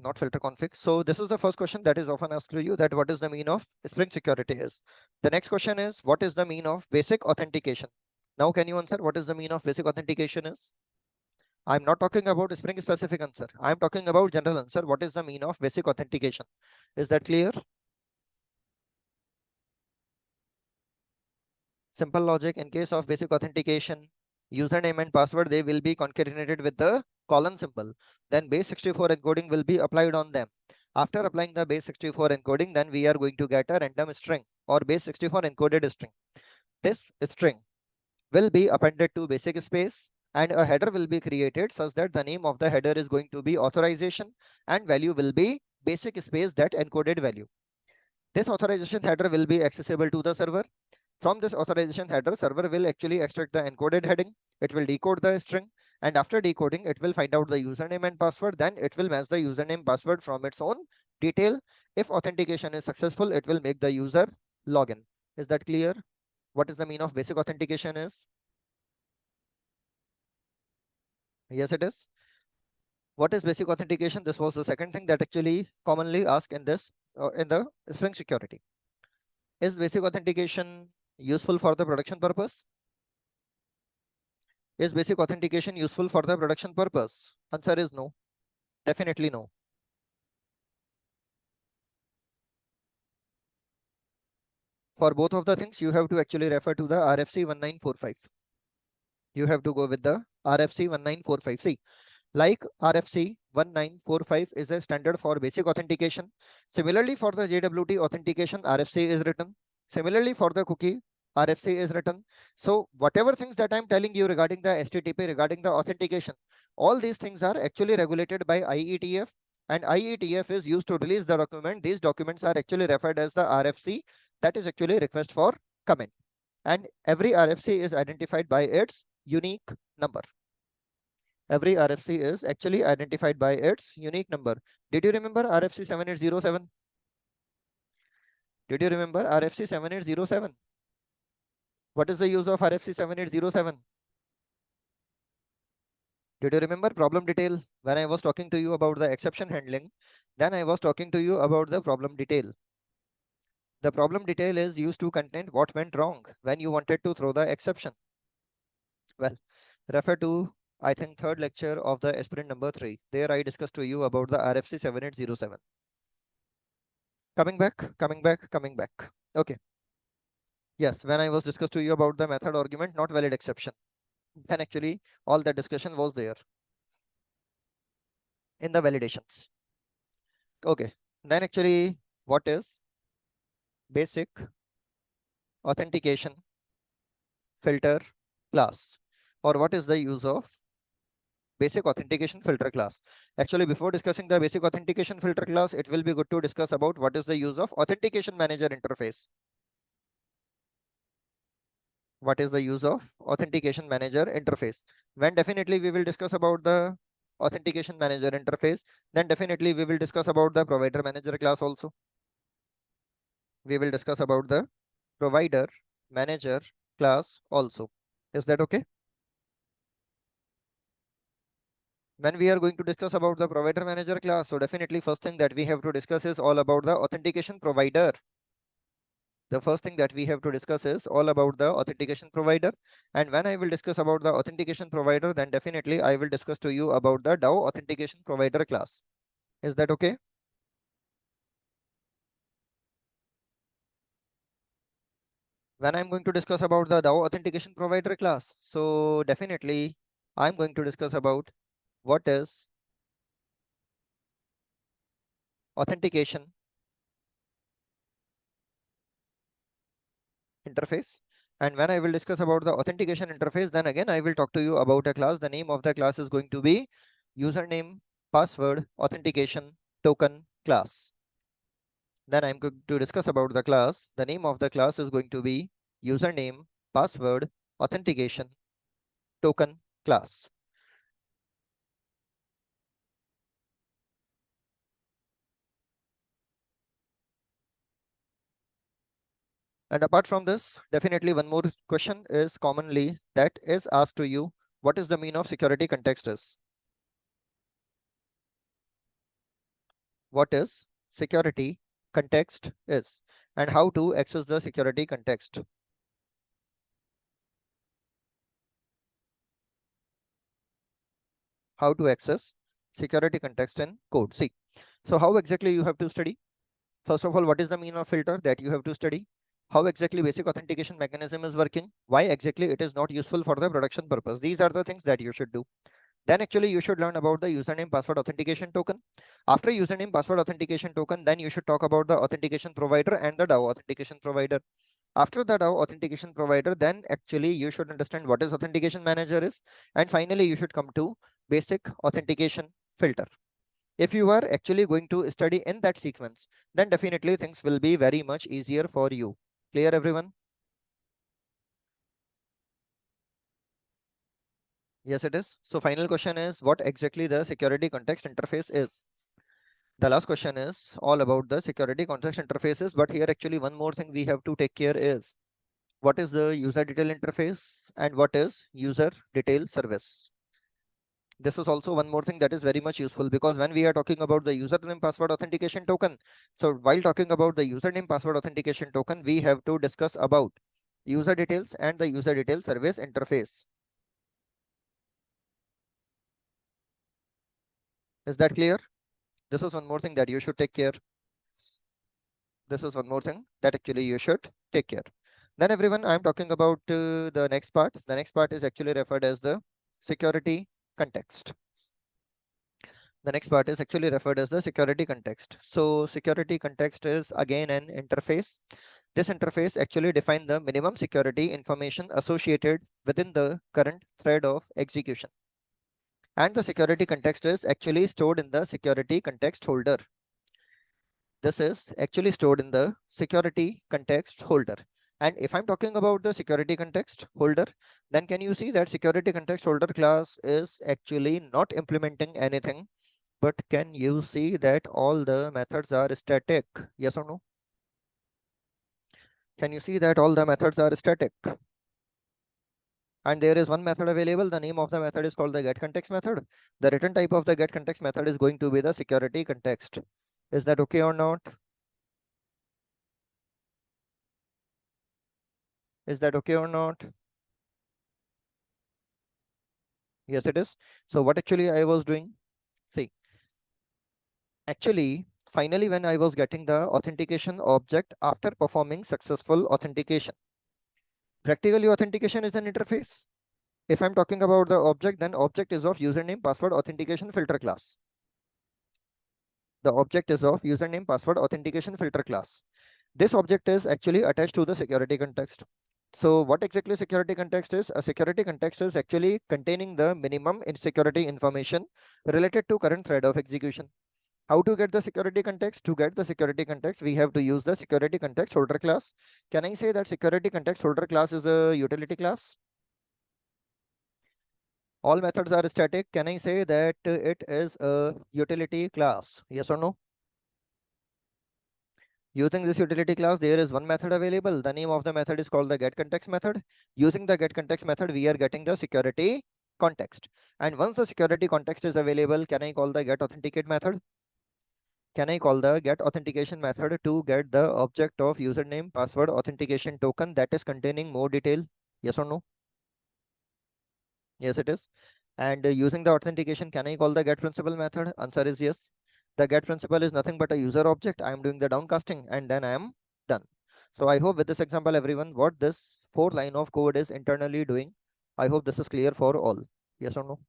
Speaker 1: not filter config. So this is the first question that is often asked to you, that what is the mean of Spring Security is. The next question is, what is the mean of basic authentication? Now, can you answer what is the mean of basic authentication is? I'm not talking about Spring specific answer. I'm talking about general answer. What is the mean of basic authentication? Is that clear? Simple logic. In case of basic authentication, username and password, they will be concatenated with the colon symbol. Then base 64 encoding will be applied on them. After applying the base 64 encoding, then we are going to get a random string or base 64 encoded string. This string will be appended to basic space, and a header will be created such that the name of the header is going to be authorization and value will be basic space that encoded value. This authorization header will be accessible to the server. From this authorization header, server will actually extract the encoded heading. It will decode the string, and after decoding, it will find out the username and password. Then it will match the username password from its own detail. If authentication is successful, it will make the user login. Is that clear? What is the mean of basic authentication is? Yes, it is. What is basic authentication? This was the second thing that actually commonly asked in this in the Spring Security. Is basic authentication useful for the production purpose? Is basic authentication useful for the production purpose? Answer is no. Definitely no. For both of the things, you have to actually refer to the RFC 1945. You have to go with the RFC 1945. See, like RFC 1945 is a standard for basic authentication. Similarly, for the JWT authentication, RFC is written. Similarly, for the cookie, RFC is written. So whatever things that I'm telling you regarding the HTTP, regarding the authentication, all these things are actually regulated by IETF, and IETF is used to release the document. These documents are actually referred as the RFC, that is actually request for comment. And every RFC is identified by its unique number. Every RFC is actually identified by its unique number. Did you remember RFC 7807? Did you remember RFC 7807? What is the use of RFC 7807? Did you remember problem detail? When I was talking to you about the exception handling, then I was talking to you about the problem detail. The problem detail is used to contain what went wrong when you wanted to throw the exception. Well, refer to, I think, third lecture of the sprint number 3. There I discussed to you about the RFC 7807. Coming back. Okay. Yes, when I was discussed to you about the method argument, not valid exception, then actually all the discussion was there in the validations. Okay. Then actually, what is basic authentication filter class, or what is the use of basic authentication filter class? Actually, before discussing the basic authentication filter class, it will be good to discuss about what is the use of authentication manager interface. What is the use of authentication manager interface? When definitely we will discuss about the authentication manager interface, then definitely we will discuss about the provider manager class also. We will discuss about the provider manager class also. Is that okay? When we are going to discuss about the provider manager class, so definitely first thing that we have to discuss is all about the authentication provider. The first thing that we have to discuss is all about the authentication provider. And when I will discuss about the authentication provider, then definitely I will discuss to you about the DAO authentication provider class. Is that okay? When I'm going to discuss about the DAO authentication provider class, so definitely I'm going to discuss about what is authentication interface. And when I will discuss about the authentication interface, then again I will talk to you about a class. The name of the class is going to be username password authentication token class. Then I'm going to discuss about the class. The name of the class is going to be username password authentication token class. And apart from this, definitely one more question is commonly that is asked to you. What is the meaning of security context is? What is security context is? And how to access the security context? How to access security context in code? See, so how exactly you have to study? First of all, what is the meaning of filter that you have to study? How exactly basic authentication mechanism is working? Why exactly it is not useful for the production purpose? These are the things that you should do. Then actually you should learn about the username password authentication token. After username password authentication token, then you should talk about the authentication provider and the DAO authentication provider. After the DAO authentication provider, then actually you should understand what is authentication manager is. And finally, you should come to basic authentication filter. If you are actually going to study in that sequence, then definitely things will be very much easier for you. Clear, everyone? Yes, it is. So final question is what exactly the security context interface is. The last question is all about the security context interfaces, but here actually one more thing we have to take care is what is the user detail interface and what is user detail service. This is also one more thing that is very much useful because when we are talking about the username password authentication token, so while talking about the username password authentication token, we have to discuss about user details and the user detail service interface. Is that clear? This is one more thing that you should take care. This is one more thing that actually you should take care. Then everyone, I'm talking about the next part. The next part is actually referred as the security context. The next part is actually referred as the security context. So security context is again an interface. This interface actually defines the minimum security information associated within the current thread of execution. And the security context is actually stored in the security context holder. This is actually stored in the security context holder. And if I'm talking about the security context holder, then can you see that security context holder class is actually not implementing anything, but can you see that all the methods are static? Yes or no? Can you see that all the methods are static? And there is one method available. The name of the method is called the getContext method. The return type of the getContext method is going to be the security context. Is that okay or not? Is that okay or not? Yes, it is. So what actually I was doing? See, actually, finally, when I was getting the authentication object after performing successful authentication, practically authentication is an interface. If I'm talking about the object, then object is of username password authentication filter class. The object is of username password authentication filter class. This object is actually attached to the security context. So what exactly security context is? A security context is actually containing the minimum in security information related to current thread of execution. How to get the security context? To get the security context, we have to use the security context holder class. Can I say that security context holder class is a utility class? All methods are static. Can I say that it is a utility class? Yes or no? Using this utility class, there is one method available. The name of the method is called the getContext method. Using the getContext method, we are getting the security context. And once the security context is available, can I call the getAuthenticated method? Can I call the getAuthentication method to get the object of username password authentication token that is containing more detail? Yes or no? Yes, it is. And using the authentication, can I call the getPrincipal method? Answer is yes. The getPrincipal is nothing but a user object. I am doing the downcasting and then I am done. So I hope with this example, everyone, what this 4 line of code is internally doing. I hope this is clear for all. Yes or no?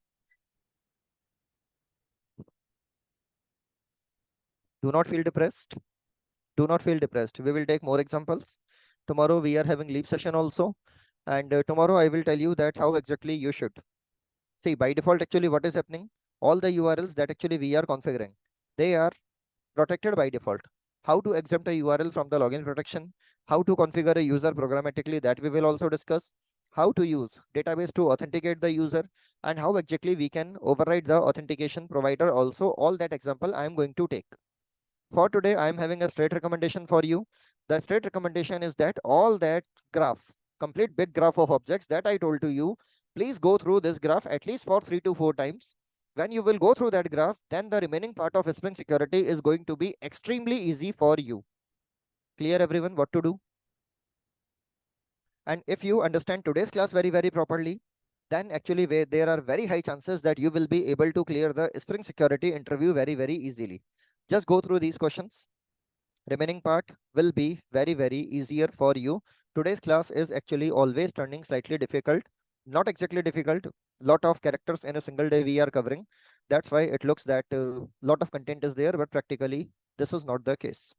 Speaker 1: Do not feel depressed. Do not feel depressed. We will take more examples. Tomorrow we are having leap session also. And tomorrow I will tell you that how exactly you should. See, by default, actually what is happening? All the URLs that actually we are configuring, they are protected by default. How to exempt a URL from the login protection, how to configure a user programmatically, that we will also discuss, how to use database to authenticate the user, and how exactly we can override the authentication provider also. All that example I am going to take. For today, I am having a straight recommendation for you. The straight recommendation is that all that graph, complete big graph of objects that I told to you, please go through this graph at least for 3 to 4 times. When you will go through that graph, then the remaining part of spring security is going to be extremely easy for you. Clear everyone what to do? And if you understand today's class very properly, then actually there are very high chances that you will be able to clear the spring security interview very easily. Just go through these questions. Remaining part will be very easier for you. Today's class is actually always turning slightly difficult. Not exactly difficult. Lot of characters in a single day we are covering. That's why it looks that lot of content is there, but practically this is not the case.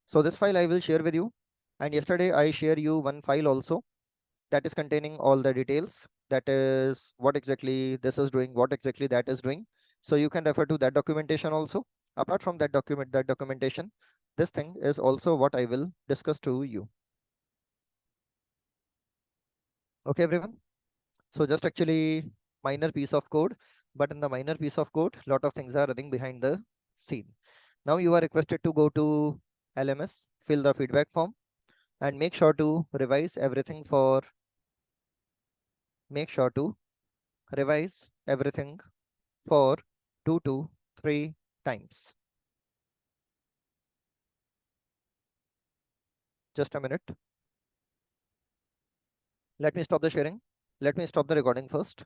Speaker 1: So this file I will share with you. And yesterday I share you one file also that is containing all the details. That is what exactly this is doing, what exactly that is doing. So you can refer to that documentation also. Apart from that documentation, this thing is also what I will discuss to you. Okay, everyone. So just actually minor piece of code, but in the minor piece of code, lot of things are running behind the scene. Now you are requested to go to LMS, fill the feedback form, and make sure to revise everything for make sure to revise everything for 2 to 3 times. Just a minute. Let me stop the sharing. Let me stop the recording first.